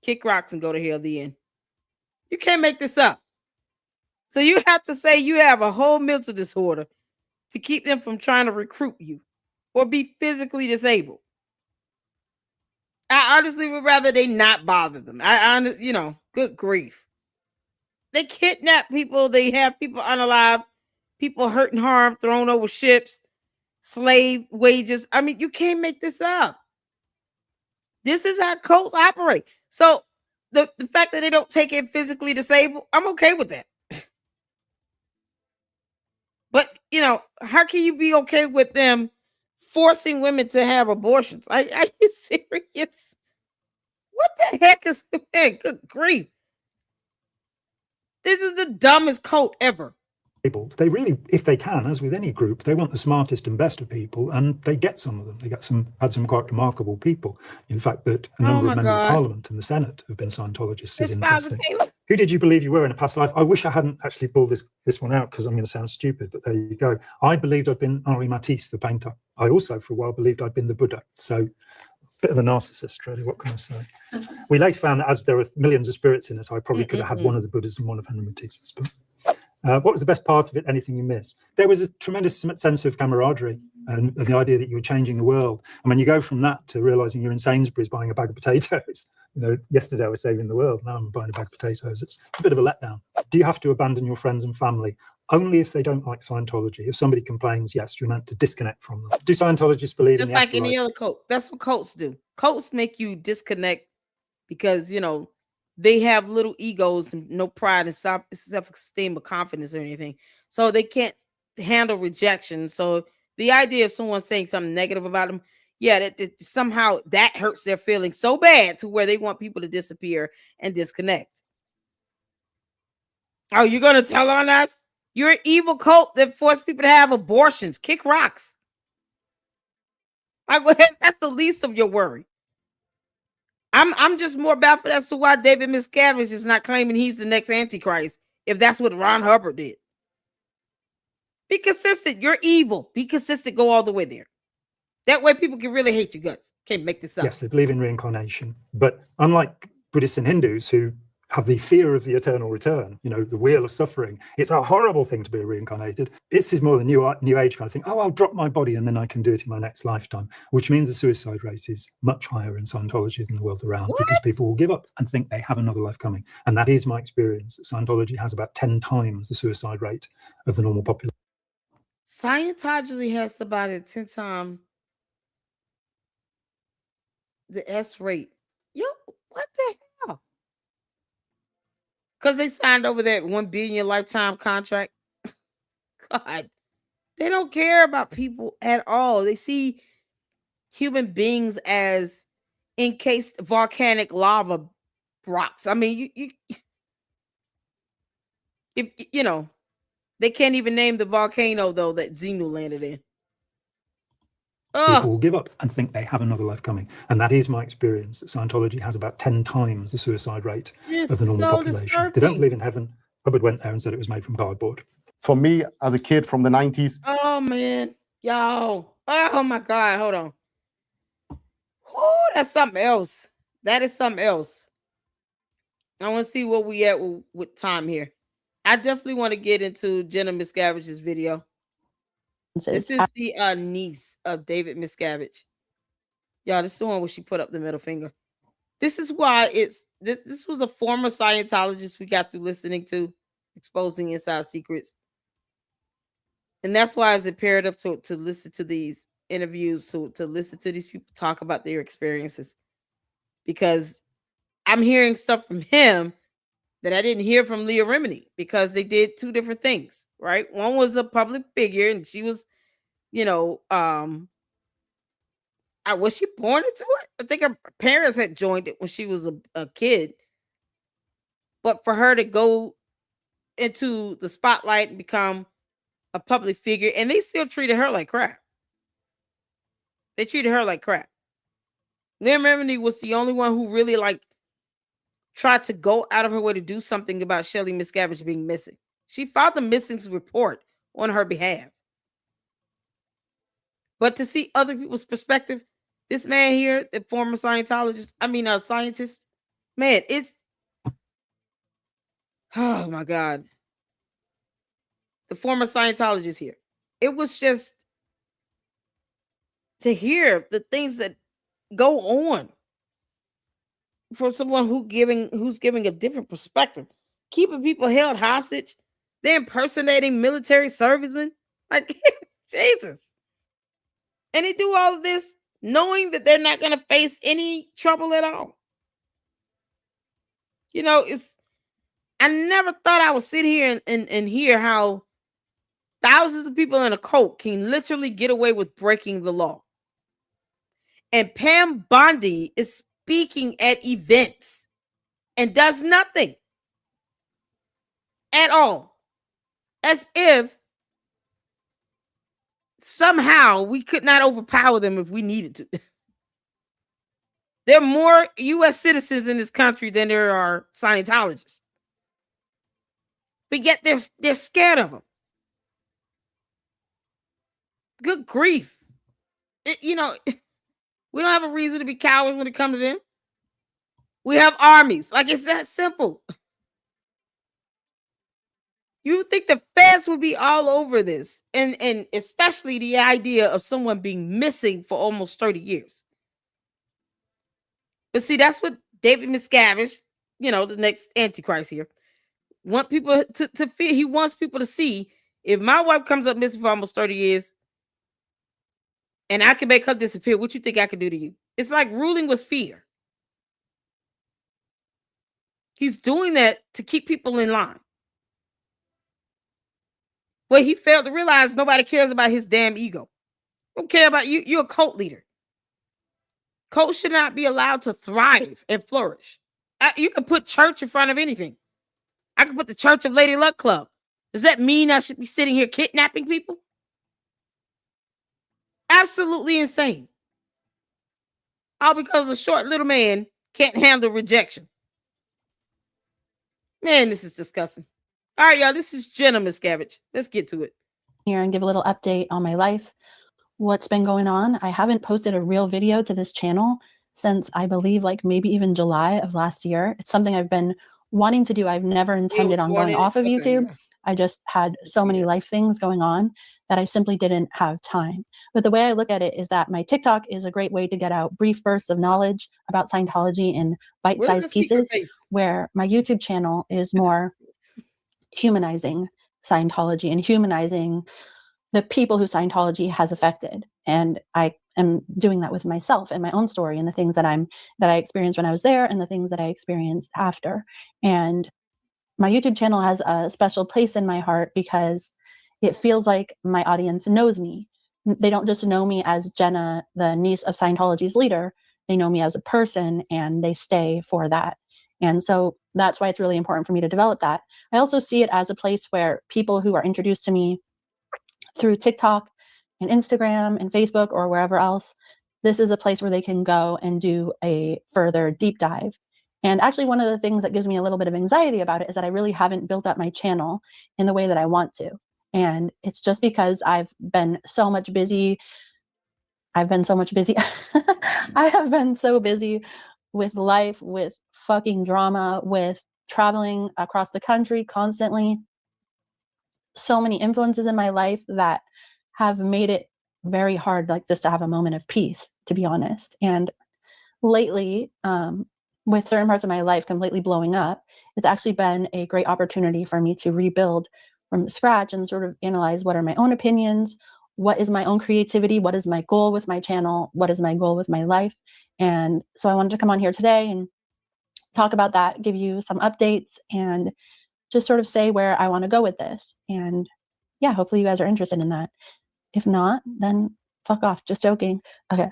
Kick rocks and go to hell, the end. You can't make this up. So you have to say you have a whole mental disorder to keep them from trying to recruit you or be physically disabled. I honestly would rather they not bother them. Good grief. They kidnap people. They have people unalive, people hurt and harmed, thrown over ships, slave wages. I mean, you can't make this up. This is how cults operate. So the fact that they don't take it physically disabled, I'm okay with that. But, how can you be okay with them forcing women to have abortions? Are you serious? What the heck Because, man, good grief. This is the dumbest cult ever. They really, if they can, as with any group, they want the smartest and best of people, and they get some of them. They had some quite remarkable people. In fact, that a number of members of Parliament and the Senate have been Scientologists is interesting. Who did you believe you were in a past life? I wish I hadn't actually pulled this one out because I'm going to sound stupid, but there you go. I believed I'd been Henri Matisse, the painter. I also, for a while, believed I'd been the Buddha. So, bit of a narcissist, really. What can I say? We later found that as there were millions of spirits in us, I probably could have had one of the Buddhas and one of Henri Matisse's. But what was the best part of it? Anything you miss? There was a tremendous sense of camaraderie and the idea that you were changing the world. And when you go from that to realizing you're in Sainsbury's buying a bag of potatoes, yesterday I was saving the world, now I'm buying a bag of potatoes. It's a bit of a letdown. Do you have to abandon your friends and family? Only if they don't like Scientology. If somebody complains, yes, you're meant to disconnect from them. Do Scientologists believe in the afterlife? Just like any other cult. That's what cults do. Cults make you disconnect because, they have little egos and no pride and self-esteem or confidence or anything. So they can't handle rejection. So the idea of someone saying something negative about them, that somehow that hurts their feelings so bad to where they want people to disappear and disconnect. Oh, you're going to tell on us? You're an evil cult that forced people to have abortions. Kick rocks. That's the least of your worry. I'm just more baffled as to why David Miscavige is not claiming he's the next Antichrist if that's what Ron Hubbard did. Be consistent. You're evil. Be consistent. Go all the way there. That way people can really hate your guts. Can't make this up. Yes, they believe in reincarnation. But unlike Buddhists and Hindus who have the fear of the eternal return, the wheel of suffering, it's a horrible thing to be reincarnated. This is more the new age kind of thing. Oh, I'll drop my body and then I can do it in my next lifetime, which means the suicide rate is much higher in Scientology than the world around because people will give up and think they have another life coming. And that is my experience. Scientology has about 10 times the suicide rate of the normal population. Scientology has about a 10 times the S rate. Yo, what the hell? Because they signed over that $1 billion lifetime contract. God, they don't care about people at all. They see human beings as encased volcanic lava rocks. I mean, they can't even name the volcano though that Xenu landed in. People will give up and think they have another life coming. And that is my experience, that Scientology has about 10 times the suicide rate of the normal population. Disturbing. They don't believe in heaven. Hubbard went there and said it was made from cardboard. For me, as a kid from the 90s. Oh, man. Yo. Oh, my God. Hold on. Oh, that's something else. That is something else. I want to see where we at with time here. I definitely want to get into Jenna Miscavige's video. This is the niece of David Miscavige. Y'all, this is the one where she put up the middle finger. This is why this was a former Scientologist we got through listening to, exposing inside secrets. And that's why it's imperative to listen to these interviews, to listen to these people talk about their experiences. Because I'm hearing stuff from him that I didn't hear from Leah Remini because they did two different things, right? One was a public figure and she was, was she born into it? I think her parents had joined it when she was a kid. But for her to go into the spotlight and become a public figure, and they still treated her like crap. They treated her like crap. Leah Remini was the only one who really tried to go out of her way to do something about Shelley Miscavige being missing. She filed the missings report on her behalf. But to see other people's perspective, this man here, the former scientist, man, it's, oh my God. The former Scientologist here. It was just to hear the things that go on for someone who's giving a different perspective, keeping people held hostage, they're impersonating military servicemen. Jesus. And they do all of this knowing that they're not going to face any trouble at all. I never thought I would sit here and hear how thousands of people in a cult can literally get away with breaking the law. And Pam Bondi is speaking at events and does nothing at all, as if somehow we could not overpower them if we needed to. There are more U.S. citizens in this country than there are Scientologists, but yet they're scared of them. Good grief! We don't have a reason to be cowards when it comes to them. We have armies. Like, it's that simple. You would think the feds would be all over this, and especially the idea of someone being missing for almost 30 years. But see, that's what David Miscavige, the next Antichrist here, want people to feel. He wants people to see, if my wife comes up missing for almost 30 years and I can make her disappear, what you think I could do to you? It's like ruling with fear. He's doing that to keep people in line. Well, he failed to realize nobody cares about his damn ego. Don't care about you. You're a cult leader. Cults should not be allowed to thrive and flourish. You can put church in front of anything. I can put the Church of Lady Luck Club. Does that mean I should be sitting here kidnapping people? Absolutely insane. All because a short little man can't handle rejection. Man, this is disgusting. All right, y'all, this is Jenna Miscavige. Let's get to it. Here and give a little update on my life, what's been going on. I haven't posted a real video to this channel since, I believe, like maybe even July of last year. It's something I've been wanting to do. I've never intended on going off of YouTube. I just had so many life things going on that I simply didn't have time. But the way I look at it is that my TikTok is a great way to get out brief bursts of knowledge about Scientology in bite-sized pieces, where my YouTube channel is more humanizing Scientology and humanizing the people who Scientology has affected. And I am doing that with myself and my own story and the things that I experienced when I was there and the things that I experienced after. And my YouTube channel has a special place in my heart because it feels like my audience knows me. They don't just know me as Jenna, the niece of Scientology's leader. They know me as a person, and they stay for that. And so that's why it's really important for me to develop that. I also see it as a place where people who are introduced to me through TikTok and Instagram and Facebook or wherever else, this is a place where they can go and do a further deep dive. And actually, one of the things that gives me a little bit of anxiety about it is that I really haven't built up my channel in the way that I want to. And it's just because I've been so much busy. I have been so busy with life, with fucking drama, with traveling across the country constantly. So many influences in my life that have made it very hard, like just to have a moment of peace, to be honest. And lately, with certain parts of my life completely blowing up, it's actually been a great opportunity for me to rebuild from scratch and sort of analyze what are my own opinions, what is my own creativity, what is my goal with my channel, what is my goal with my life. And so I wanted to come on here today and talk about that, give you some updates, and just sort of say where I want to go with this. And yeah, hopefully you guys are interested in that. If not, then fuck off. Just joking. Okay.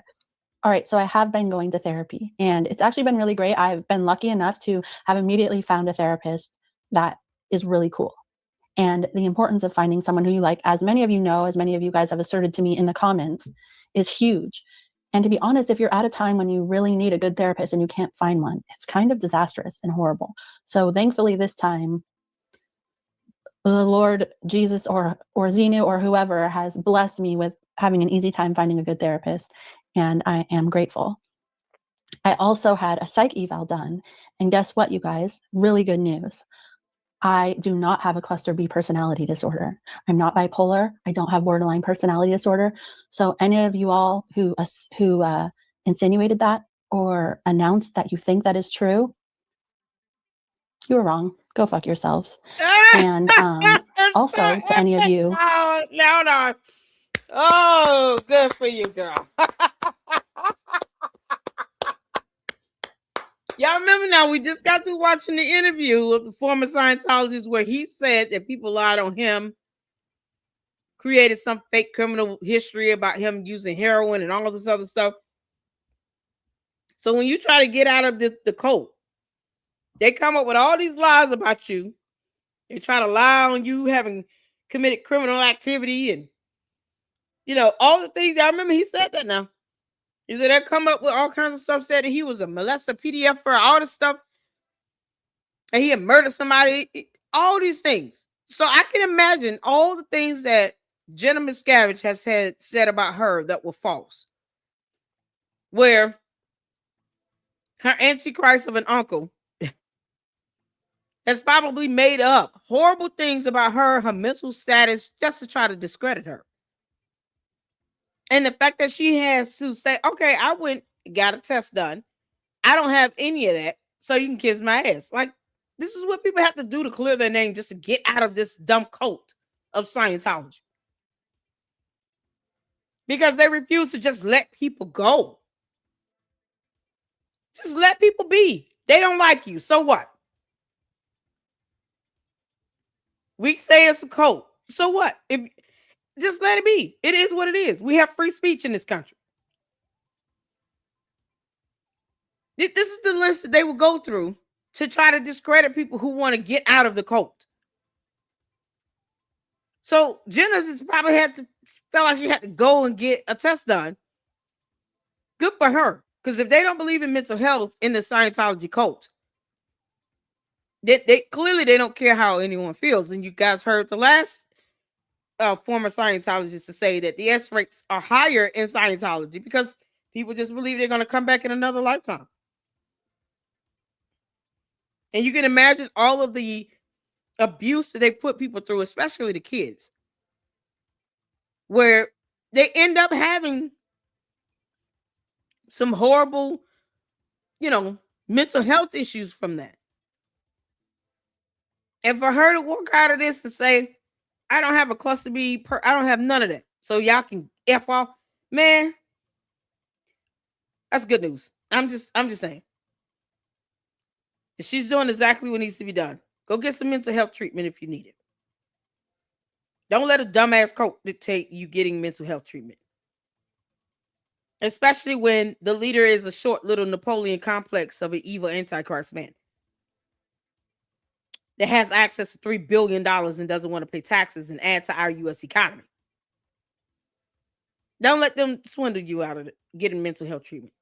All right. So I have been going to therapy, and it's actually been really great. I've been lucky enough to have immediately found a therapist that is really cool. And the importance of finding someone who you like, as many of you know, as many of you guys have asserted to me in the comments, is huge. And to be honest, if you're at a time when you really need a good therapist and you can't find one, it's kind of disastrous and horrible. So thankfully this time, the Lord Jesus or Xenu or whoever has blessed me with having an easy time finding a good therapist. And I am grateful. I also had a psych eval done. And guess what, you guys? Really good news. I do not have a cluster B personality disorder. I'm not bipolar. I don't have borderline personality disorder. So any of you all who insinuated that or announced that you think that is true, you were wrong. Go fuck yourselves. And also to any of you. No. Oh, good for you, girl. Y'all remember now, we just got through watching the interview of the former Scientologist where he said that people lied on him, created some fake criminal history about him using heroin and all this other stuff. So when you try to get out of the cult, They come up with all these lies about you. They try to lie on you having committed criminal activity and, all the things. I remember he said that now. He said they come up with all kinds of stuff, said that he was a molester, PDF for all this stuff. And he had murdered somebody, all these things. So I can imagine all the things that Jenna Miscavige has said about her that were false. Where her antichrist of an uncle has probably made up horrible things about her mental status just to try to discredit her. And the fact that she has to say, okay, I went, got a test done. I don't have any of that, so you can kiss my ass. Like, this is what people have to do to clear their name just to get out of this dumb cult of Scientology. Because they refuse to just let people go. Just let people be. They don't like you. So what? We say it's a cult. So what? If just let it be. It is what it is. We have free speech in this country. This is the list that they will go through to try to discredit people who want to get out of the cult. So Jenna just probably felt like she had to go and get a test done. Good for her. Because if they don't believe in mental health in the Scientology cult, they clearly they don't care how anyone feels. And you guys heard the last former Scientologists to say that the S rates are higher in Scientology because people just believe they're going to come back in another lifetime. And you can imagine all of the abuse that they put people through, especially the kids, where they end up having some horrible, mental health issues from that. And for her to walk out of this to say, I don't have a cluster B, I don't have none of that. So y'all can F off. Man, that's good news. I'm just saying. She's doing exactly what needs to be done. Go get some mental health treatment if you need it. Don't let a dumbass cult dictate you getting mental health treatment. Especially when the leader is a short little Napoleon complex of an evil Antichrist man that has access to $3 billion and doesn't want to pay taxes and add to our U.S. economy. Don't let them swindle you out of getting mental health treatment.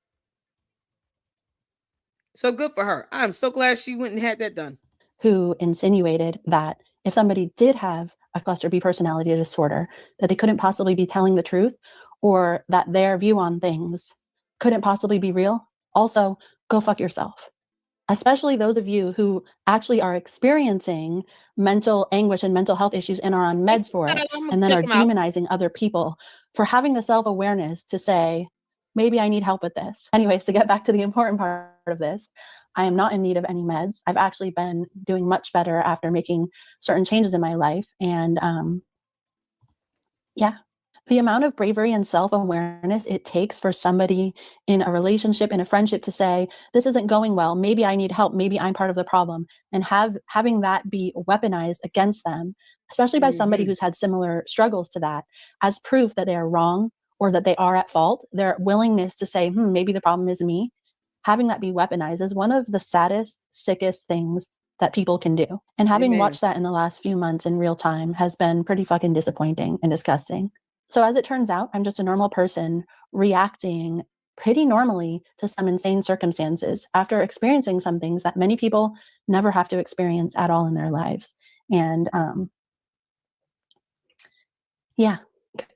So good for her. I'm so glad she went and had that done. Who insinuated that if somebody did have a cluster B personality disorder, that they couldn't possibly be telling the truth, or that their view on things couldn't possibly be real. Also, go fuck yourself. Especially those of you who actually are experiencing mental anguish and mental health issues and are on meds for it, and then are demonizing other people for having the self-awareness to say, maybe I need help with this. Anyways, to get back to the important part of this, I am not in need of any meds. I've actually been doing much better after making certain changes in my life. And yeah, the amount of bravery and self-awareness it takes for somebody in a relationship, in a friendship, to say, this isn't going well, maybe I need help, maybe I'm part of the problem, and having that be weaponized against them, especially by somebody who's had similar struggles to that, as proof that they are wrong or that they are at fault. Their willingness to say, maybe the problem is me, having that be weaponized is one of the saddest, sickest things that people can do. And having watched that in the last few months in real time has been pretty fucking disappointing and disgusting. So as it turns out, I'm just a normal person reacting pretty normally to some insane circumstances after experiencing some things that many people never have to experience at all in their lives. And yeah,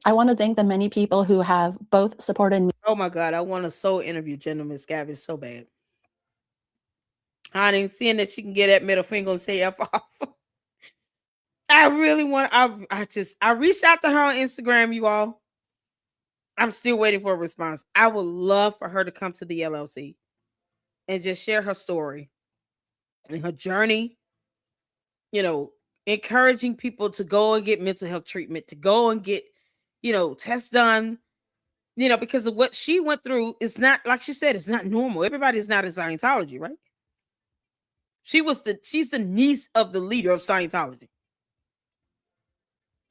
I want to thank the many people who have both supported me. Oh my God, I want to so interview Jenna Miscavige so bad. I ain't seeing that she can get that middle finger and say F off. I really want, I reached out to her on Instagram, you all. I'm still waiting for a response. I would love for her to come to the LLC and just share her story and her journey, encouraging people to go and get mental health treatment, to go and get, tests done, because of what she went through. Is not, like she said, it's not normal. Everybody's not in Scientology, right? She's the niece of the leader of Scientology.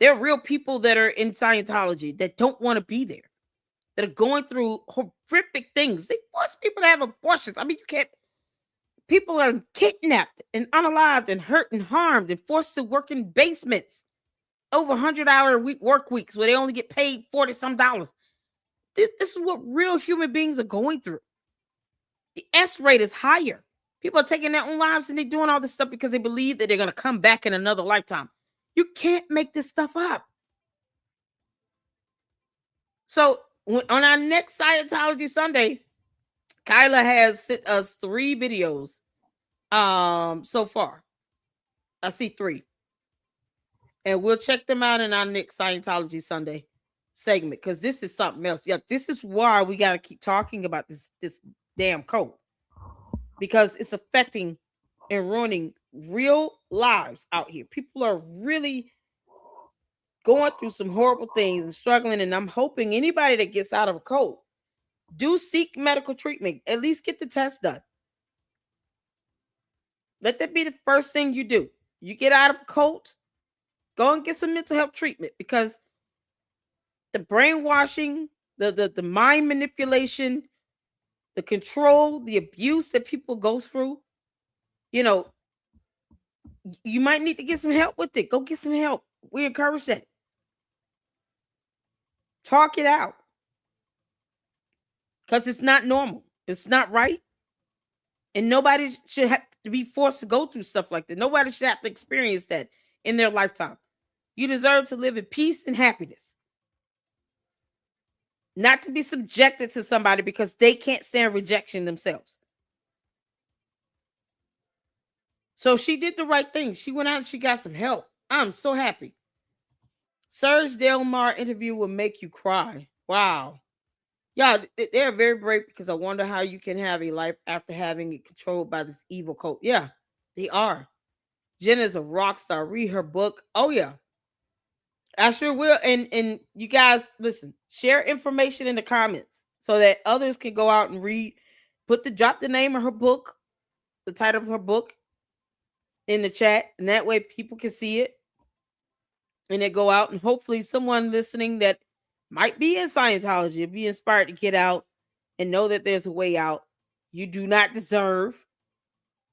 There are real people that are in Scientology that don't want to be there, that are going through horrific things. They force people to have abortions. I mean, People are kidnapped and unalived and hurt and harmed and forced to work in basements. Over 100-hour work weeks where they only get paid $40-some. This is what real human beings are going through. The S rate is higher. People are taking their own lives and they're doing all this stuff because they believe that they're going to come back in another lifetime. You can't make this stuff up. So on our next Scientology Sunday, Kyla has sent us 3 videos so far. I see 3. And we'll check them out in our next Scientology Sunday segment because this is something else. Yeah, this is why we got to keep talking about this damn cult, because it's affecting and ruining real lives out here. People are really going through some horrible things and struggling, and I'm hoping anybody that gets out of a cult do seek medical treatment. At least get the test done. Let that be the first thing you do. You get out of a cult, go and get some mental health treatment, because the brainwashing, the mind manipulation, the control, the abuse that people go through, you know, you might need to get some help with it. Go get some help. We encourage that. Talk it out. Because it's not normal. It's not right. And nobody should have to be forced to go through stuff like that. Nobody should have to experience that in their lifetime. You deserve to live in peace and happiness. Not to be subjected to somebody because they can't stand rejection themselves. So she did the right thing. She went out and she got some help. I'm so happy. Serge Delmar interview will make you cry. Wow. Yeah, they're very brave, because I wonder how you can have a life after having it controlled by this evil cult. Yeah, they are. Jenna's a rock star. Read her book. Oh, yeah. I sure will. And you guys, listen, share information in the comments so that others can go out and read. Drop the name of her book, the title of her book in the chat, and that way people can see it. And they go out, and hopefully someone listening that might be in Scientology will be inspired to get out and know that there's a way out. You do not deserve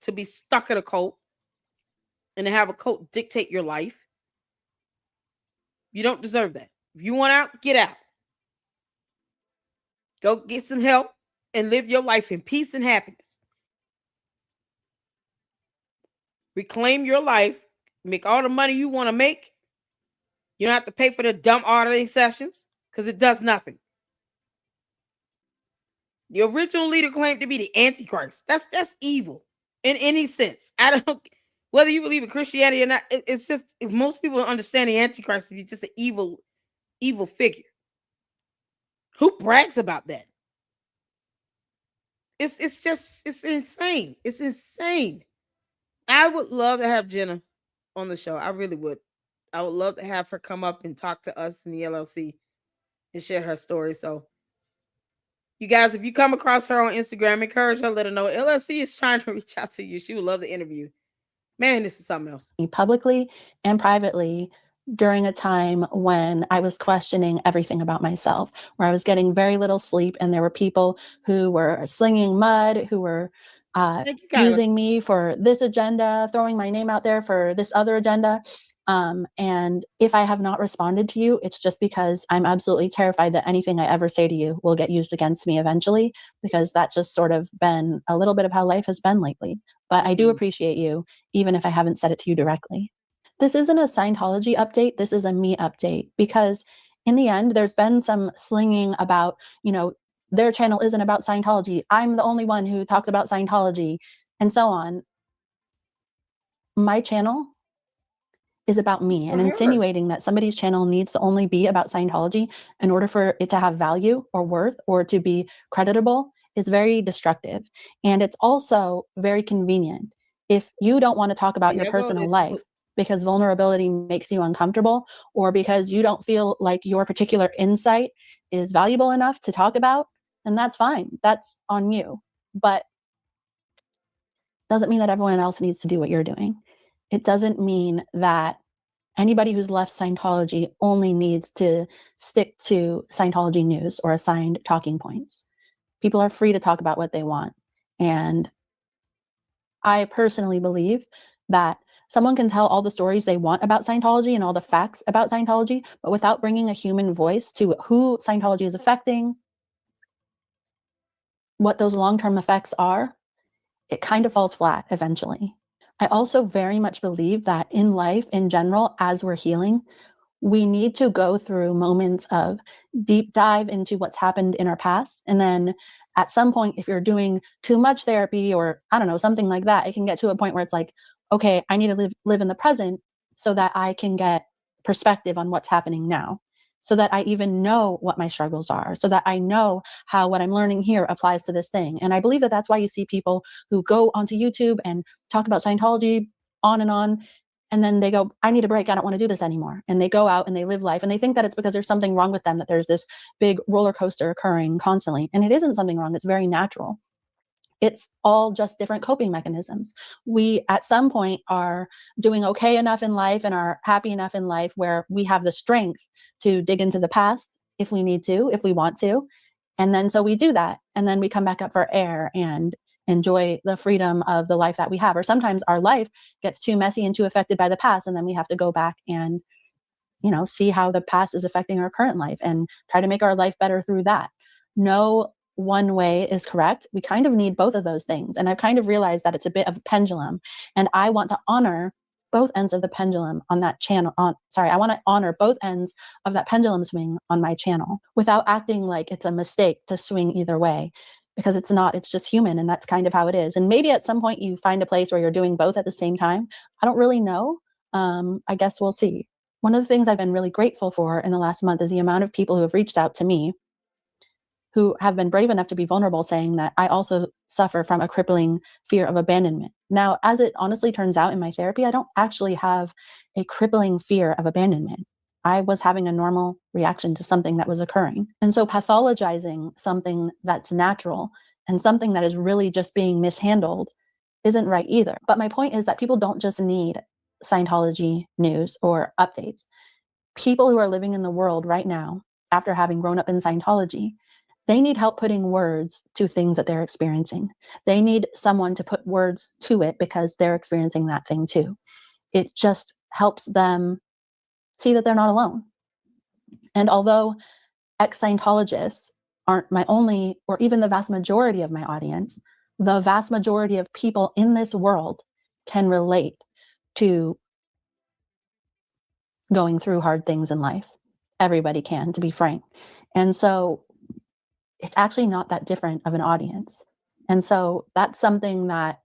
to be stuck in a cult and to have a cult dictate your life. You don't deserve that. If you want out, get out. Go get some help and live your life in peace and happiness. Reclaim your life. Make all the money you want to make. You don't have to pay for the dumb auditing sessions because it does nothing. The original leader claimed to be the Antichrist. That's evil in any sense. I don't, whether you believe in Christianity or not, it's just, if most people understand the Antichrist to be just an evil figure. Who brags about that? It's insane. It's insane. I would love to have Jenna on the show. I really would. I would love to have her come up and talk to us in the LLC and share her story. So, you guys, if you come across her on Instagram, encourage her, let her know LLC is trying to reach out to you. She would love the interview. Man, this is something else. Publicly and privately during a time when I was questioning everything about myself, where I was getting very little sleep, and there were people who were slinging mud, who were using me for this agenda, throwing my name out there for this other agenda. And if I have not responded to you, it's just because I'm absolutely terrified that anything I ever say to you will get used against me eventually, because that's just sort of been a little bit of how life has been lately. But I do appreciate you, even if I haven't said it to you directly. This isn't a Scientology update. This is a me update, because in the end, there's been some slinging about, their channel isn't about Scientology. I'm the only one who talks about Scientology, and so on. My channel is about me, and insinuating that somebody's channel needs to only be about Scientology in order for it to have value or worth or to be creditable is very destructive. And it's also very convenient. If you don't want to talk about your personal life because vulnerability makes you uncomfortable, or because you don't feel like your particular insight is valuable enough to talk about, then that's fine. That's on you. But doesn't mean that everyone else needs to do what you're doing. It doesn't mean that anybody who's left Scientology only needs to stick to Scientology news or assigned talking points. People are free to talk about what they want. And I personally believe that someone can tell all the stories they want about Scientology and all the facts about Scientology, but without bringing a human voice to who Scientology is affecting, what those long-term effects are, it kind of falls flat eventually. I also very much believe that in life in general, as we're healing, we need to go through moments of deep dive into what's happened in our past. And then at some point, if you're doing too much therapy or I don't know, something like that, it can get to a point where it's like, okay, I need to live in the present so that I can get perspective on what's happening now, so that I even know what my struggles are, so that I know how what I'm learning here applies to this thing. And I believe that that's why you see people who go onto YouTube and talk about Scientology on, and then they go, I need a break. I don't want to do this anymore. And they go out and they live life. And they think that it's because there's something wrong with them, that there's this big roller coaster occurring constantly. And it isn't something wrong. It's very natural. It's all just different coping mechanisms. We, at some point, are doing okay enough in life and are happy enough in life where we have the strength to dig into the past if we need to, if we want to. And then so we do that. And then we come back up for air and enjoy the freedom of the life that we have. Or sometimes our life gets too messy and too affected by the past. And then we have to go back and, you know, see how the past is affecting our current life and try to make our life better through that. No one way is correct. We kind of need both of those things. And I've kind of realized that it's a bit of a pendulum. And I want to honor both ends of the pendulum on that channel. I want to honor both ends of that pendulum swing on my channel without acting like it's a mistake to swing either way, because it's not. It's just human, and that's kind of how it is. And maybe at some point you find a place where you're doing both at the same time. I don't really know. I guess we'll see. One of the things I've been really grateful for in the last month is the amount of people who have reached out to me who have been brave enough to be vulnerable, saying that I also suffer from a crippling fear of abandonment. Now, as it honestly turns out in my therapy, I don't actually have a crippling fear of abandonment. I was having a normal reaction to something that was occurring. And so pathologizing something that's natural and something that is really just being mishandled isn't right either. But my point is that people don't just need Scientology news or updates. People who are living in the world right now, after having grown up in Scientology, they need help putting words to things that they're experiencing. They need someone to put words to it because they're experiencing that thing too. It just helps them see that they're not alone. And although ex-Scientologists aren't my only, or even the vast majority of my audience, the vast majority of people in this world can relate to going through hard things in life. Everybody can, to be frank. And so it's actually not that different of an audience. And so that's something that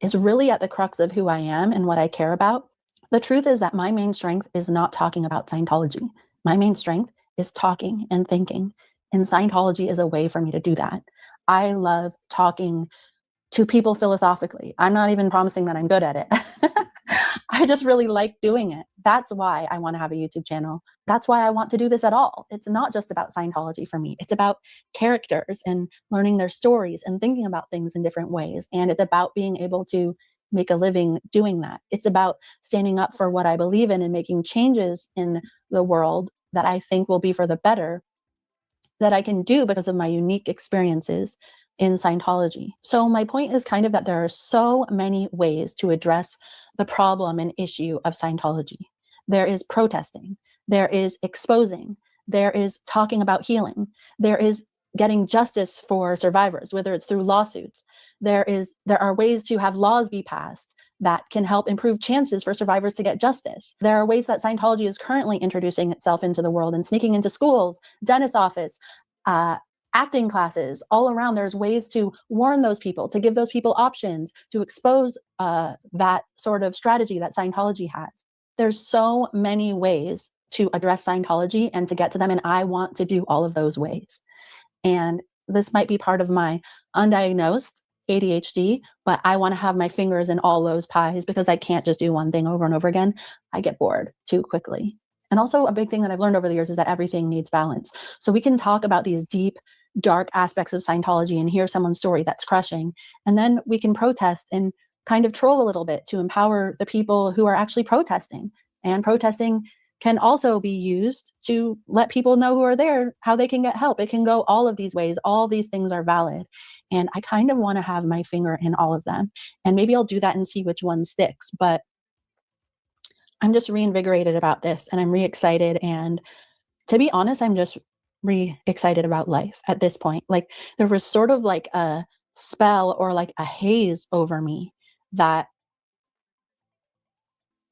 is really at the crux of who I am and what I care about. The truth is that my main strength is not talking about Scientology. My main strength is talking and thinking. And Scientology is a way for me to do that. I love talking to people philosophically. I'm not even promising that I'm good at it. I just really like doing it. That's why I want to have a YouTube channel. That's why I want to do this at all. It's not just about Scientology for me. It's about characters and learning their stories and thinking about things in different ways. And it's about being able to make a living doing that. It's about standing up for what I believe in and making changes in the world that I think will be for the better, that I can do because of my unique experiences in Scientology. So my point is kind of that there are so many ways to address the problem and issue of Scientology. There is protesting, there is exposing, there is talking about healing, there is getting justice for survivors, whether it's through lawsuits. There are ways to have laws be passed that can help improve chances for survivors to get justice. There are ways that Scientology is currently introducing itself into the world and sneaking into schools, dentist office, acting classes, all around. There's ways to warn those people, to give those people options, to expose that sort of strategy that Scientology has. There's so many ways to address Scientology and to get to them, and I want to do all of those ways. And this might be part of my undiagnosed ADHD, but I want to have my fingers in all those pies because I can't just do one thing over and over again. I get bored too quickly. And also a big thing that I've learned over the years is that everything needs balance. So we can talk about these deep, dark aspects of Scientology and hear someone's story that's crushing. And then we can protest and kind of troll a little bit to empower the people who are actually protesting. And protesting can also be used to let people know who are there how they can get help. It can go all of these ways. All these things are valid. And I kind of want to have my finger in all of them. And maybe I'll do that and see which one sticks. But I'm just reinvigorated about this, and I'm re-excited. And to be honest, I'm just re-excited about life at this point. Like, there was sort of like a spell or like a haze over me that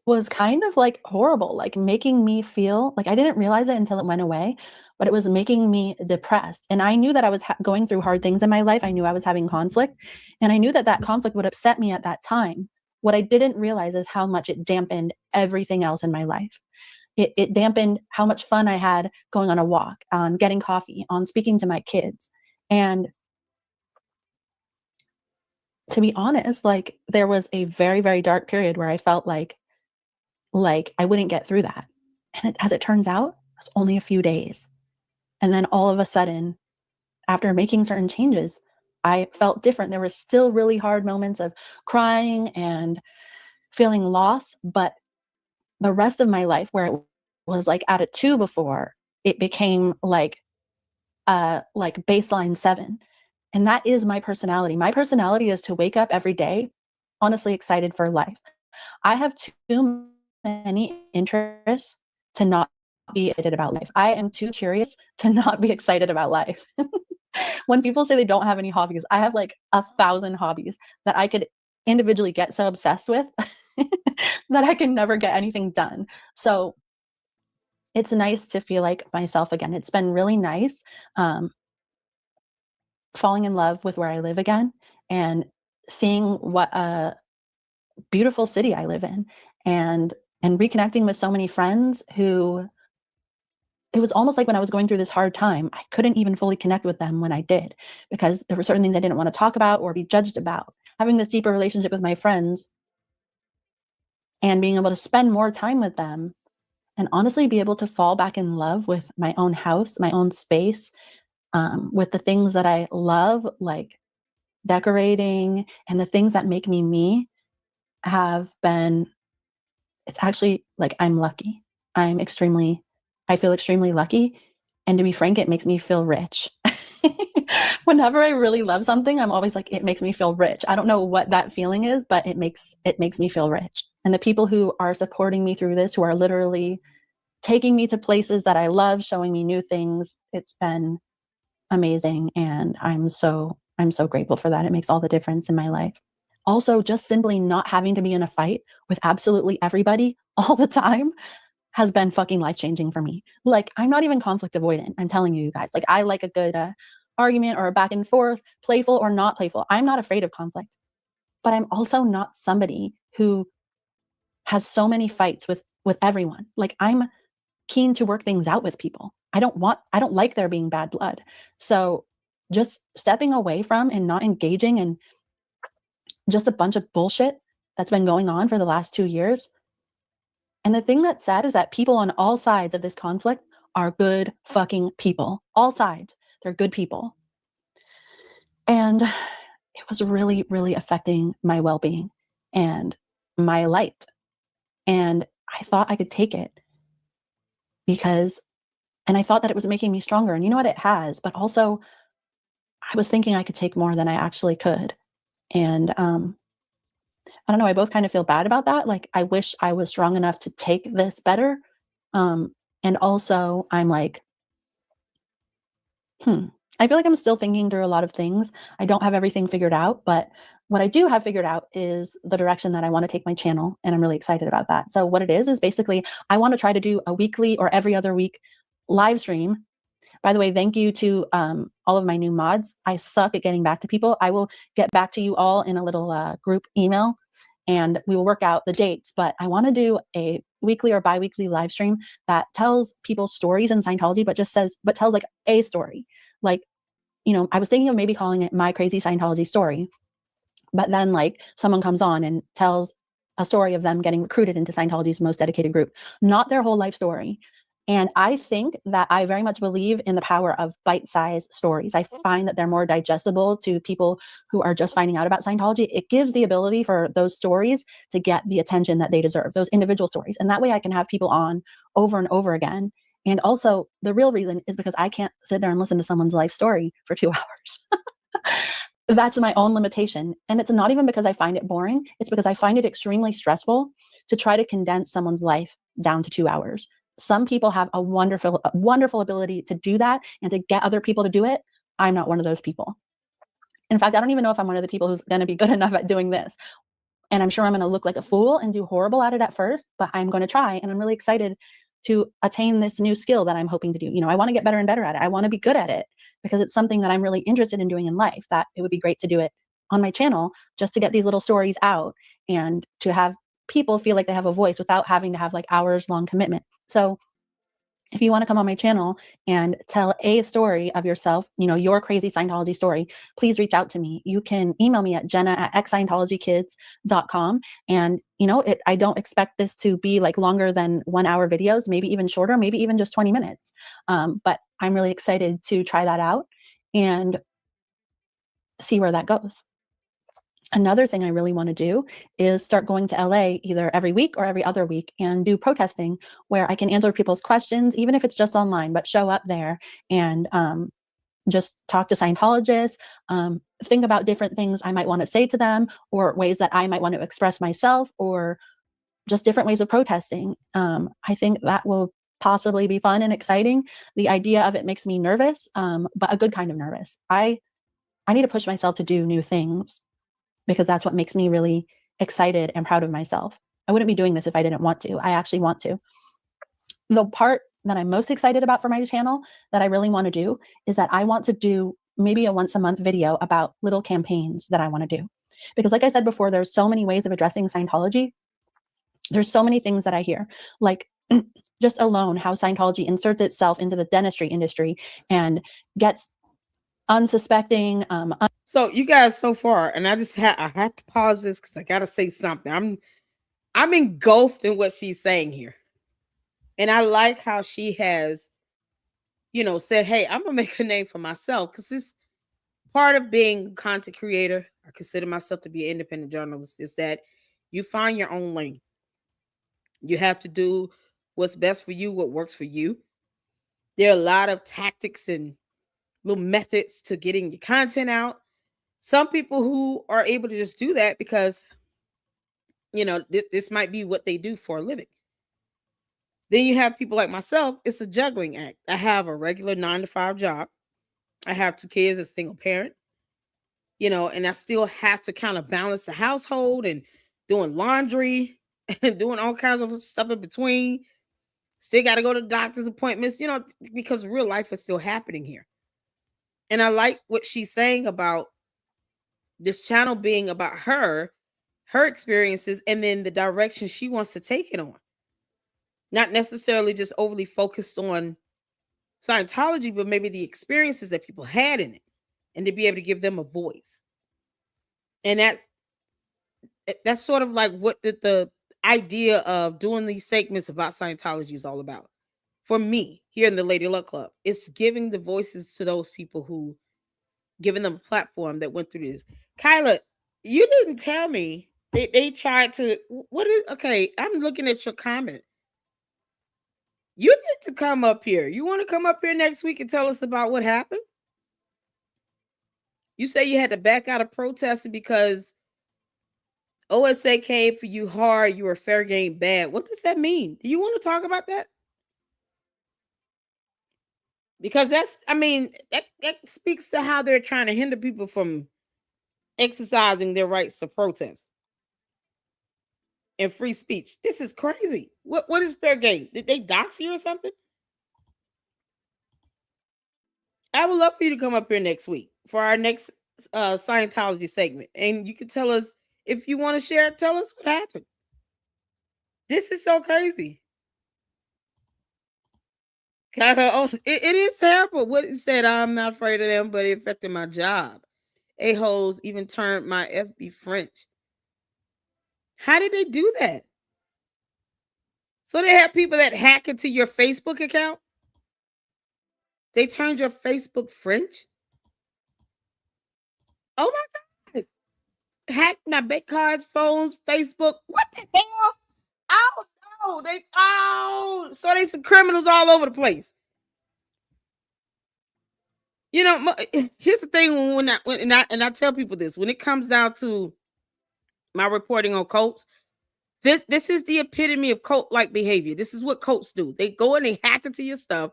was kind of like horrible, like making me feel like I didn't realize it until it went away, but it was making me depressed. And I knew that I was going through hard things in my life. I knew I was having conflict, and I knew that that conflict would upset me at that time. What I didn't realize is how much it dampened everything else in my life. It dampened how much fun I had going on a walk, on getting coffee, on speaking to my kids. And to be honest, like, there was a very, very dark period where I felt like I wouldn't get through that. And as it turns out, it was only a few days. And then all of a sudden, after making certain changes, I felt different. There were still really hard moments of crying and feeling loss, but the rest of my life, where it was like at a 2 before, it became like baseline 7. And that is my personality. My personality is to wake up every day honestly excited for life. I have too many interests to not be excited about life. I am too curious to not be excited about life. When people say they don't have any hobbies, I have like 1,000 hobbies that I could individually get so obsessed with that I can never get anything done. So it's nice to feel like myself again. It's been really nice falling in love with where I live again and seeing what a beautiful city I live in, and reconnecting with so many friends who, it was almost like when I was going through this hard time, I couldn't even fully connect with them when I did, because there were certain things I didn't want to talk about or be judged about. Having this deeper relationship with my friends and being able to spend more time with them, and honestly be able to fall back in love with my own house, my own space, with the things that I love, like decorating, and the things that make me, have been, it's actually like, I'm lucky. I feel extremely lucky. And to be frank, it makes me feel rich. Whenever I really love something, I'm always like, it makes me feel rich. I don't know what that feeling is, but it makes me feel rich. And the people who are supporting me through this, who are literally taking me to places that I love, showing me new things, it's been amazing. And I'm so grateful for that. It makes all the difference in my life. Also, just simply not having to be in a fight with absolutely everybody all the time has been fucking life-changing for me. Like, I'm not even conflict avoidant. I'm telling you guys, like, I like a good argument or a back and forth, playful or not playful. I'm not afraid of conflict, but I'm also not somebody who has so many fights with everyone. Like, I'm keen to work things out with people. I don't like there being bad blood. So just stepping away from and not engaging in just a bunch of bullshit that's been going on for the last 2 years. And the thing that's sad is that people on all sides of this conflict are good fucking people. All sides. They're good people. And it was really, really affecting my well-being and my light. And I thought I could take it and I thought that it was making me stronger. And you know what? It has. But also, I was thinking I could take more than I actually could. And I don't know, I both kind of feel bad about that. Like, I wish I was strong enough to take this better. And also I'm like, I feel like I'm still thinking through a lot of things. I don't have everything figured out, but what I do have figured out is the direction that I want to take my channel. And I'm really excited about that. So what it is basically, I want to try to do a weekly or every other week live stream. By the way, thank you to all of my new mods. I suck at getting back to people. I will get back to you all in a little group email, and we will work out the dates. But I want to do a weekly or bi-weekly live stream that tells people stories in Scientology, but tells like a story. Like, I was thinking of maybe calling it My Crazy Scientology Story, but then like someone comes on and tells a story of them getting recruited into Scientology's most dedicated group, not their whole life story. And I think that I very much believe in the power of bite-sized stories. I find that they're more digestible to people who are just finding out about Scientology. It gives the ability for those stories to get the attention that they deserve, those individual stories. And that way I can have people on over and over again. And also, the real reason is because I can't sit there and listen to someone's life story for 2 hours. That's my own limitation. And it's not even because I find it boring. It's because I find it extremely stressful to try to condense someone's life down to 2 hours. Some people have a wonderful ability to do that and to get other people to do it. I'm not one of those people. In fact, I don't even know if I'm one of the people who's going to be good enough at doing this. And I'm sure I'm going to look like a fool and do horrible at it at first, but I'm going to try. And I'm really excited to attain this new skill that I'm hoping to do. I want to get better and better at it. I want to be good at it because it's something that I'm really interested in doing in life, that it would be great to do it on my channel just to get these little stories out and to have people feel like they have a voice without having to have like hours long commitment. So if you want to come on my channel and tell a story of yourself, your crazy Scientology story, please reach out to me. You can email me at jenna@xscientologykids.com. And, I don't expect this to be like longer than 1 hour videos, maybe even shorter, maybe even just 20 minutes. But I'm really excited to try that out and see where that goes. Another thing I really want to do is start going to LA either every week or every other week and do protesting where I can answer people's questions, even if it's just online, but show up there and just talk to Scientologists, think about different things I might want to say to them or ways that I might want to express myself or just different ways of protesting. I think that will possibly be fun and exciting. The idea of it makes me nervous, but a good kind of nervous. I need to push myself to do new things, because that's what makes me really excited and proud of myself. I wouldn't be doing this if I didn't want to. I actually want to. The part that I'm most excited about for my channel that I really want to do is that I want to do maybe a once a month video about little campaigns that I want to do. Because like I said before, there's so many ways of addressing Scientology. There's so many things that I hear, like just alone how Scientology inserts itself into the dentistry industry and gets unsuspecting. So you guys so far, and I have to pause this because I gotta say something. I'm engulfed in what she's saying here. And I like how she has, said, hey, I'm gonna make a name for myself, because this part of being a content creator, I consider myself to be an independent journalist, is that you find your own lane. You have to do what's best for you, what works for you. There are a lot of tactics and little methods to getting your content out. Some people who are able to just do that because, this might be what they do for a living. Then you have people like myself. It's a juggling act. I have a regular 9-to-5 job. I have 2 kids, a single parent, and I still have to kind of balance the household and doing laundry and doing all kinds of stuff in between. Still got to go to doctor's appointments, because real life is still happening here. And I like what she's saying about this channel being about her experiences, and then the direction she wants to take it on. Not necessarily just overly focused on Scientology, but maybe the experiences that people had in it, and to be able to give them a voice. And that's sort of like what the idea of doing these segments about Scientology is all about. For me, here in the Lady Luck Club, it's giving the voices to those people who, giving them a platform that went through this. Kyla, you didn't tell me they tried to, okay, I'm looking at your comment. You need to come up here. You want to come up here next week and tell us about what happened? You say you had to back out of protesting because OSA came for you hard. You were fair game bad. What does that mean? Do you want to talk about that? Because that speaks to how they're trying to hinder people from exercising their rights to protest and free speech. This is crazy. What is fair game? Did they dox you or something? I would love for you to come up here next week for our next Scientology segment, and you can tell us if you want to share. Tell us what happened. This is so crazy. It is terrible. What it said, I'm not afraid of them, but it affected my job. A-holes even turned my FB French. How did they do that? So they have people that hack into your Facebook account. They turned your Facebook French. Oh my God. Hacked my bank cards, phones, Facebook. What the hell? Oh no. So they some criminals all over the place. You know, here's the thing when I tell people this, when it comes down to my reporting on cults, this is the epitome of cult-like behavior. This is what cults do. They go and they hack into your stuff.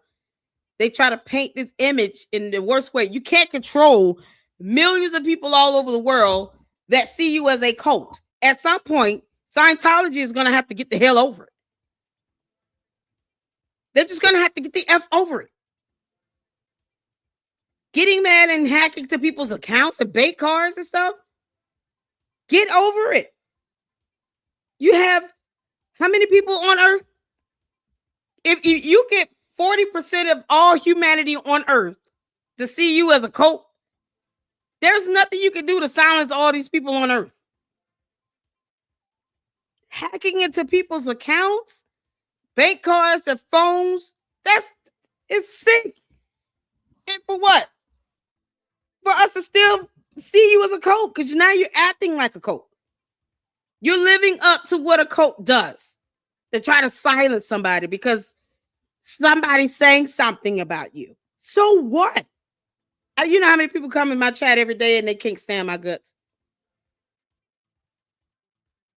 They try to paint this image in the worst way. You can't control millions of people all over the world that see you as a cult. At some point, Scientology is going to have to get the hell over it. They're just going to have to get the F over it. Getting mad and hacking to people's accounts and bank cards and stuff. Get over it. You have how many people on Earth? If you get 40% of all humanity on Earth to see you as a cult, there's nothing you can do to silence all these people on Earth. Hacking into people's accounts, bank cards, their phones, it's sick. And for what? For us to still see you as a cult, because now you're acting like a cult. You're living up to what a cult does. To try to silence somebody because somebody's saying something about you. So what? You know how many people come in my chat every day and they can't stand my guts?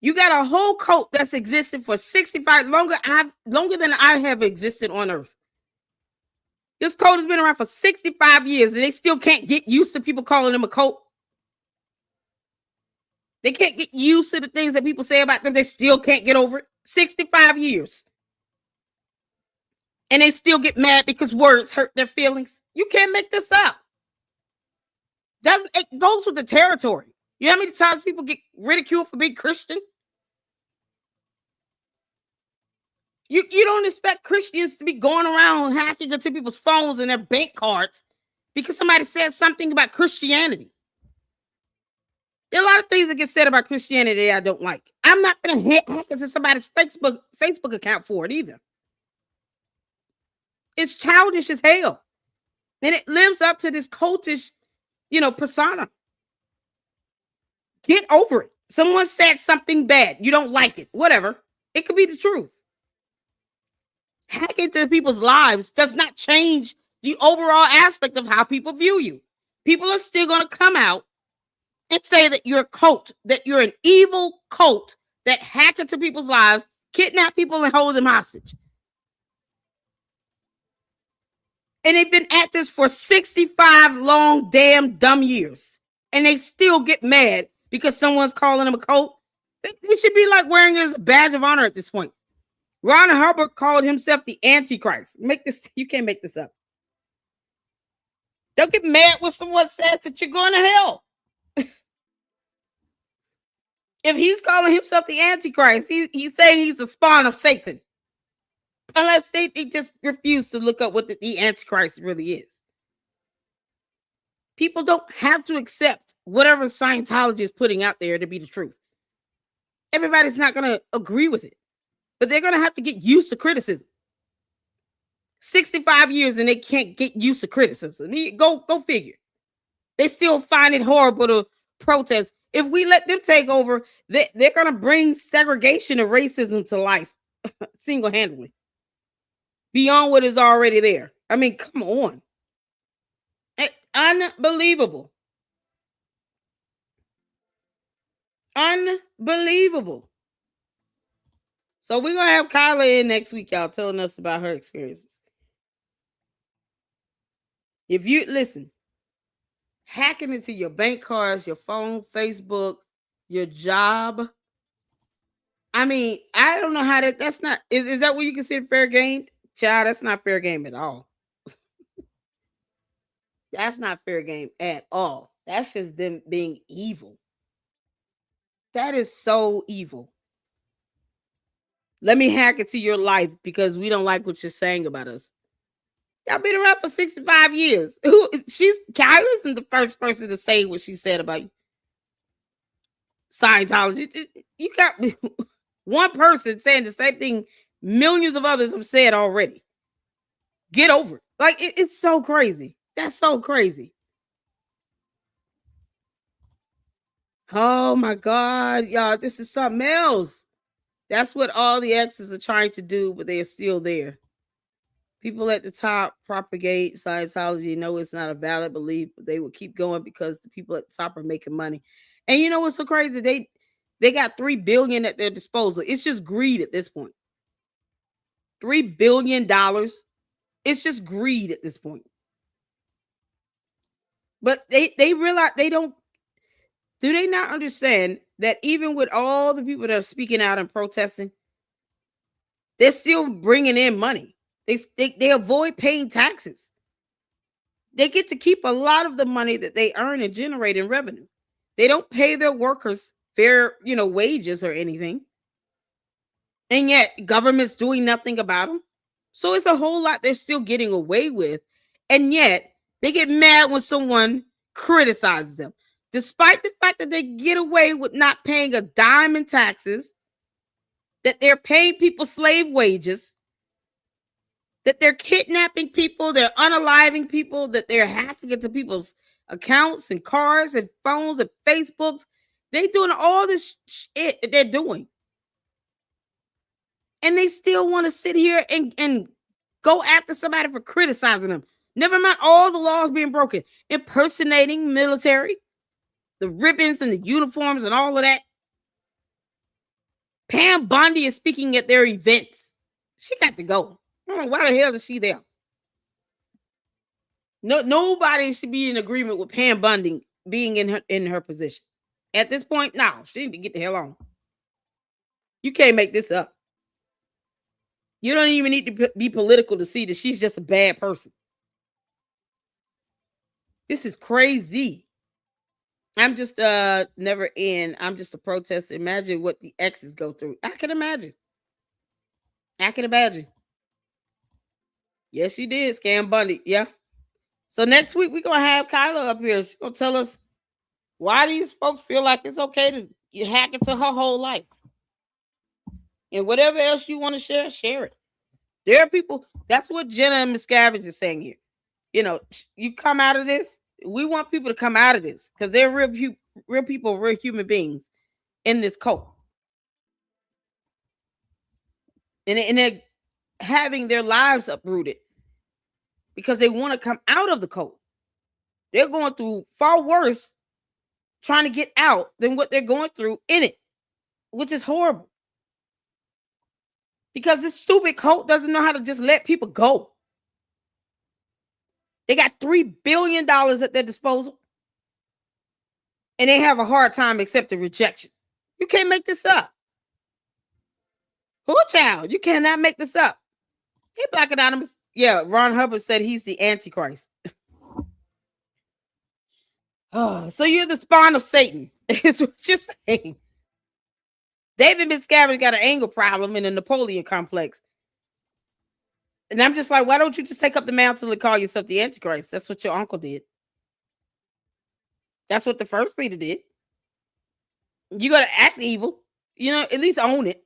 You got a whole cult that's existed for 65 longer than I have existed on Earth. This cult has been around for 65 years and they still can't get used to people calling them a cult. They can't get used to the things that people say about them. They still can't get over it. 65 years. And they still get mad because words hurt their feelings. You can't make this up. It goes with the territory. You know how many times people get ridiculed for being Christian? You don't expect Christians to be going around hacking into people's phones and their bank cards because somebody said something about Christianity. There are a lot of things that get said about Christianity I don't like. I'm not going to hack into somebody's Facebook account for it either. It's childish as hell. And it lives up to this cultish, persona. Get over it. Someone said something bad. You don't like it. Whatever. It could be the truth. Hacking into people's lives does not change the overall aspect of how people view you. People are still going to come out and say that you're a cult, that you're an evil cult that hack into people's lives, kidnap people, and hold them hostage. And they've been at this for 65 long, damn, dumb years. And they still get mad because someone's calling them a cult. They should be like wearing it as a badge of honor at this point. Ron Hubbard called himself the Antichrist. You can't make this up. Don't get mad when someone says that you're going to hell. If he's calling himself the Antichrist, he's saying he's a spawn of Satan. Unless they just refuse to look up what the Antichrist really is. People don't have to accept whatever Scientology is putting out there to be the truth. Everybody's not going to agree with it. But they're going to have to get used to criticism. 65 years and they can't get used to criticism. Go figure. They still find it horrible to protest. If we let them take over, they're going to bring segregation and racism to life single-handedly. Beyond what is already there. I mean, come on. Unbelievable. Unbelievable. So we're going to have Kyla in next week, y'all, telling us about her experiences. If you, listen, hacking into your bank cards, your phone, Facebook, your job. I mean, I don't know how that's not, is that what you consider fair game? Child, that's not fair game at all. That's not fair game at all. That's just them being evil. That is so evil. Let me hack into your life because we don't like what you're saying about us. Y'all been around for 65 years. Kyla isn't the first person to say what she said about you. Scientology. You got one person saying the same thing millions of others have said already. Get over it. Like, it's so crazy. That's so crazy. Oh my God, y'all, this is something else. That's what all the exes are trying to do, but they are still there. People at the top propagate Scientology, know it's not a valid belief, but they will keep going because the people at the top are making money. And you know what's so crazy? They got $3 billion at their disposal. It's just greed at this point. $3 billion. It's just greed at this point. But they realize they don't. Do they not understand that even with all the people that are speaking out and protesting, they're still bringing in money. They avoid paying taxes. They get to keep a lot of the money that they earn and generate in revenue. They don't pay their workers fair, wages or anything. And yet government's doing nothing about them. So it's a whole lot they're still getting away with. And yet they get mad when someone criticizes them. Despite the fact that they get away with not paying a dime in taxes, that they're paying people slave wages, that they're kidnapping people, they're unaliving people, that they're hacking into people's accounts and cars and phones and Facebooks. They're doing all this shit that they're doing. And they still want to sit here and go after somebody for criticizing them. Never mind all the laws being broken, impersonating military, the ribbons and the uniforms and all of that. Pam Bondi is speaking at their events. She got to go. I don't know why the hell is she there. No, nobody should be in agreement with Pam Bondi being in her position. At this point, no, she need to get the hell on. You can't make this up. You don't even need to be political to see that she's just a bad person. This is crazy. I'm just never in. I'm just a protester. Imagine what the exes go through. I can imagine. Yes, she did. Scam Bundy. Yeah. So next week we're gonna have Kyla up here. She's gonna tell us why these folks feel like it's okay to hack into her whole life. And whatever else you want to share, share it. There are people. That's what Jenna and Miscavige is saying here. You come out of this. We want people to come out of this because they're real people, real human beings in this cult. And they're having their lives uprooted because they want to come out of the cult. They're going through far worse trying to get out than what they're going through in it, which is horrible. Because this stupid cult doesn't know how to just let people go. They got $3 billion at their disposal. And they have a hard time accepting rejection. You can't make this up. Who child? You cannot make this up. Hey, Black Anonymous. Yeah, Ron Hubbard said he's the Antichrist. Oh, so you're the spawn of Satan. Is what you're saying. David Miscavige got an anger problem in the Napoleon complex. And I'm just like, why don't you just take up the mantle and call yourself the Antichrist? That's what your uncle did. That's what the first leader did. You got to act evil. At least own it.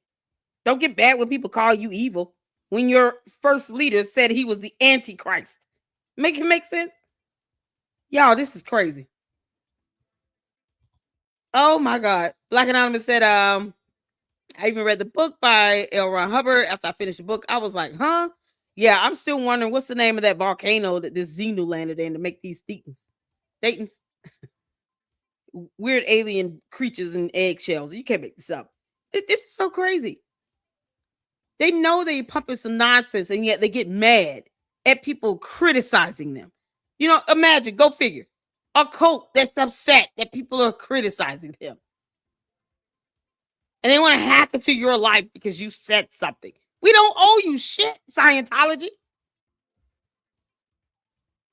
Don't get bad when people call you evil. When your first leader said he was the Antichrist. Make it make sense? Y'all, this is crazy. Oh my God. Black Anonymous said, I even read the book by L. Ron Hubbard. After I finished the book, I was like, huh? Yeah, I'm still wondering what's the name of that volcano that this Xenu landed in to make these Thetans. Weird alien creatures and eggshells. You can't make this up. This is so crazy. They know they're pumping some nonsense, and yet they get mad at people criticizing them. Imagine, go figure. A cult that's upset that people are criticizing them. And they want to hack into your life because you said something. We don't owe you shit, Scientology.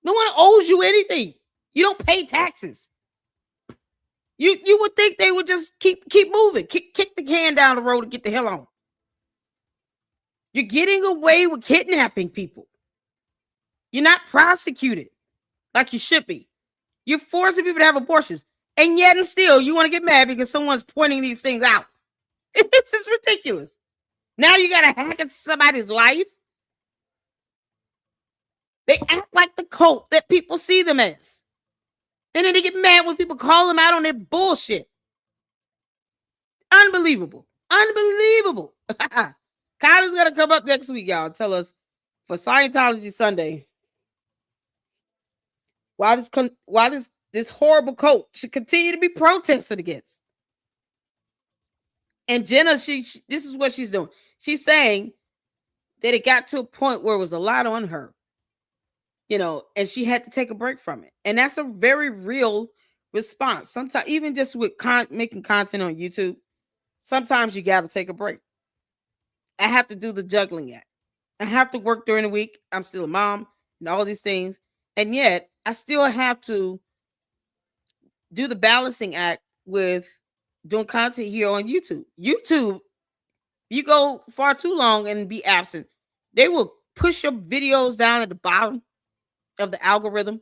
No one owes you anything. You don't pay taxes. You would think they would just keep moving, kick the can down the road and get the hell on. You're getting away with kidnapping people. You're not prosecuted like you should be. You're forcing people to have abortions. And yet and still, you want to get mad because someone's pointing these things out. It's just ridiculous. Now you got to hack into somebody's life. They act like the cult that people see them as. And then they get mad when people call them out on their bullshit. Unbelievable. Unbelievable. Kyla's going to come up next week, y'all. Tell us for Scientology Sunday why this horrible cult should continue to be protested against. And Jenna, this is what she's doing. She's saying that it got to a point where it was a lot on her, and she had to take a break from it. And that's a very real response. Sometimes, even just with making content on YouTube, sometimes you got to take a break. I have to do the juggling act. I have to work during the week. I'm still a mom and all these things. And yet, I still have to do the balancing act with doing content here on YouTube. YouTube, you go far too long and be absent, they will push your videos down at the bottom of the algorithm.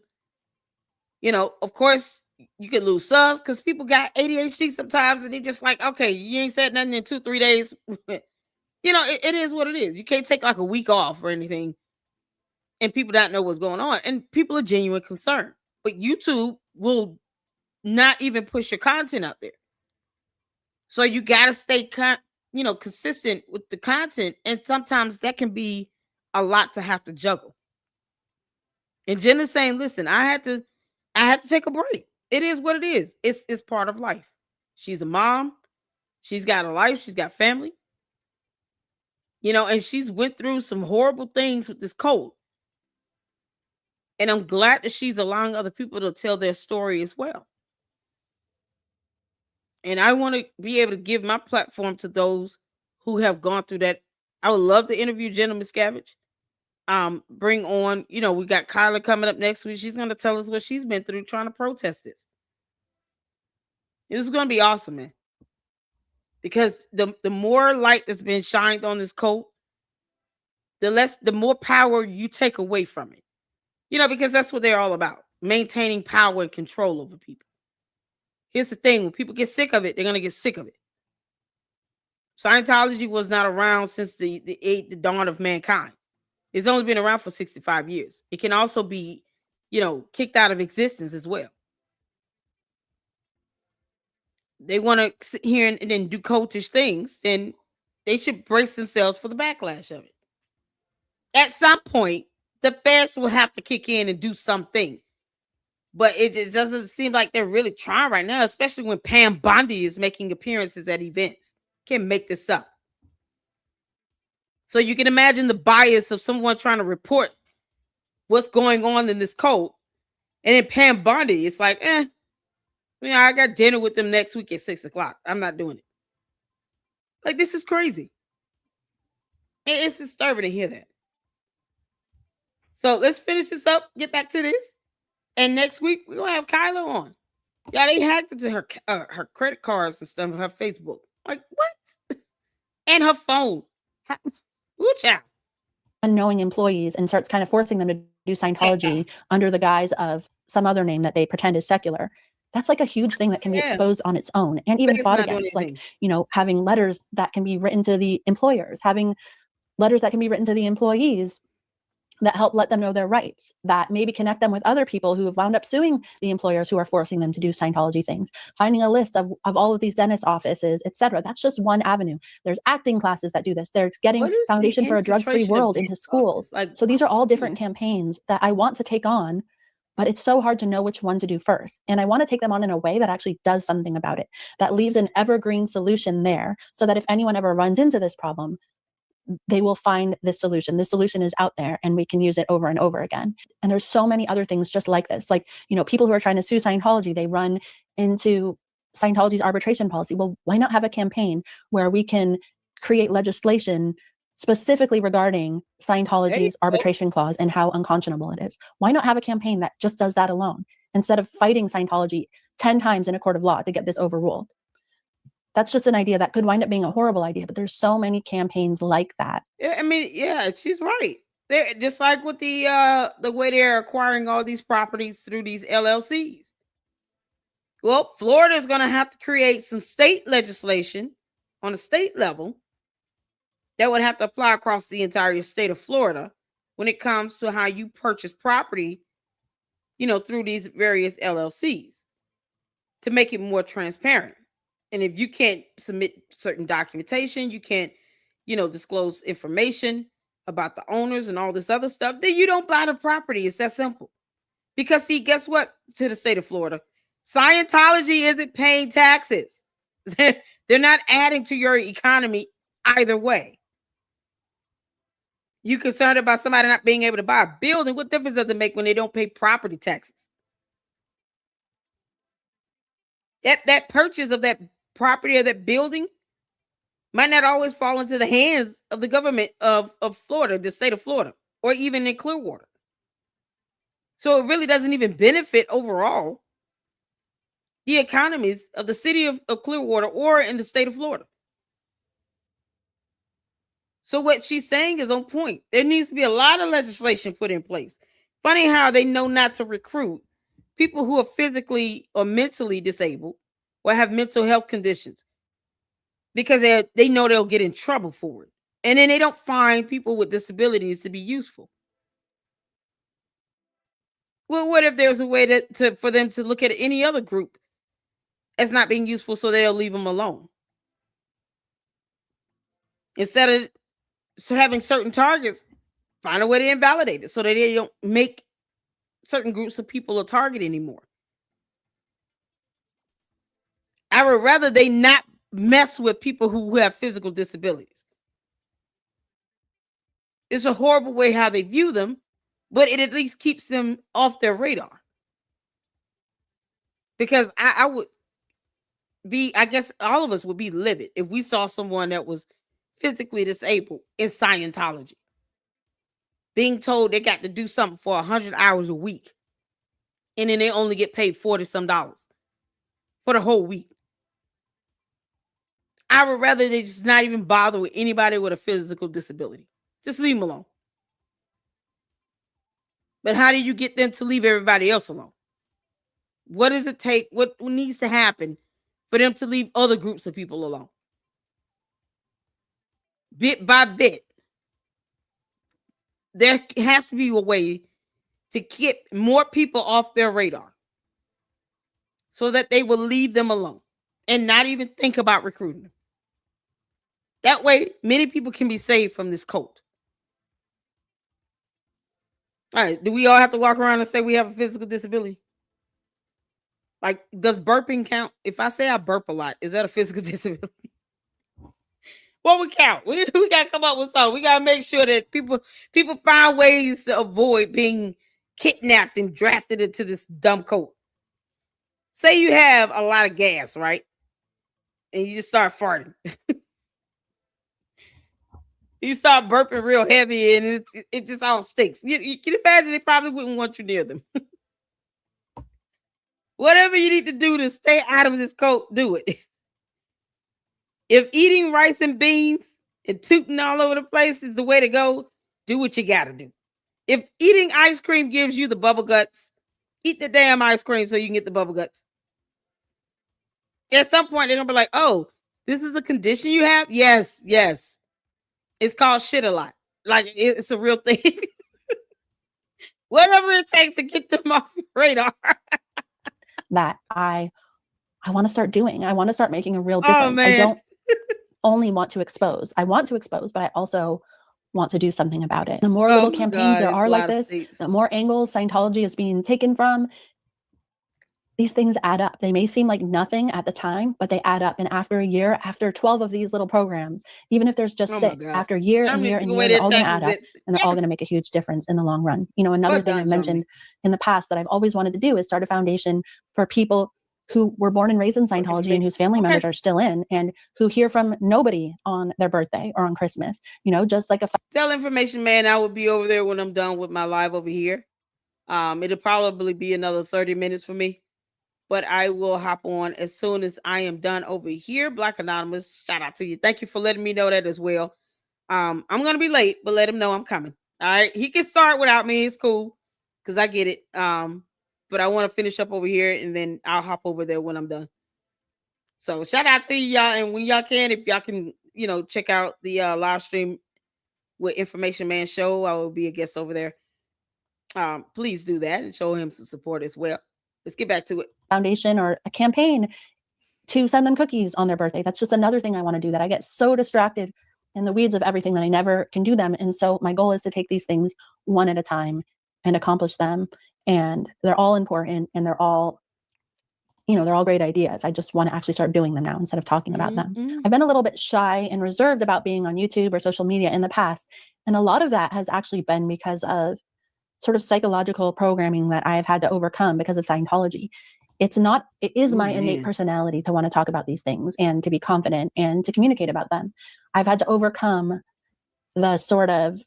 Of course, you could lose subs because people got ADHD sometimes, and they just like, okay, you ain't said nothing in 2-3 days. It is what it is. You can't take like a week off or anything, and people don't know what's going on, and people are genuine concerned. But YouTube will not even push your content out there. So you got to stay consistent with the content, and sometimes that can be a lot to have to juggle. And Jenna's saying, listen, I had to take a break. It is what it is. It's part of life. She's a mom. She's got a life. She's got family. And she's went through some horrible things with this cold. And I'm glad that she's allowing other people to tell their story as well. And I want to be able to give my platform to those who have gone through that. I would love to interview Jenna Miscavige. Bring on, we got Kyla coming up next week. She's going to tell us what she's been through trying to protest this. This is going to be awesome, man. Because the more light that's been shined on this cult, the more power you take away from it. Because that's what they're all about. Maintaining power and control over people. Here's the thing. When people get sick of it, they're going to get sick of it. Scientology was not around since the dawn of mankind. It's only been around for 65 years. It can also be, kicked out of existence as well. They want to sit here and then do cultish things, then they should brace themselves for the backlash of it. At some point, the feds will have to kick in and do something. But it just doesn't seem like they're really trying right now, especially when Pam Bondi is making appearances at events. Can't make this up. So you can imagine the bias of someone trying to report what's going on in this cult. And then Pam Bondi, it's like, I got dinner with them next week at 6:00. I'm not doing it. Like, this is crazy. It's disturbing to hear that. So let's finish this up, get back to this. And next week, we're going to have Kyla on. Yeah, they hacked into her credit cards and stuff, her Facebook. Like, what? And her phone. Woo child. Unknowing employees and starts kind of forcing them to do Scientology under the guise of some other name that they pretend is secular. That's like a huge thing that can be exposed on its own and even fought against. Like, having letters that can be written to the employers, having letters that can be written to the employees that help let them know their rights, that maybe connect them with other people who have wound up suing the employers who are forcing them to do Scientology things, finding a list of all of these dentist offices, etc. That's just one avenue. There's acting classes that do this. There's getting Foundation for a Drug-Free World into schools. So these are all different campaigns that I want to take on, but it's so hard to know which one to do first. And I want to take them on in a way that actually does something about it, that leaves an evergreen solution there so that if anyone ever runs into this problem, they will find this solution. This solution is out there and we can use it over and over again. And there's so many other things just like this. Like, people who are trying to sue Scientology, they run into Scientology's arbitration policy. Well, why not have a campaign where we can create legislation specifically regarding Scientology's arbitration clause and how unconscionable it is? Why not have a campaign that just does that alone instead of fighting Scientology 10 times in a court of law to get this overruled? That's just an idea that could wind up being a horrible idea, but there's so many campaigns like that. Yeah, she's right. They're just like with the way they're acquiring all these properties through these LLCs. Well, Florida is going to have to create some state legislation on a state level that would have to apply across the entire state of Florida when it comes to how you purchase property, through these various LLCs to make it more transparent. And if you can't submit certain documentation, you can't, disclose information about the owners and all this other stuff, then you don't buy the property. It's that simple. Because see, guess what? To the state of Florida, Scientology isn't paying taxes. They're not adding to your economy either way. You concerned about somebody not being able to buy a building? What difference does it make when they don't pay property taxes? That purchase of that property or that building might not always fall into the hands of the government of Florida, the state of Florida, or even in Clearwater. So it really doesn't even benefit overall the economies of the city of Clearwater or in the state of Florida. So what she's saying is on point. There needs to be a lot of legislation put in place. Funny how they know not to recruit people who are physically or mentally disabled or have mental health conditions because they know they'll get in trouble for it. And then they don't find people with disabilities to be useful. Well, what if there's a way for them to look at any other group as not being useful so they'll leave them alone? Instead of having certain targets, find a way to invalidate it so that they don't make certain groups of people a target anymore. I would rather they not mess with people who have physical disabilities. It's a horrible way how they view them, but it at least keeps them off their radar. Because I would be, I guess all of us would be livid if we saw someone that was physically disabled in Scientology being told they got to do something for 100 hours a week, and then they only get paid $40-some for the whole week. I would rather they just not even bother with anybody with a physical disability. Just leave them alone. But how do you get them to leave everybody else alone? What does it take? What needs to happen for them to leave other groups of people alone? Bit by bit, there has to be a way to get more people off their radar so that they will leave them alone and not even think about recruiting them. That way, many people can be saved from this cult. All right, do we all have to walk around and say we have a physical disability? Like, does burping count? If I say I burp a lot, is that a physical disability? What would count? We got to come up with something. We got to make sure that people find ways to avoid being kidnapped and drafted into this dumb cult. Say you have a lot of gas, right? And you just start farting. You start burping real heavy and it just all stinks. You can imagine they probably wouldn't want you near them. Whatever you need to do to stay out of this cult, do it. If eating rice and beans and tooting all over the place is the way to go, do what you got to do. If eating ice cream gives you the bubble guts, eat the damn ice cream so you can get the bubble guts. At some point, they're going to be like, oh, this is a condition you have? Yes. It's called shit a lot. Like, it's a real thing. Whatever it takes to get them off your radar. That I want to start doing. I want to start making a real difference. I don't only want to expose. I want to expose, but I also want to do something about it. The more little campaigns there are like this, the more angles Scientology is being taken from. These things add up. They may seem like nothing at the time, but they add up. And after a year, after 12 of these little programs, even if there's just 6, after a year and year and year, they're all going to add up and they're all going to make a huge difference in the long run. You know, another thing I've mentioned in the past that I've always wanted to do is start a foundation for people who were born and raised in Scientology and whose family members are still in and who hear from nobody on their birthday or on Christmas, you know, just like a tell information, man. I will be over there when I'm done with my live over here. It'll probably be another 30 minutes for me, but I will hop on as soon as I am done over here. Black Anonymous, shout out to you. Thank you for letting me know that as well. I'm going to be late, but let him know I'm coming. All right. He can start without me. It's cool because I get it. But I want to finish up over here and then I'll hop over there when I'm done. So shout out to y'all. And when y'all can, if y'all can check out the live stream with Information Man Show. I will be a guest over there. Please do that and show him some support as well. Let's get back to it. Foundation or a campaign to send them cookies on their birthday. That's just another thing I want to do, that I get so distracted in the weeds of everything that I never can do them. And so my goal is to take these things one at a time and accomplish them. And they're all important, and they're all great ideas. I just want to actually start doing them now instead of talking about them. I've been a little bit shy and reserved about being on YouTube or social media in the past. And a lot of that has actually been because of sort of psychological programming that I've had to overcome because of Scientology. It is my innate personality to want to talk about these things and to be confident and to communicate about them. I've had to overcome the sort of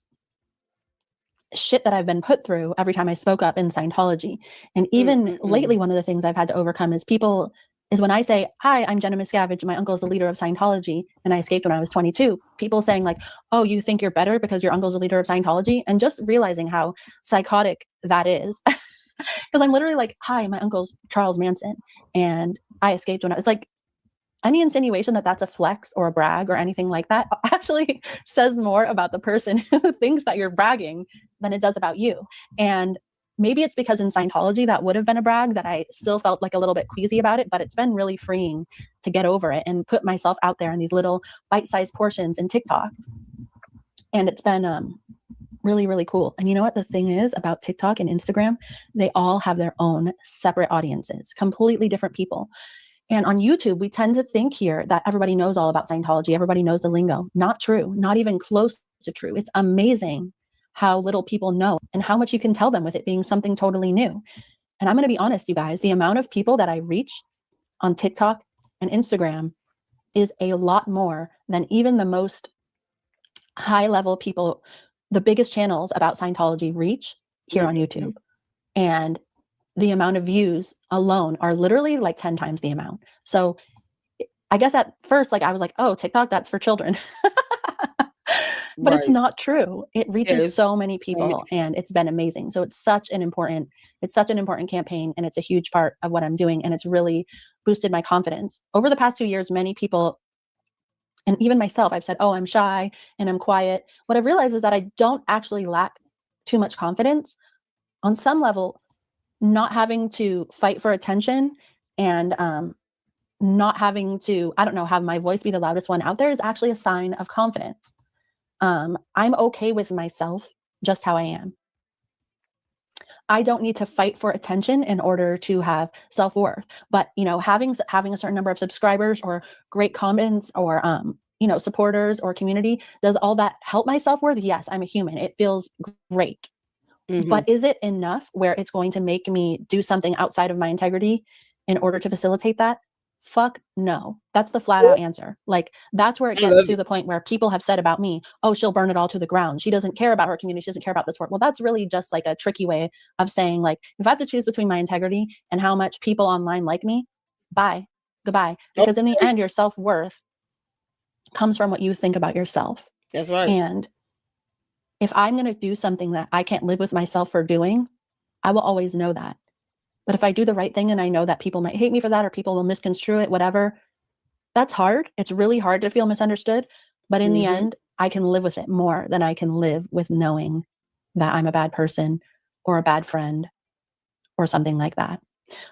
shit that I've been put through every time I spoke up in Scientology. And even lately, one of the things I've had to overcome is when I say, hi, I'm Jenna Miscavige, my uncle is the leader of Scientology, and I escaped when I was 22, people saying like, oh, you think you're better because your uncle's the leader of Scientology? And just realizing how psychotic that is. Because I'm literally like, hi, my uncle's Charles Manson, and I escaped when I was like, any insinuation that that's a flex or a brag or anything like that actually says more about the person who thinks that you're bragging than it does about you. And maybe it's because in Scientology that would have been a brag that I still felt like a little bit queasy about it, but it's been really freeing to get over it and put myself out there in these little bite-sized portions in TikTok. And it's been really, really cool. And you know what the thing is about TikTok and Instagram? They all have their own separate audiences, completely different people. And on YouTube, we tend to think here that everybody knows all about Scientology. Everybody knows the lingo. Not true. Not even close to true. It's amazing how little people know and how much you can tell them with it being something totally new. And I'm going to be honest, you guys, the amount of people that I reach on TikTok and Instagram is a lot more than even the most high-level people, the biggest channels about Scientology reach here on YouTube. And the amount of views alone are literally like 10 times the amount. So I guess at first, like I was like, oh, TikTok, that's for children. But it's not true. It reaches so many people, and it's been amazing. So it's such an important campaign, and it's a huge part of what I'm doing. And it's really boosted my confidence. Over the past 2 years, many people, and even myself, I've said, oh, I'm shy and I'm quiet. What I've realized is that I don't actually lack too much confidence. On some level, not having to fight for attention and not having to, have my voice be the loudest one out there is actually a sign of confidence. I'm okay with myself just how I am. I don't need to fight for attention in order to have self-worth. But, having a certain number of subscribers or great comments or, supporters or community, does all that help my self-worth? Yes, I'm a human. It feels great. But is it enough where it's going to make me do something outside of my integrity in order to facilitate that? Fuck no. That's the flat out answer. Like, that's where it gets to the point where people have said about me, oh, she'll burn it all to the ground. She doesn't care about her community. She doesn't care about this work. Well, that's really just like a tricky way of saying, like, if I have to choose between my integrity and how much people online like me, bye, goodbye. Because in the end, your self-worth comes from what you think about yourself. That's right. And if I'm going to do something that I can't live with myself for doing, I will always know that. But if I do the right thing and I know that people might hate me for that, or people will misconstrue it, whatever, that's hard. It's really hard to feel misunderstood. But in the end, I can live with it more than I can live with knowing that I'm a bad person or a bad friend or something like that.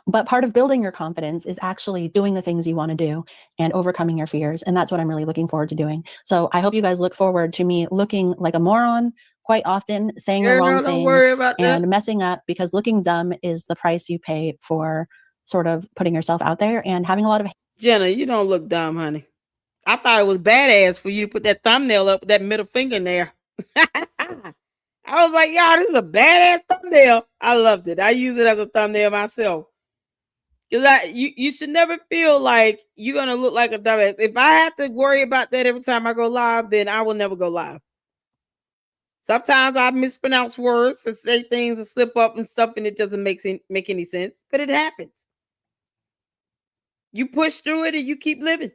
But part of building your confidence is actually doing the things you want to do and overcoming your fears. And that's what I'm really looking forward to doing. So I hope you guys look forward to me looking like a moron quite often, saying the wrong thing and messing up, because looking dumb is the price you pay for sort of putting yourself out there and having a lot of... Jenna, you don't look dumb, honey. I thought it was badass for you to put that thumbnail up with that middle finger in there. I was like, y'all, this is a badass thumbnail. I loved it. I use it as a thumbnail myself. Because you should never feel like you're going to look like a dumbass. If I have to worry about that every time I go live, then I will never go live. Sometimes I mispronounce words and say things and slip up and stuff, and it doesn't make any sense. But it happens. You push through it and you keep living.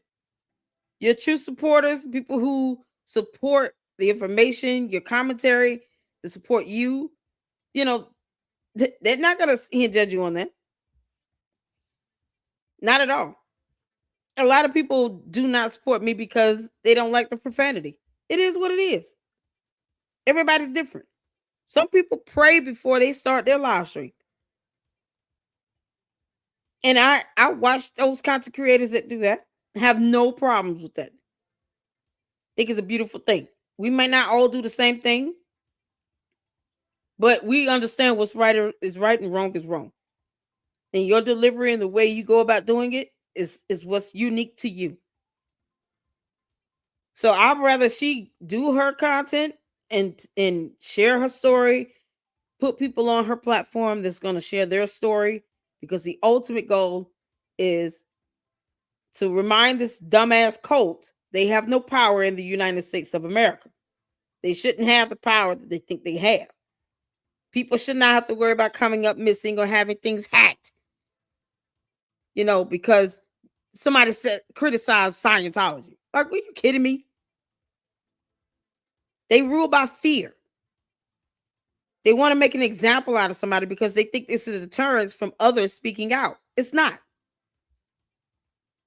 Your true supporters, people who support the information, your commentary, to support you, they're not going to judge you on that. Not at all. A lot of people do not support me because they don't like the profanity. It is what it is. Everybody's different. Some people pray before they start their live stream. And I watch those content creators that do that. Have no problems with that. Think it's a beautiful thing. We might not all do the same thing, but we understand what's right is right and wrong is wrong. And your delivery and the way you go about doing it is what's unique to you. So I'd rather she do her content and share her story, put people on her platform that's going to share their story, because the ultimate goal is to remind this dumbass cult they have no power in the United States of America. They shouldn't have the power that they think they have. People should not have to worry about coming up missing or having things hacked. Because somebody said criticized Scientology. Like, are you kidding me? They rule by fear. They want to make an example out of somebody because they think this is a deterrence from others speaking out. It's not.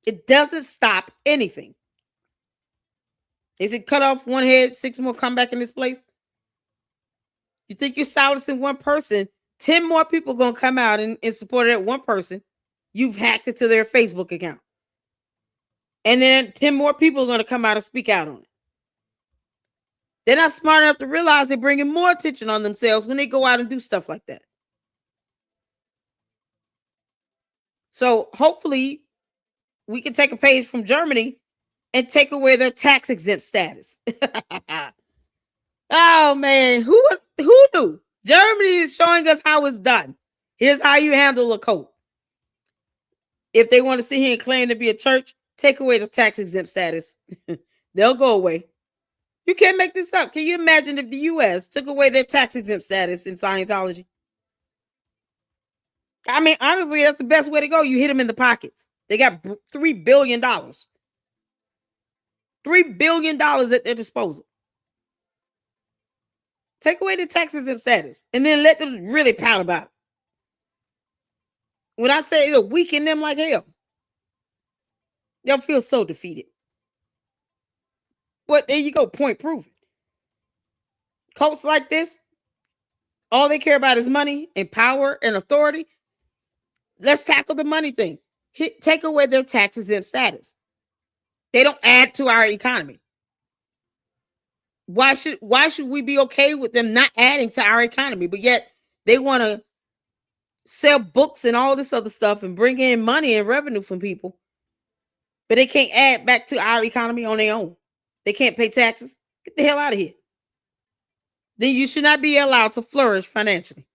It doesn't stop anything. Is it cut off one head, 6 more come back in this place? You think you're silencing one person, 10 more people going to come out and support that one person. You've hacked into their Facebook account. And then 10 more people are going to come out and speak out on it. They're not smart enough to realize they're bringing more attention on themselves when they go out and do stuff like that. So hopefully we can take a page from Germany and take away their tax exempt status. Oh man, who knew? Germany is showing us how it's done. Here's how you handle a cult. If they want to sit here and claim to be a church, take away the tax exempt status. They'll go away. You can't make this up. Can you imagine if the US took away their tax exempt status in Scientology? I mean, honestly, that's the best way to go. You hit them in the pockets. They got $3 billion. $3 billion at their disposal. Take away the tax exempt status and then let them really pout about it. When I say it'll weaken them like hell, they'll feel so defeated. But there you go, point proven. Cults like this, all they care about is money and power and authority. Let's tackle the money thing. Take away their tax exempt status. They don't add to our economy. Why should we be okay with them not adding to our economy? But yet they want to sell books and all this other stuff and bring in money and revenue from people. But they can't add back to our economy on their own. They can't pay taxes. Get the hell out of here. Then you should not be allowed to flourish financially.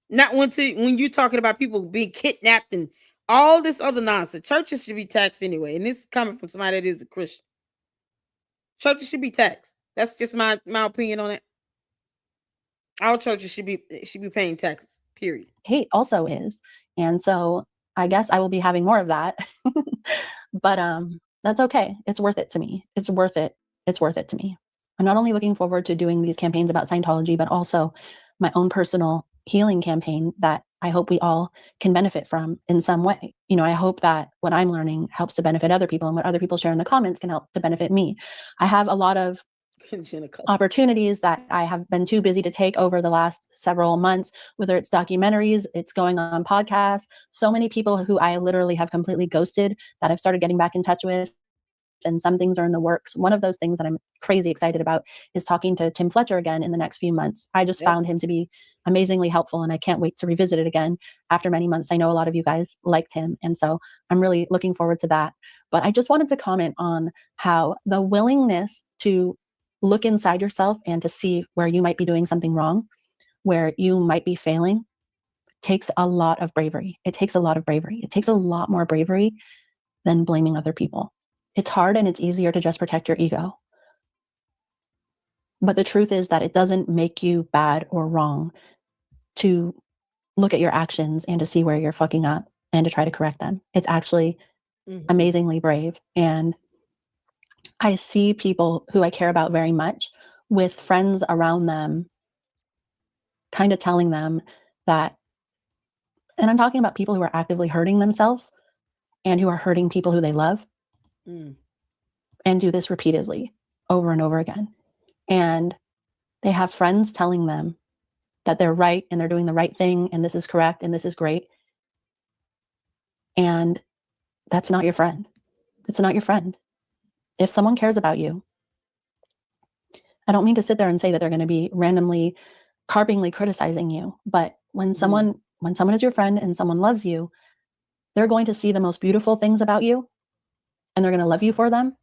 Not when you're talking about people being kidnapped and all this other nonsense. Churches should be taxed anyway. And this is coming from somebody that is a Christian. Churches should be taxed. That's just my opinion on it. All churches should be paying taxes, period. Hate also is. And so I guess I will be having more of that. But that's okay. It's worth it to me. It's worth it. It's worth it to me. I'm not only looking forward to doing these campaigns about Scientology, but also my own personal healing campaign that I hope we all can benefit from in some way. I hope that what I'm learning helps to benefit other people, and what other people share in the comments can help to benefit me. I have a lot of opportunities that I have been too busy to take over the last several months, whether it's documentaries, it's going on podcasts. So many people who I literally have completely ghosted that I've started getting back in touch with, and some things are in the works. One of those things that I'm crazy excited about is talking to Tim Fletcher again in the next few months. I just found him to be amazingly helpful, and I can't wait to revisit it again after many months. I know a lot of you guys liked him, and so I'm really looking forward to that. But I just wanted to comment on how the willingness to look inside yourself and to see where you might be doing something wrong, where you might be failing, takes a lot of bravery. It takes a lot of bravery. It takes a lot more bravery than blaming other people. It's hard and it's easier to just protect your ego. But the truth is that it doesn't make you bad or wrong to look at your actions and to see where you're fucking up and to try to correct them. It's actually amazingly brave. And I see people who I care about very much with friends around them kind of telling them that, and I'm talking about people who are actively hurting themselves, and who are hurting people who they love and do this repeatedly over and over again. And they have friends telling them that they're right and they're doing the right thing and this is correct and this is great. And that's not your friend. It's not your friend. If someone cares about you, I don't mean to sit there and say that they're going to be randomly, carpingly criticizing you, but when someone is your friend and someone loves you, they're going to see the most beautiful things about you and they're going to love you for them.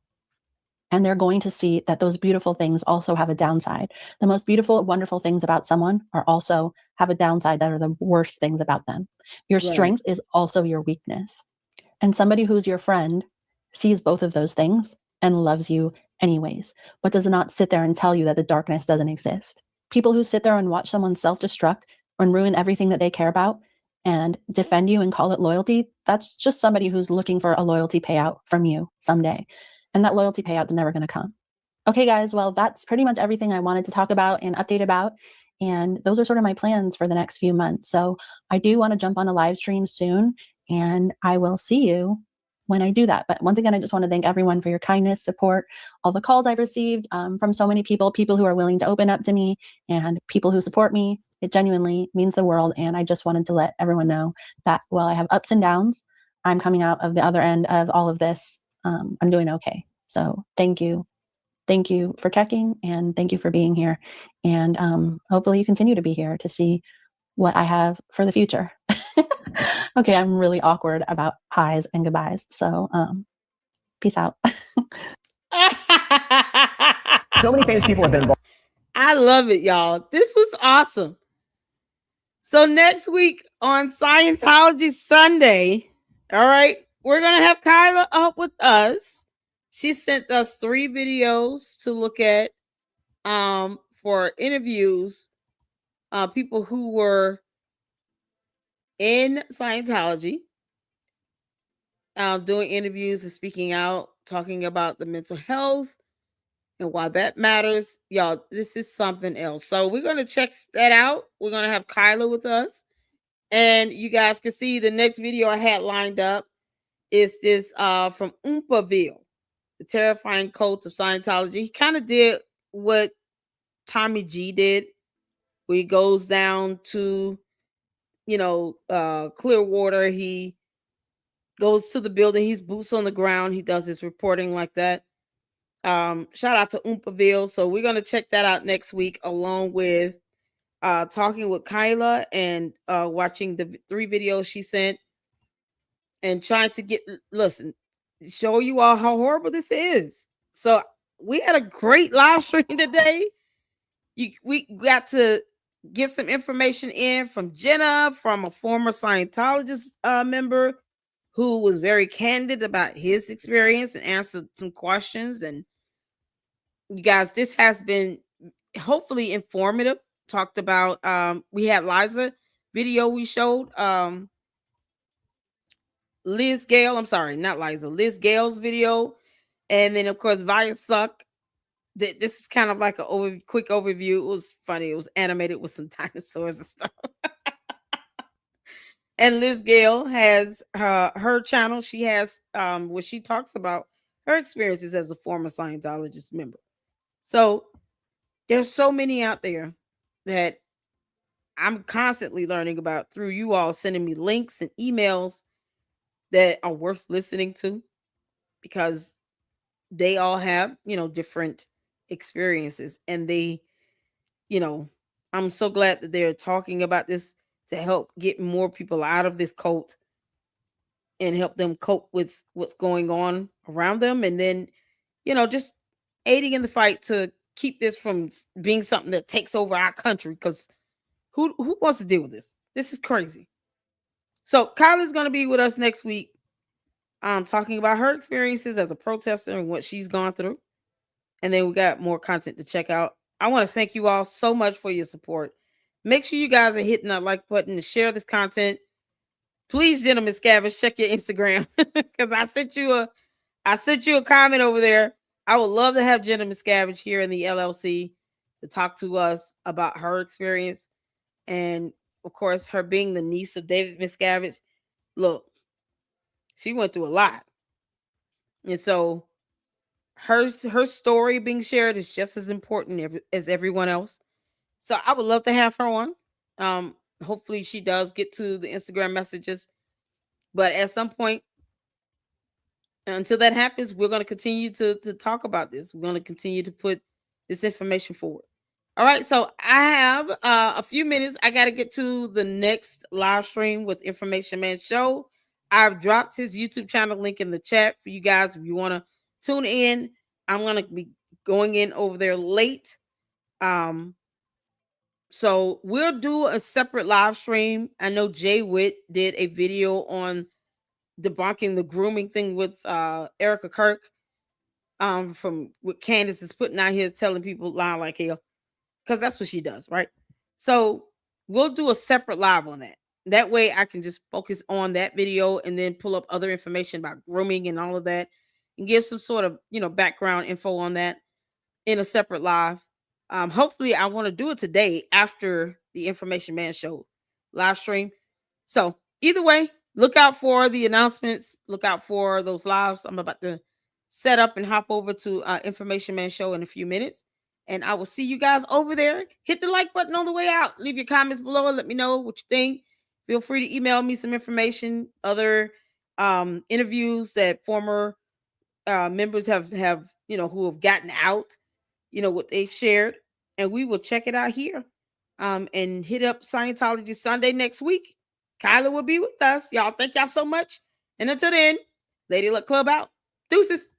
And they're going to see that those beautiful things also have a downside. The most beautiful, wonderful things about someone are also have a downside that are the worst things about them. Your strength is also your weakness. And somebody who's your friend sees both of those things and loves you anyways, but does not sit there and tell you that the darkness doesn't exist. People who sit there and watch someone self-destruct and ruin everything that they care about and defend you and call it loyalty, that's just somebody who's looking for a loyalty payout from you someday. And that loyalty payout's never going to come. Okay, guys, well, that's pretty much everything I wanted to talk about and update about. And those are sort of my plans for the next few months. So I do want to jump on a live stream soon, and I will see you when I do that. But once again, I just want to thank everyone for your kindness, support, all the calls I've received from so many people who are willing to open up to me and people who support me. It genuinely means the world. And I just wanted to let everyone know that while I have ups and downs, I'm coming out of the other end of all of this. I'm doing okay. So thank you. Thank you for checking and thank you for being here. And hopefully you continue to be here to see what I have for the future. Okay, I'm really awkward about highs and goodbyes. So peace out. So many famous people have been involved. I love it, y'all. This was awesome. So next week on Scientology Sunday, all right, we're going to have Kyla up with us. She sent us 3 videos to look at for interviews, people who were in Scientology, doing interviews and speaking out, talking about the mental health and why that matters. Y'all, this is something else. So we're going to check that out. We're going to have Kyla with us. And you guys can see the next video I had lined up is this from Oompaville, the terrifying cult of Scientology. He kind of did what Tommy G did, where he goes down to, Clearwater. He goes to the building. He's boots on the ground. He does his reporting like that. Shout out to Oompaville. So we're going to check that out next week, along with talking with Kyla and watching the 3 videos she sent and trying to show you all how horrible this is. So we had a great live stream today. We got to get some information in from Jenna, from a former Scientologist member who was very candid about his experience and answered some questions. And you guys, this has been hopefully informative. Talked about we had Liza video we showed, Liz Gale, I'm sorry, not Liza, Liz Gale's video, and then of course Via Suck. This is kind of like a quick overview. It was funny. It was animated with some dinosaurs and stuff. And Liz Gale has her channel. She has where she talks about her experiences as a former Scientologist member. So there's so many out there that I'm constantly learning about through you all sending me links and emails that are worth listening to, because they all have, different experiences, and they, I'm so glad that they're talking about this to help get more people out of this cult and help them cope with what's going on around them, and then, just aiding in the fight to keep this from being something that takes over our country, because who wants to deal with this? This is crazy. So Kyla's going to be with us next week, talking about her experiences as a protester and what she's gone through. And then we got more content to check out. I want to thank you all so much for your support. Make sure you guys are hitting that like button to share this content. Please, gentlemen, Scavenge, check your Instagram, because I sent you a comment over there. I would love to have Gentleman Scavenge here in the LLC to talk to us about her experience. And of course, her being the niece of David Miscavige. Look, She went through a lot. And so her story being shared is just as important as everyone else. So I would love to have her on. Um, Hopefully she does get to the Instagram messages. But at some point, until that happens, we're going to continue to talk about this. We're going to continue to put this information forward. All right, so I have a few minutes. I got to get to the next live stream with Information Man Show. I've dropped his YouTube channel link in the chat for you guys if you want to tune in. I'm going to be going in over there late. So we'll do a separate live stream. I know Jay Witt did a video on debunking the grooming thing with Erica Kirk. From what Candace is putting out here telling people lying like hell. Because that's what she does, right? So we'll do a separate live on that. That way I can just focus on that video and then pull up other information about grooming and all of that and give some sort of, background info on that in a separate live. Hopefully I want to do it today after the Information Man Show live stream. So either way, look out for the announcements. Look out for those lives. I'm about to set up and hop over to Information Man Show in a few minutes. And I will see you guys over there. Hit the like button on the way out. Leave your comments below. Let me know what you think. Feel free to email me some information, other interviews that former members have who have gotten out, what they've shared, and we will check it out here. And hit up Scientology Sunday next week. Kyla will be with us. Y'all, thank y'all so much. And until then, Lady Luck Club out. Deuces.